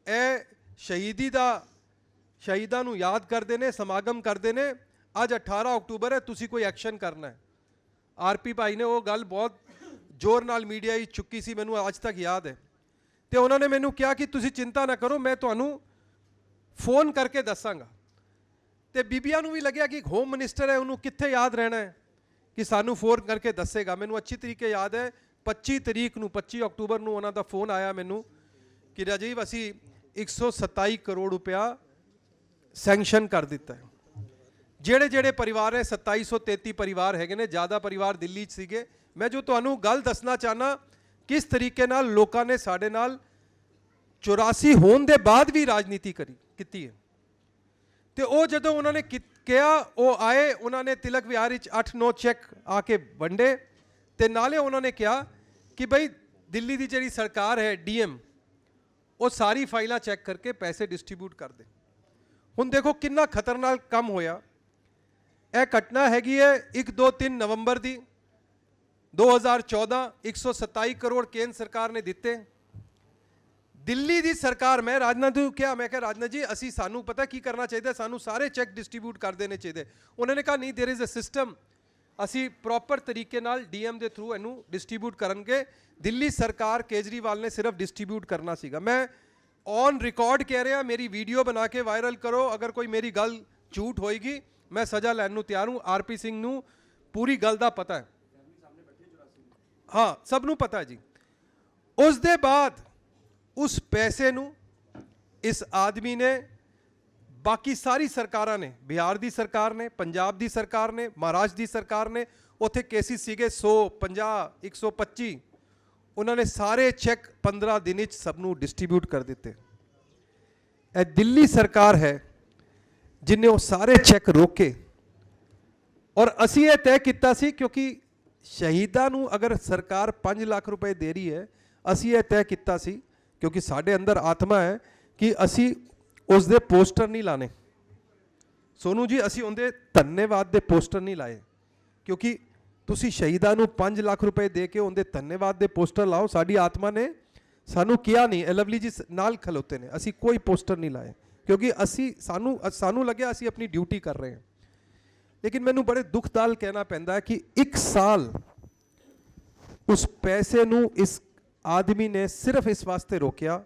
ਇਹ ਸ਼ਹੀਦਾਂ ਨੂੰ ਯਾਦ ਕਰਦੇ ਨੇ, ਸਮਾਗਮ ਕਰਦੇ ਨੇ। ਅੱਜ 18 ਅਕਤੂਬਰ ਹੈ, ਤੁਸੀਂ ਕੋਈ ਐਕਸ਼ਨ ਕਰਨਾ ਹੈ। ਆਰਪੀ ਭਾਈ ਨੇ ਉਹ ਗੱਲ ਬਹੁਤ ਜ਼ੋਰ ਨਾਲ ਮੀਡੀਆ ਵਿੱਚ ਚੁੱਕੀ ਸੀ, ਮੈਨੂੰ ਅੱਜ ਤੱਕ ਯਾਦ ਹੈ। ਤੇ ਉਹਨਾਂ ਨੇ ਮੈਨੂੰ ਕਿਹਾ ਕਿ ਤੁਸੀਂ ਚਿੰਤਾ ਨਾ ਕਰੋ, ਮੈਂ ਤੁਹਾਨੂੰ ਫੋਨ ਕਰਕੇ ਦੱਸਾਂਗਾ। ਤੇ ਬੀਬੀਆਂ ਨੂੰ ਵੀ ਲੱਗਿਆ ਕਿ ਹੋਮ ਮਿਨਿਸਟਰ ਹੈ, ਉਹਨੂੰ ਕਿੱਥੇ ਯਾਦ ਰਹਿਣਾ ਹੈ ਕਿ ਸਾਨੂੰ ਫੋਨ ਕਰਕੇ ਦੱਸੇਗਾ। ਮੈਨੂੰ ਅੱਛੀ ਤਰੀਕੇ ਯਾਦ ਹੈ 25 ਅਕਤੂਬਰ ਨੂੰ ਉਹਨਾਂ ਦਾ ਫੋਨ ਆਇਆ ਮੈਨੂੰ ਕਿ ਰਾਜੀਵ ਅਸੀਂ 127 ਕਰੋੜ ਰੁਪਇਆ ਸੈਂਕਸ਼ਨ ਕਰ ਦਿੱਤਾ ਹੈ। ਜਿਹੜੇ ਪਰਿਵਾਰ ਹੈ 2733 ਪਰਿਵਾਰ ਹੈਗੇ ਨੇ, ਜ਼ਿਆਦਾ ਪਰਿਵਾਰ ਦਿੱਲੀ 'ਚ ਸੀਗੇ। ਮੈਂ ਜੋ ਤੁਹਾਨੂੰ ਗੱਲ ਦੱਸਣਾ ਚਾਹਨਾ, ਕਿਸ ਤਰੀਕੇ ਨਾਲ ਲੋਕਾਂ ਨੇ ਸਾਡੇ ਨਾਲ 84 ਹੋਣ ਦੇ ਬਾਅਦ ਵੀ ਰਾਜਨੀਤੀ ਕੀਤੀ ਹੈ। ਤੇ ਉਹ ਜਦੋਂ ਉਹਨਾਂ ਨੇ ਕਿਹਾ, ਉਹ ਆਏ, ਉਹਨਾਂ ਨੇ ਤਿਲਕ ਵਿਹਾਰ ਵਿੱਚ 8-9 ਚੈੱਕ ਆ ਕੇ ਵੰਡੇ, ਤੇ ਨਾਲੇ ਉਹਨਾਂ ਨੇ ਕਿਹਾ ਕਿ ਬਈ ਦਿੱਲੀ ਦੀ ਜਿਹੜੀ ਸਰਕਾਰ ਹੈ ਡੀਐਮ, ਉਹ ਸਾਰੀ ਫਾਈਲਾਂ ਚੈੱਕ ਕਰਕੇ ਪੈਸੇ ਡਿਸਟ੍ਰੀਬਿਊਟ ਕਰ ਦੇ। ਹੁਣ ਦੇਖੋ ਕਿੰਨਾ ਖਤਰਨਾਕ ਕੰਮ ਹੋਇਆ। ਇਹ ਘਟਨਾ ਹੈਗੀ ਹੈ 1, 2, 3 ਨਵੰਬਰ ਦੀ 2014। 127 ਕਰੋੜ ਕੇਂਦਰ ਸਰਕਾਰ ਨੇ ਦਿੱਤੇ। ਦਿੱਲੀ ਦੀ ਸਰਕਾਰ, ਮੈਂ ਰਾਜਨਾਥ ਨੂੰ ਕਿਹਾ, ਮੈਂ ਕਿਹਾ ਰਾਜਨਾਥ ਜੀ ਸਾਨੂੰ ਪਤਾ ਕੀ ਕਰਨਾ ਚਾਹੀਦਾ, ਸਾਨੂੰ ਸਾਰੇ ਚੈੱਕ ਡਿਸਟ੍ਰੀਬਿਊਟ ਕਰ ਦੇਣੇ ਚਾਹੀਦੇ। ਉਹਨਾਂ ਨੇ ਕਹਾ ਨਹੀਂ, देयर इज अ सिस्टम, ਅਸੀਂ ਪ੍ਰੋਪਰ ਤਰੀਕੇ ਨਾਲ ਡੀਐਮ ਦੇ ਥਰੂ ਇਹਨੂੰ ਡਿਸਟ੍ਰੀਬਿਊਟ ਕਰਨਗੇ। ਦਿੱਲੀ ਸਰਕਾਰ ਕੇਜਰੀਵਾਲ ਨੇ ਸਿਰਫ ਡਿਸਟ੍ਰੀਬਿਊਟ ਕਰਨਾ ਸੀਗਾ। ਮੈਂ ਔਨ ਰਿਕਾਰਡ ਕਹਿ ਰਿਹਾ, ਮੇਰੀ ਵੀਡੀਓ ਬਣਾ ਕੇ ਵਾਇਰਲ ਕਰੋ। ਅਗਰ ਕੋਈ ਮੇਰੀ ਗੱਲ ਝੂਠ ਹੋਏਗੀ ਮੈਂ ਸਜ਼ਾ ਲੈਣ ਨੂੰ ਤਿਆਰ ਹੂੰ। ਆਰਪੀ ਸਿੰਘ ਨੂੰ ਪੂਰੀ ਗੱਲ ਦਾ ਪਤਾ ਹੈ, ਹਾਂ ਸਭ ਨੂੰ ਪਤਾ ਹੈ ਜੀ। ਉਸ ਦੇ ਬਾਅਦ ਉਸ ਪੈਸੇ ਨੂੰ ਇਸ ਆਦਮੀ ਨੇ, ਬਾਕੀ ਸਾਰੀ ਸਰਕਾਰਾਂ ਨੇ, ਬਿਹਾਰ ਦੀ ਸਰਕਾਰ ਨੇ, ਪੰਜਾਬ ਦੀ ਸਰਕਾਰ ਨੇ, ਮਹਾਰਾਸ਼ਟਰ ਦੀ ਸਰਕਾਰ ਨੇ, ਉੱਥੇ ਕੇਸਿਸ ਸੀਗੇ 150, 125, ਉਹਨਾਂ ਨੇ ਸਾਰੇ ਚੈੱਕ 15 ਦਿਨ ਵਿੱਚ ਸਭ ਨੂੰ ਡਿਸਟ੍ਰੀਬਿਊਟ ਕਰ ਦਿੱਤੇ। ਇਹ ਦਿੱਲੀ ਸਰਕਾਰ ਹੈ ਜਿਨੇ ਉਹ ਸਾਰੇ ਚੈੱਕ ਰੋਕੇ। ਔਰ ਅਸੀਂ ਇਹ ਤੈਅ ਕੀਤਾ ਸੀ, ਕਿਉਂਕਿ ਸ਼ਹੀਦਾਂ ਨੂੰ ਅਗਰ ਸਰਕਾਰ 5 ਲੱਖ ਰੁਪਏ ਦੇ ਰਹੀ ਹੈ, ਅਸੀਂ ਇਹ ਤੈਅ ਕੀਤਾ ਸੀ ਕਿਉਂਕਿ ਸਾਡੇ ਅੰਦਰ ਆਤਮਾ ਹੈ ਕਿ ਅਸੀਂ ਉਸ ਦੇ ਪੋਸਟਰ ਨਹੀਂ ਲਾਣੇ। ਸੋਨੂ ਜੀ, ਅਸੀਂ ਉਹਦੇ ਧੰਨਵਾਦ ਦੇ ਪੋਸਟਰ ਨਹੀਂ ਲਾਏ, ਕਿਉਂਕਿ ਤੁਸੀਂ ਸ਼ਹੀਦਾਂ ਨੂੰ 5 ਲੱਖ ਰੁਪਏ ਦੇ ਕੇ ਉਹਦੇ ਧੰਨਵਾਦ ਦੇ ਪੋਸਟਰ ਲਾਓ। ਸਾਡੀ ਆਤਮਾ ਨੇ ਸਾਨੂੰ ਕਿਹਾ ਨਹੀਂ, ਇਹ ਲਵਲੀ ਜੀ ਨਾਲ ਖਲੋਤੇ ਨੇ, ਅਸੀਂ ਕੋਈ ਪੋਸਟਰ ਨਹੀਂ ਲਾਏ ਕਿਉਂਕਿ ਸਾਨੂੰ ਲੱਗਿਆ ਅਸੀਂ ਆਪਣੀ ਡਿਊਟੀ ਕਰ ਰਹੇ ਹਾਂ। ਲੇਕਿਨ ਮੈਨੂੰ ਬੜੇ ਦੁੱਖ ਨਾਲ ਕਹਿਣਾ ਪੈਂਦਾ ਹੈ ਕਿ 1 ਸਾਲ ਉਸ ਪੈਸੇ ਨੂੰ ਇਸ ਆਦਮੀ ਨੇ ਸਿਰਫ ਇਸ ਵਾਸਤੇ ਰੋਕਿਆ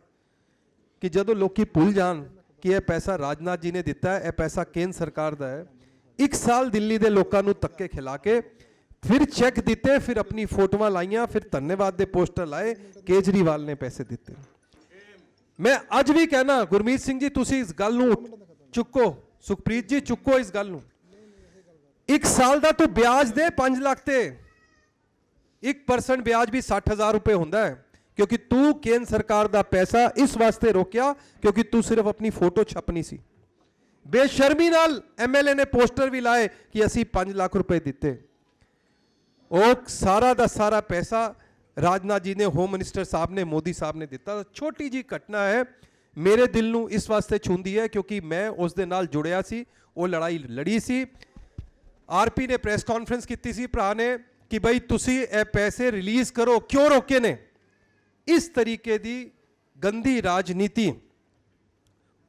ਕਿ ਜਦੋਂ ਲੋਕੀ ਭੁੱਲ ਜਾਣ ਕਿ ਇਹ ਪੈਸਾ ਰਾਜਨਾਥ ਜੀ ਨੇ ਦਿੱਤਾ ਹੈ, ਇਹ ਪੈਸਾ ਕੇਂਦਰ ਸਰਕਾਰ ਦਾ ਹੈ। 1 ਸਾਲ ਦਿੱਲੀ ਦੇ ਲੋਕਾਂ ਨੂੰ ਧੱਕੇ ਖਿਲਾ ਕੇ ਫਿਰ ਚੈੱਕ ਦਿੱਤੇ, ਫਿਰ ਆਪਣੀ ਫੋਟੋਆਂ ਲਾਈਆਂ, ਫਿਰ ਧੰਨਵਾਦ ਦੇ ਪੋਸਟਰ ਲਾਏ, ਕੇਜਰੀਵਾਲ ਨੇ ਪੈਸੇ ਦਿੱਤੇ। ਮੈਂ ਅੱਜ ਵੀ ਕਹਿਣਾ, ਗੁਰਮੀਤ ਸਿੰਘ ਜੀ ਤੁਸੀਂ ਇਸ ਗੱਲ ਨੂੰ ਚੁੱਕੋ, ਸੁਖਪ੍ਰੀਤ ਜੀ ਚੁੱਕੋ ਇਸ ਗੱਲ ਨੂੰ। 1 ਸਾਲ ਦਾ ਤੂੰ ਵਿਆਜ ਦੇ 5 ਲੱਖ ਤੇ 1% ਵਿਆਜ ਵੀ 60,000 ਰੁਪਏ ਹੁੰਦਾ ਹੈ, ਕਿਉਂਕਿ ਤੂੰ ਕੇਂਦਰ ਸਰਕਾਰ ਦਾ ਪੈਸਾ ਇਸ ਵਾਸਤੇ ਰੋਕਿਆ ਕਿਉਂਕਿ ਤੂੰ ਸਿਰਫ ਆਪਣੀ ਫੋਟੋ ਛਪਣੀ ਸੀ। ਬੇਸ਼ਰਮੀ ਨਾਲ ਐਮਐਲਏ ਨੇ ਪੋਸਟਰ ਵੀ ਲਾਏ ਕਿ ਅਸੀਂ 5 ਲੱਖ ਰੁਪਏ ਦਿੱਤੇ। ਉਹ ਸਾਰਾ ਦਾ ਸਾਰਾ ਪੈਸਾ ਰਾਜਨਾਥ ਜੀ ਨੇ, ਹੋਮ ਮਿਨਿਸਟਰ ਸਾਹਿਬ ਨੇ, ਮੋਦੀ ਸਾਹਿਬ ਨੇ ਦਿੱਤਾ। ਛੋਟੀ ਜੀ ਘਟਨਾ ਹੈ, ਮੇਰੇ ਦਿਲ ਨੂੰ ਇਸ ਵਾਸਤੇ ਛੂੰਦੀ ਹੈ ਕਿਉਂਕਿ ਮੈਂ ਉਸ ਦੇ ਨਾਲ ਜੁੜਿਆ ਸੀ, ਉਹ ਲੜਾਈ ਲੜੀ ਸੀ। ਆਰਪੀ ਨੇ ਪ੍ਰੈਸ ਕਾਨਫਰੰਸ ਕੀਤੀ ਸੀ ਭਰਾ ਨੇ ਕਿ ਬਈ ਤੁਸੀਂ ਇਹ ਪੈਸੇ ਰਿਲੀਜ਼ ਕਰੋ, ਕਿਉਂ ਰੋਕੇ ਨੇ? ਇਸ ਤਰੀਕੇ ਦੀ ਗੰਦੀ ਰਾਜਨੀਤੀ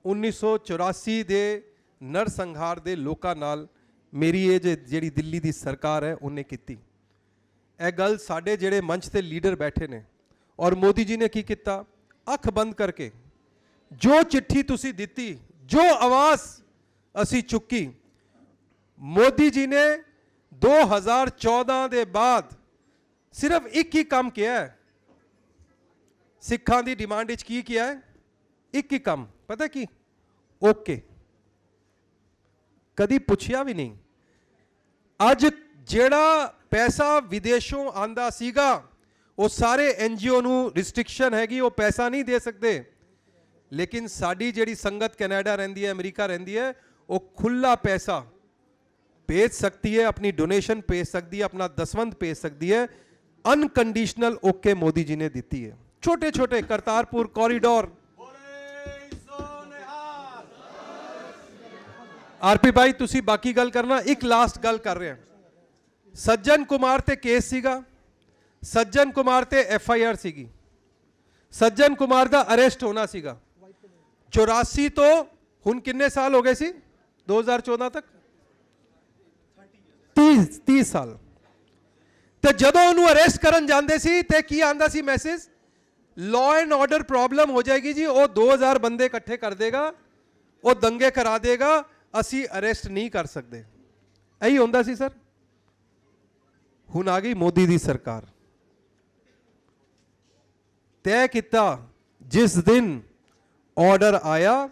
1984 ਦੇ ਨਰਸੰਹਾਰ ਦੇ ਲੋਕਾਂ ਨਾਲ ਮੇਰੀ ਇਹ ਜਿਹੜੀ ਦਿੱਲੀ ਦੀ ਸਰਕਾਰ ਹੈ ਉਹਨੇ ਕੀਤੀ। ਇਹ ਗੱਲ ਸਾਡੇ ਜਿਹੜੇ ਮੰਚ ਤੇ ਲੀਡਰ ਬੈਠੇ ਨੇ, ਔਰ ਮੋਦੀ ਜੀ ਨੇ ਕੀ ਕੀਤਾ, ਅੱਖ ਬੰਦ ਕਰਕੇ ਜੋ ਚਿੱਠੀ ਤੁਸੀਂ ਦਿੱਤੀ, ਜੋ ਆਵਾਜ਼ ਅਸੀਂ ਚੁੱਕੀ, ਮੋਦੀ ਜੀ ਨੇ 2014 ਦੇ ਬਾਅਦ ਸਿਰਫ ਇੱਕ ਹੀ ਕੰਮ ਕਿਹਾ ਹੈ। ਸਿੱਖਾਂ ਦੀ ਡਿਮਾਂਡ ਵਿੱਚ ਕੀ ਕਿਹਾ ਹੈ? ਇੱਕ ਹੀ ਕੰਮ, ਪਤਾ ਕੀ? ਓਕੇ। ਕਦੀ ਪੁੱਛਿਆ ਵੀ ਨਹੀਂ। ਅੱਜ ਜਿਹੜਾ ਪੈਸਾ ਵਿਦੇਸ਼ੋਂ ਆਂਦਾ ਸੀਗਾ, ਉਹ ਸਾਰੇ ਐਨਜੀਓ ਨੂੰ ਰਿਸਟ੍ਰਿਕਸ਼ਨ ਹੈਗੀ, ਉਹ ਪੈਸਾ ਨਹੀਂ ਦੇ ਸਕਦੇ। ਲੇਕਿਨ ਸਾਡੀ ਜਿਹੜੀ ਸੰਗਤ ਕੈਨੇਡਾ ਰਹਿੰਦੀ ਹੈ, ਅਮਰੀਕਾ ਰਹਿੰਦੀ ਹੈ, ਉਹ ਖੁੱਲਾ ਪੈਸਾ ਭੇਜ ਸਕती है, अपनी डोनेशन भेज सकती है, अपना दसवंत भेज सकती है। अनकंडीशनल ओके मोदी जी ने दी है। छोटे छोटे करतारपुर कॉरिडोर, आरपी भाई तुसी बाकी गल करना, एक लास्ट गल कर रहे हैं। सज्जन कुमार ते केस सीगा, सज्जन कुमार ते FIR सीगी, सज्जन कुमार दा अरेस्ट होना सीगा। 84 तो हुन किन्ने साल हो गए सी? 2014 तक 30 साल। ਤੇ ਜਦੋਂ ਉਹਨੂੰ ਅਰੈਸਟ ਕਰਨ ਜਾਂਦੇ ਸੀ ਤੇ ਕੀ ਆਂਦਾ ਸੀ message? Law and order problem ਹੋ ਜਾਏਗੀ ਜੀ, ਉਹ 2000 ਬੰਦੇ ਇਕੱਠੇ ਕਰ ਦੇਗਾ, ਉਹ ਦੰਗੇ ਕਰਾ ਦੇਗਾ, ਅਸੀਂ ਅਰੈਸਟ ਨਹੀਂ ਕਰ ਸਕਦੇ। ਇਹੀ ਹੁੰਦਾ ਸੀ ਸਰ। ਹੁਣ ਆ ਗਈ ਮੋਦੀ ਦੀ ਸਰਕਾਰ, ਤੈਅ ਕੀਤਾ ਜਿਸ ਦਿਨ ਆਰਡਰ ਆਇਆ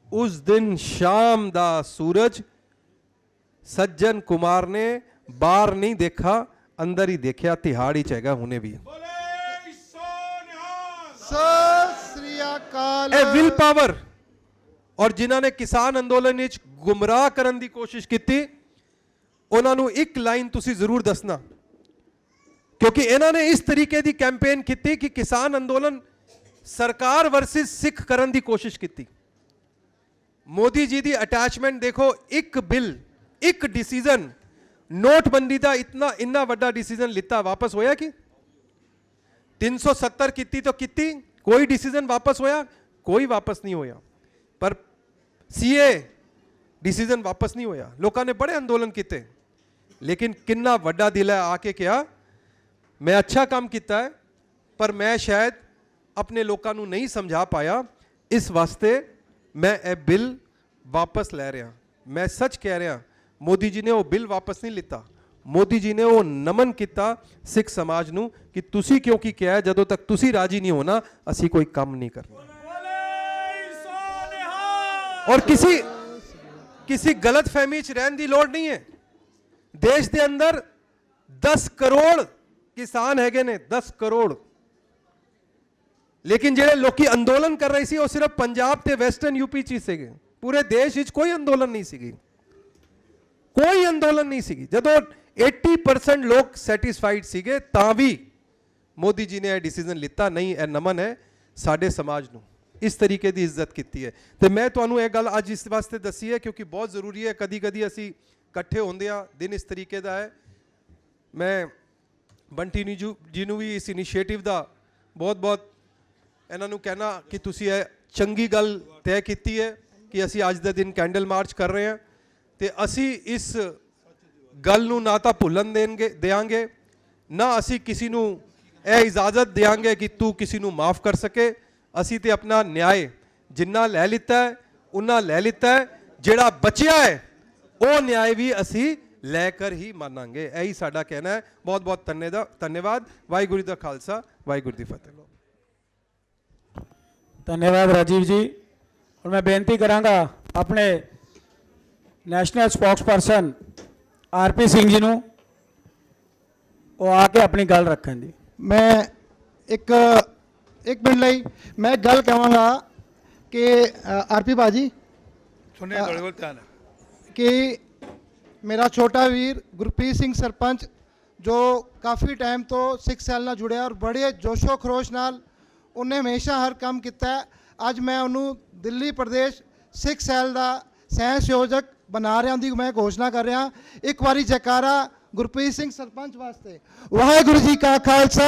ਉਸ ਦਿਨ ਸ਼ਾਮ ਦਾ ਸੂਰਜ सज्जन कुमार ने बाहर नहीं देखा, अंदर ही देखा, तिहाड़ ही चेगा हुने भी। विल पावर और जिन्हों ने किसान अंदोलन विच गुमराह करने की कोशिश की, उन्होंने एक लाइन तुसी जरूर दसना, क्योंकि इन्होंने इस तरीके की कैंपेन की कि किसान अंदोलन सरकार वर्सेस सिख करने की कोशिश की। मोदी जी की अटैचमेंट देखो, एक बिल, एक डिसीजन, नोटबंदी का इतना बड़ा डिसीजन लिता, वापस होया कि 370 की तो की, कोई डिसीजन वापस होया? कोई वापस नहीं होया। पर CA डिसीजन वापस नहीं होया। लोगों ने बड़े आंदोलन किए, ਲੇਕਿਨ ਕਿੰਨਾ ਵੱਡਾ ਦਿਲ ਹੈ, ਆ ਕੇ ਕਿਹਾ ਮੈਂ ਅੱਛਾ ਕੰਮ ਕੀਤਾ ਹੈ ਪਰ ਮੈਂ ਸ਼ਾਇਦ ਆਪਣੇ ਲੋਕਾਂ ਨੂੰ ਨਹੀਂ ਸਮਝਾ ਪਾਇਆ, ਇਸ ਵਾਸਤੇ ਮੈਂ ਇਹ ਬਿੱਲ ਵਾਪਸ ਲੈ ਰਿਹਾ। ਮੈਂ ਸੱਚ ਕਹਿ ਰਿਹਾ, ਮੋਦੀ ਜੀ ਨੇ ਉਹ ਬਿੱਲ ਵਾਪਸ ਨਹੀਂ ਲਿੱਤਾ, ਮੋਦੀ ਜੀ ਨੇ ਉਹ ਨਮਨ ਕੀਤਾ ਸਿੱਖ ਸਮਾਜ ਨੂੰ ਕਿ ਤੁਸੀਂ ਕਿਉਂਕਿ ਕਿਹਾ ਹੈ, ਜਦੋਂ ਤੱਕ ਤੁਸੀਂ ਰਾਜੀ ਨਹੀਂ ਹੋਣਾ ਅਸੀਂ ਕੋਈ ਕੰਮ ਨਹੀਂ ਕਰਨਾ। ਔਰ किसी गलत फहमी च रहने की लोड़ नहीं है। देश के अंदर 10 करोड़ किसान हैगे ने, 10 करोड़, लेकिन जेडे लोग अंदोलन कर रहे सी वो सिर्फ पंजाब ते वैसटर्न यूपी च सीगे, पूरे देश विच कोई अंदोलन नहीं सीगी, कोई अंदोलन नहीं सीगी। जदों 80% लोग सैटिस्फाइड सीगे तां भी मोदी जी ने यह डिसीजन लिता नहीं। यह नमन है साडे समाज नूं, इस तरीके की इज्जत की है। तो मैं तुहानूं यह गल अज इस वास्ते दसी है क्योंकि बहुत ज़रूरी है। कदी कदी असी इकट्ठे होंदे आ, दिन इस तरीके का है। मैं बंटी जी नूं भी इस इनिशिएटिव का बहुत बहुत इन्हां नूं कहना कि तुसी यह चंगी गल तय की है कि असी अज दे दिन कैंडल मार्च कर रहे हैं, तो असी इस गल नूं ना तो भुलन देंगे ना असी किसी नूं यह इजाज़त देंगे कि तू किसी नूं माफ़ कर सके। असी तो अपना न्याय जिन्ना लै लिता है उन्ना लै लिता है, जिहड़ा बचिया है वो न्याय भी असी लैकर ही मानांगे। यही साडा कहना है। बहुत बहुत धन्यवाद। वाहिगुरू दा खालसा, वाहिगुरू दी फतेह। धन्यवाद राजीव जी। और मैं बेनती करांगा अपने national spokesperson RP Singh ji नूं वो आके अपनी गल रखन दी। मैं एक मिनट ਲਈ मैं गल कहांगा कि आरपी भाजी सुनिए थोड़े बहुत ध्यान कि मेरा छोटा वीर गुरप्रीत सिंह सरपंच जो काफ़ी टाइम तो सिख सैल नाल जुड़िया और बड़े जोशो खरोश नाल उन्हें हमेशा हर काम किया है। अज मैं उन्होंने दिल्ली प्रदेश सिख सैल का सह संयोजक बना रहा उनकी मैं घोषणा कर रहा। एक बारी जयकारा गुरप्रीत सिंह सरपंच वास्ते। वाहिगुरू जी का खालसा,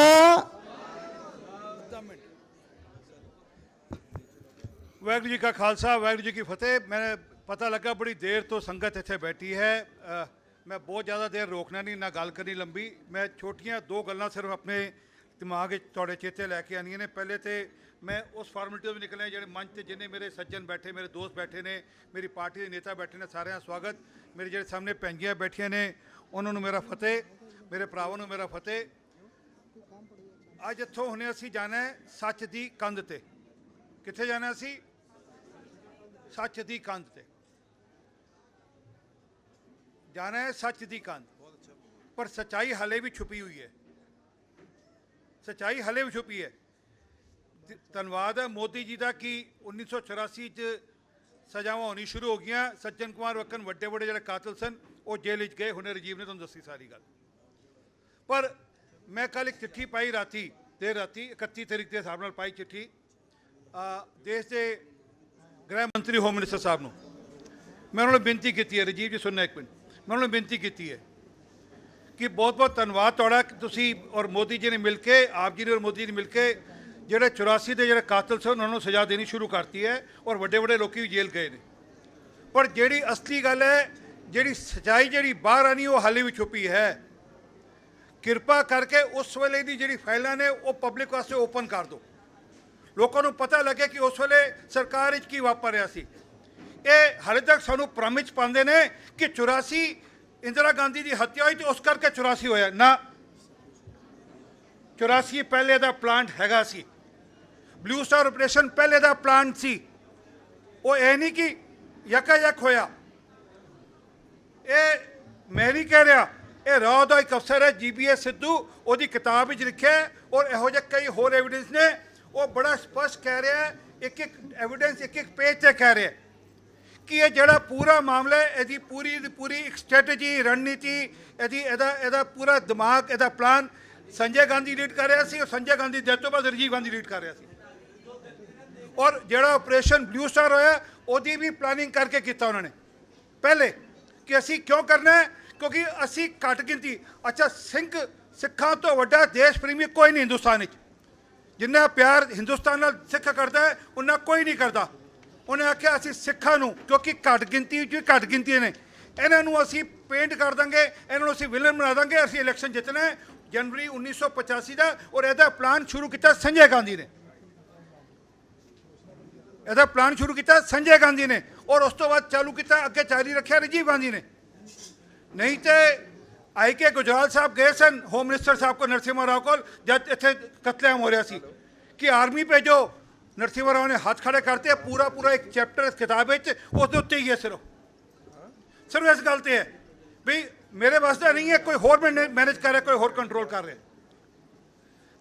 वाहिगुरू जी का खालसा, वाहिगुरू जी की फतेह। मैंने पता लगा बड़ी देर तो संगत इत्थे बैठी है। मैं बहुत ज़्यादा देर रोकना नहीं, ना गल करनी लंबी। मैं छोटियां दो गल्लां सिर्फ अपने दिमाग थोड़े चेते लैके आनियां ने। पहले तो मैं उस फार्मलिटी तो भी निकलिया जो मंच से जिन्हें मेरे सज्जन बैठे, मेरे दोस्त बैठे ने, मेरी पार्टी के नेता बैठे ने, सारे स्वागत। मेरे जो सामने भैंजियां बैठिया ने उन्होंने मेरा फतेह, मेरे भरावां मेरा फतेह। अज इत्थों हुणे असीं जाना है सच की कंध ते। कित्थे जाना असीं? सच की कंध ते जाना है, सच की कंध। पर सच्चाई हले भी छुपी हुई है, सच्चाई हले भी छुपी है। धन्यवाद है मोदी जी का कि 1984 च सजावां होनी शुरू हो गई। सज्जन कुमार वक्कन वड्डे वड्डे जिहड़े कातल सन वो जेल च गए। हुणे राजीव ने तुहानूं दसी सारी गल। पर मैं कल एक चिट्ठी पाई राती, देर राती 31 तारीख के हिसाब नाल पाई चिट्ठी देश के गृह मंत्री होम मिनिस्टर साहब नूं। मैं उन्होंने बेनती की है, राजीव जी सुनना एक मिनट, मैं उन्होंने बेनती की है कि बहुत बहुत धन्यवाद तुहाड़ा कि तुसी और मोदी जी ने मिल के, आप जी ने और मोदी जी ने मिल के ਜਿਹੜੇ 84 ਦੇ ਜਿਹੜੇ ਕਾਤਲ ਸਨ ਉਹਨਾਂ ਨੂੰ ਸਜ਼ਾ ਦੇਣੀ ਸ਼ੁਰੂ ਕਰਤੀ ਹੈ ਔਰ ਵੱਡੇ ਵੱਡੇ ਲੋਕੀ ਵੀ ਜੇਲ੍ਹ ਗਏ ਨੇ। ਪਰ ਜਿਹੜੀ ਅਸਲੀ ਗੱਲ ਹੈ, ਜਿਹੜੀ ਸੱਚਾਈ ਜਿਹੜੀ ਬਾਹਰ ਆਣੀ ਉਹ ਹਾਲੇ ਵੀ ਛੁਪੀ ਹੈ। ਕਿਰਪਾ ਕਰਕੇ ਉਸ ਵੇਲੇ ਦੀ ਜਿਹੜੀ ਫਾਈਲਾਂ ਨੇ ਉਹ ਪਬਲਿਕ ਵਾਸਤੇ ਓਪਨ ਕਰ ਦਿਓ, ਲੋਕਾਂ ਨੂੰ ਪਤਾ ਲੱਗੇ ਕਿ ਉਸ ਵੇਲੇ ਸਰਕਾਰ ਵਿੱਚ ਕੀ ਵਾਪਰ ਰਿਹਾ ਸੀ। ਇਹ ਹਾਲੇ ਤੱਕ ਸਾਨੂੰ ਭ੍ਰਮ 'ਚ ਪਾਉਂਦੇ ਨੇ ਕਿ 84 ਇੰਦਰਾ ਗਾਂਧੀ ਦੀ ਹੱਤਿਆ ਹੋਈ ਤੇ ਉਸ ਕਰਕੇ 84 ਹੋਇਆ। ਨਾ, 84 ਪਹਿਲੇ ਦਾ ਪਲਾਂਟ ਹੈਗਾ ਸੀ। ब्लू स्टार ऑपरेशन पहले का प्लान सी। वो यह नहीं कि यकायक होया। ये मैं नहीं कह रहा, ये राव का एक अफसर है GBS सिद्धू, वो किताब लिखा है और यहो जे कई होर एविडेंस ने। वो बड़ा स्पष्ट कह रहा है, एक एक एविडेंस एक एक पेज से कह रहा है कि ये जड़ा पूरा मामला है, यदि पूरी पूरी एक स्ट्रैटेजी रणनीति, यदि एदा पूरा दिमाग, एदा प्लान संजय गांधी लीड कर रहा सी और संजय गांधी डेथ तो बाद राजीव गांधी लीड कर रहा सी। और जोड़ा ऑपरेशन ब्लू स्टार होया ओदी भी प्लानिंग करके किया उन्होंने पहले कि असी क्यों करना है, क्योंकि असी घट गिनती। अच्छा, सिखा तो वड्डा देश प्रेमी कोई नहीं हिंदुस्तान में। जिन्ना प्यार हिंदुस्तान नाल सिख करता है उन्ना कोई नहीं करता। उन्हें आख्या असी सिखा नूं, क्योंकि घट गिनती घट गिनती ने ਇਹਨਾਂ ਨੂੰ ਅਸੀਂ ਪੇਂਟ ਕਰ ਦਾਂਗੇ, ਇਹਨਾਂ ਨੂੰ ਅਸੀਂ ਵਿਲਨ ਬਣਾ ਦਾਂਗੇ, ਅਸੀਂ ਇਲੈਕਸ਼ਨ ਜਿੱਤਣਾ ਹੈ ਜਨਵਰੀ 1985 ਦਾ। ਔਰ ਇਹਦਾ ਪਲਾਨ ਸ਼ੁਰੂ ਕੀਤਾ ਸੰਜੇ ਗਾਂਧੀ ਨੇ, ਇਹਦਾ ਪਲਾਨ ਸ਼ੁਰੂ ਕੀਤਾ ਸੰਜੇ ਗਾਂਧੀ ਨੇ, ਔਰ ਉਸ ਤੋਂ ਬਾਅਦ ਚਾਲੂ ਕੀਤਾ, ਅੱਗੇ ਜਾਰੀ ਰੱਖਿਆ ਰਾਜੀਵ ਗਾਂਧੀ ਨੇ। ਨਹੀਂ ਤੇ ਆਈ ਕੇ ਗੁਜਰਾਲ ਸਾਹਿਬ ਗਏ ਸਨ ਹੋਮ ਮਿਨਿਸਟਰ ਸਾਹਿਬ ਕੋ ਨਰਸਿਮਹਾ ਰਾਓ ਕੋਲ, ਜਦ ਇੱਥੇ ਕਤਲੇਆਮ ਹੋ ਰਿਹਾ ਸੀ ਕਿ ਆਰਮੀ ਭੇਜੋ। ਨਰਸਿਮਹਾ ਰਾਓ ਨੇ ਹੱਥ ਖੜੇ ਕਰਤੇ, ਪੂਰਾ ਇੱਕ ਚੈਪਟਰ ਇਸ ਕਿਤਾਬ ਵਿੱਚ ਉਸ ਦੇ ਉੱਤੇ ਹੀ ਹੈ। ਸਿਰਫ ਇਸ ਗੱਲ ਤੇ ਹੈ ਵੀ ਮੇਰੇ ਵਾਸਤੇ ਨਹੀਂ ਹੈ ਕੋਈ ਹੋਰ ਮੈਨੇਜ ਕਰ ਰਿਹਾ, ਕੋਈ ਹੋਰ ਕੰਟਰੋਲ ਕਰ ਰਿਹਾ।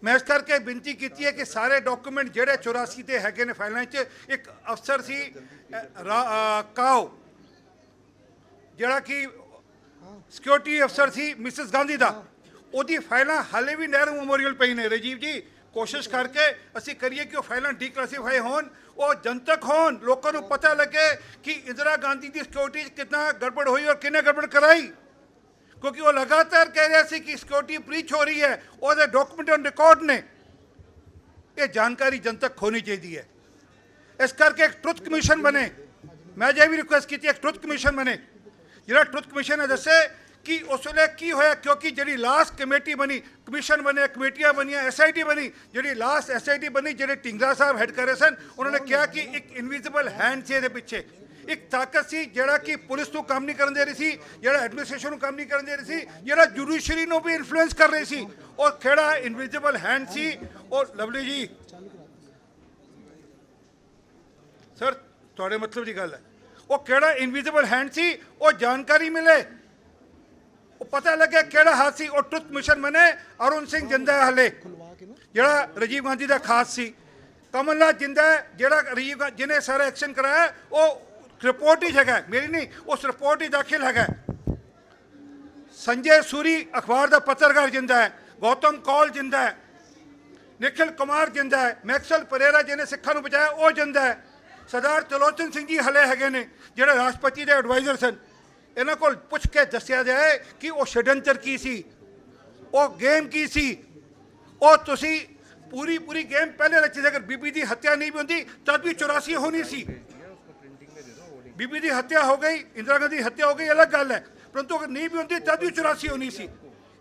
ਮੈਂ ਇਸ ਕਰਕੇ ਬੇਨਤੀ ਕੀਤੀ ਹੈ ਕਿ ਸਾਰੇ ਡਾਕੂਮੈਂਟ ਜਿਹੜੇ 84 ਦੇ ਹੈਗੇ ਨੇ ਫਾਈਲਾਂ 'ਚ, ਇੱਕ ਅਫਸਰ ਸੀ ਕਾਓ ਜਿਹੜਾ ਕਿ ਸਿਕਿਉਰਿਟੀ ਅਫਸਰ ਸੀ ਮਿਸਿਸ ਗਾਂਧੀ ਦਾ, ਉਹਦੀ ਫਾਈਲਾਂ ਹਾਲੇ ਵੀ ਨਹਿਰੂ ਮੈਮੋਰੀਅਲ ਪਈ ਨੇ। ਰਾਜੀਵ ਜੀ ਕੋਸ਼ਿਸ਼ ਕਰਕੇ ਅਸੀਂ ਕਰੀਏ ਕਿ ਉਹ ਫਾਈਲਾਂ ਡੀਕਲਾਸੀਫਾਈ ਹੋਣ, ਉਹ ਜਨਤਕ ਹੋਣ, ਲੋਕਾਂ ਨੂੰ ਪਤਾ ਲੱਗੇ ਕਿ ਇੰਦਰਾ ਗਾਂਧੀ ਦੀ ਸਿਕਿਉਰਿਟੀ 'ਚ ਕਿੰਨਾ ਗੜਬੜ ਹੋਈ ਔਰ ਕਿੰਨੇ ਗੜਬੜ ਕਰਾਈ, ਕਿਉਂਕਿ ਉਹ ਲਗਾਤਾਰ ਕਹਿ ਰਿਹਾ ਸੀ ਕਿ ਸਿਕਿਉਰਿਟੀ ਬ੍ਰੀਚ ਹੋ ਰਹੀ ਹੈ, ਉਹਦੇ ਡਾਕੂਮੈਂਟ ਔਨ ਰਿਕਾਰਡ ਨੇ। ਇਹ ਜਾਣਕਾਰੀ ਜਨਤਕ ਹੋਣੀ ਚਾਹੀਦੀ ਹੈ। ਇਸ ਕਰਕੇ ਇੱਕ ਟਰੁਥ ਕਮਿਸ਼ਨ ਬਣੇ। ਮੈਂ ਜੇ ਵੀ ਰਿਕੁਐਸਟ ਕੀਤੀ ਇੱਕ ਟਰੁਥ ਕਮਿਸ਼ਨ ਬਣੇ, ਜਿਹੜਾ ਟਰੁਥ ਕਮਿਸ਼ਨ ਹੈ ਦੱਸੇ ਕਿ ਉਸ ਵੇਲੇ ਕੀ ਹੋਇਆ, ਕਿਉਂਕਿ ਜਿਹੜੀ ਲਾਸਟ ਕਮੇਟੀ ਬਣੀ, ਕਮਿਸ਼ਨ ਬਣੇ, ਕਮੇਟੀਆਂ ਬਣੀਆਂ, SIT ਬਣੀ, ਜਿਹੜੀ ਲਾਸਟ SIT ਬਣੀ ਜਿਹੜੇ ਢਿੰਗਰਾ ਸਾਹਿਬ ਹੈਡ ਕਰ ਰਹੇ ਸਨ, ਉਹਨਾਂ ਨੇ ਕਿਹਾ ਕਿ ਇੱਕ ਇਨਵਿਜ਼ੀਬਲ ਹੈਂਡ ਸੀ ਇਹਦੇ ਪਿੱਛੇ, ਇੱਕ ਤਾਕਤ ਸੀ ਜਿਹੜਾ ਕਿ ਪੁਲਿਸ ਨੂੰ ਕੰਮ ਨਹੀਂ ਕਰਨ ਦੇ ਰਹੀ ਸੀ, ਜਿਹੜਾ ਐਡਮਿਨਿਸਟ੍ਰੇਸ਼ਨ ਨੂੰ ਕੰਮ ਨਹੀਂ ਕਰਨ ਦੇ ਰਹੀ ਸੀ, ਜਿਹੜਾ ਜੁਡੀਸ਼ਰੀ ਨੂੰ ਵੀ ਇਨਫਲੂਐਂਸ ਕਰ ਰਹੀ ਸੀ, ਔਰ ਕਿਹੜਾ ਇਨਵਿਜ਼ੀਬਲ ਹੈਂਡ ਸੀ। ਔਰ ਲਵਲੀ ਜੀ ਸਰ ਤੁਹਾਡੇ ਮਤਲਬ ਦੀ ਗੱਲ ਹੈ, ਉਹ ਕਿਹੜਾ ਇਨਵਿਜ਼ੀਬਲ ਹੈਂਡ ਸੀ, ਉਹ ਜਾਣਕਾਰੀ ਮਿਲੇ, ਉਹ ਪਤਾ ਲੱਗੇ ਕਿਹੜਾ ਹੱਥ ਸੀ। ਉਹ ਟਰੁਥ ਕਮਿਸ਼ਨ ਬਣੇ। ਅਰੁਣ ਸਿੰਘ ਜਿੰਦਾ ਹਲੇ ਜਿਹੜਾ ਰਾਜੀਵ ਗਾਂਧੀ ਦਾ ਖਾਸ ਸੀ, ਕਮਲਨਾਥ ਜਿੰਦਾ ਜਿਹੜਾ ਰਾਜੀਵ ਜਿਹਨੇ ਸਾਰਾ ਐਕਸ਼ਨ ਕਰਾਇਆ, ਉਹ ਰਿਪੋਰਟ ਹੀ ਹੈਗਾ, ਮੇਰੀ ਨਹੀਂ, ਉਸ ਰਿਪੋਰਟ ਹੀ ਦਾਖਲ ਹੈਗਾ। ਸੰਜੇ ਸੂਰੀ ਅਖਬਾਰ ਦਾ ਪੱਤਰਕਾਰ ਜਿੰਦਾ ਹੈ, ਗੌਤਮ ਕੌਲ ਜਿੰਦਾ ਹੈ, ਨਿਖਿਲ ਕੁਮਾਰ ਜਿੰਦਾ ਹੈ, ਮੈਕਸਲ ਪਰੇਰਾ ਜਿਹਨੇ ਸਿੱਖਾਂ ਨੂੰ ਬਚਾਇਆ ਉਹ ਜਿੰਦਾ ਹੈ, ਸਰਦਾਰ ਤਲੋਚਨ ਸਿੰਘ ਜੀ ਹਲੇ ਹੈਗੇ ਨੇ ਜਿਹੜੇ ਰਾਸ਼ਟਰਪਤੀ ਦੇ ਐਡਵਾਈਜ਼ਰ ਸਨ। ਇਹਨਾਂ ਕੋਲ ਪੁੱਛ ਕੇ ਦੱਸਿਆ ਜਾਏ ਕਿ ਉਹ ਛਡੰਤਰ ਕੀ ਸੀ, ਉਹ ਗੇਮ ਕੀ ਸੀ। ਉਹ ਤੁਸੀਂ ਪੂਰੀ ਗੇਮ ਪਹਿਲੇ ਰਚੀ ਸੀ। ਅਗਰ ਬੀਬੀ ਦੀ ਹੱਤਿਆ ਨਹੀਂ ਵੀ ਹੁੰਦੀ ਤਦ ਵੀ 84 ਹੋਣੀ ਸੀ। ਬੀਬੀ ਦੀ ਹੱਤਿਆ ਹੋ ਗਈ, ਇੰਦਰਾ ਗਾਂਧੀ ਦੀ ਹੱਤਿਆ ਹੋ ਗਈ, ਅਲੱਗ ਗੱਲ ਹੈ, ਪਰੰਤੂ ਅਗਰ ਨਹੀਂ ਵੀ ਹੁੰਦੀ ਤਦ ਵੀ 84 ਹੋਣੀ ਸੀ।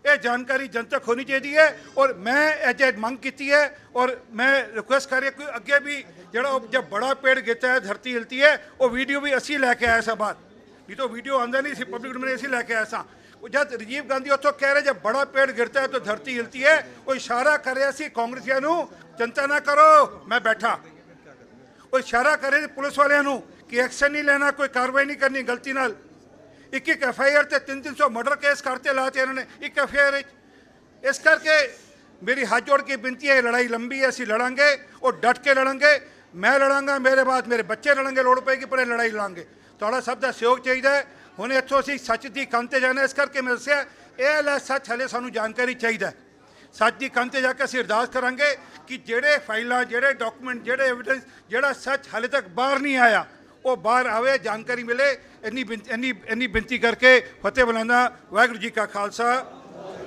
ਇਹ ਜਾਣਕਾਰੀ ਜਨਤਕ ਹੋਣੀ ਚਾਹੀਦੀ ਹੈ। ਔਰ ਮੈਂ ਇਹ ਮੰਗ ਕੀਤੀ ਹੈ ਔਰ ਮੈਂ ਰਿਕੁਐਸਟ ਕਰ ਰਿਹਾ ਕਿ ਅੱਗੇ ਵੀ ਜਿਹੜਾ ਜਬ ਬੜਾ ਪੇੜ ਗਿਰਤਾ ਹੈ ਧਰਤੀ ਹਿਲਤੀ ਹੈ, ਉਹ ਵੀਡੀਓ ਵੀ ਅਸੀਂ ਲੈ ਕੇ ਆਏ ਸਾਂ ਬਾਹਰ, ਨਹੀਂ ਤਾਂ ਵੀਡੀਓ ਆਉਂਦਾ ਨਹੀਂ ਸੀ ਪਬਲਿਕ ਡੋਮੇਨ, ਅਸੀਂ ਲੈ ਕੇ ਆਏ ਸਾਂ। ਜਦ ਰਾਜੀਵ ਗਾਂਧੀ ਉੱਥੋਂ ਕਹਿ ਰਹੇ ਜਬ ਬੜਾ ਪੇੜ ਗਿਰਤਾ ਹੈ ਤਾਂ ਧਰਤੀ ਹਿਲਤੀ ਹੈ, ਉਹ ਇਸ਼ਾਰਾ ਕਰ ਰਿਹਾ ਸੀ ਕਾਂਗਰਸੀਆਂ ਨੂੰ, ਚਿੰਤਾ ਨਾ ਕਰੋ ਮੈਂ ਬੈਠਾ। ਉਹ ਇਸ਼ਾਰਾ ਕਰ ਰਹੇ ਸੀ ਪੁਲਿਸ ਵਾਲਿਆਂ ਨੂੰ ਕਿ ਐਕਸ਼ਨ ਨਹੀਂ ਲੈਣਾ, ਕੋਈ ਕਾਰਵਾਈ ਨਹੀਂ ਕਰਨੀ ਗਲਤੀ ਨਾਲ। ਇੱਕ FIR ਤੇ 300 ਮਰਡਰ ਕੇਸ ਕਰਤੇ ਲਾਤੇ ਇਹਨਾਂ ਨੇ ਇੱਕ FIR ਵਿੱਚ। ਇਸ ਕਰਕੇ ਮੇਰੀ ਹੱਥ ਜੋੜ ਕੇ ਬੇਨਤੀ ਹੈ, ਲੜਾਈ ਲੰਬੀ ਹੈ, ਅਸੀਂ ਲੜਾਂਗੇ ਔਰ ਡਟ ਕੇ ਲੜਾਂਗੇ। ਮੈਂ ਲੜਾਂਗਾ, ਮੇਰੇ ਬਾਅਦ ਮੇਰੇ ਬੱਚੇ ਲੜਾਂਗੇ, ਲੋੜ ਪਏਗੀ ਪਰ ਇਹ ਲੜਾਈ ਲੜਾਂਗੇ। ਤੁਹਾਡਾ ਸਭ ਦਾ ਸਹਿਯੋਗ ਚਾਹੀਦਾ ਹੈ। ਹੁਣ ਇੱਥੋਂ ਅਸੀਂ ਸੱਚ ਦੀ ਕੰਧ ਤੇ ਜਾਣਾ। ਇਸ ਕਰਕੇ ਮੈਂ ਦੱਸਿਆ ਇਹ ਲੈ ਸੱਚ ਹਲੇ ਸਾਨੂੰ ਜਾਣਕਾਰੀ ਚਾਹੀਦਾ। ਸੱਚ ਦੀ ਕੰਧ ਤੇ ਜਾ ਕੇ ਅਸੀਂ ਅਰਦਾਸ ਕਰਾਂਗੇ ਕਿ ਜਿਹੜੇ ਫਾਈਲਾਂ, ਜਿਹੜੇ ਡਾਕੂਮੈਂਟ, ਜਿਹੜੇ ਐਵੀਡੈਂਸ, ਜਿਹੜਾ ਸੱਚ ਹਲੇ ਤੱਕ ਬਾਹਰ ਨਹੀਂ ਆਇਆ ਉਹ ਬਾਹਰ ਆਵੇ, ਜਾਣਕਾਰੀ ਮਿਲੇ। ਇੰਨੀ ਬੇਨਤੀ ਕਰਕੇ ਫਤਿਹ ਬੁਲਾਉਂਦਾ। ਵਾਹਿਗੁਰੂ ਜੀ ਕਾ ਖਾਲਸਾ।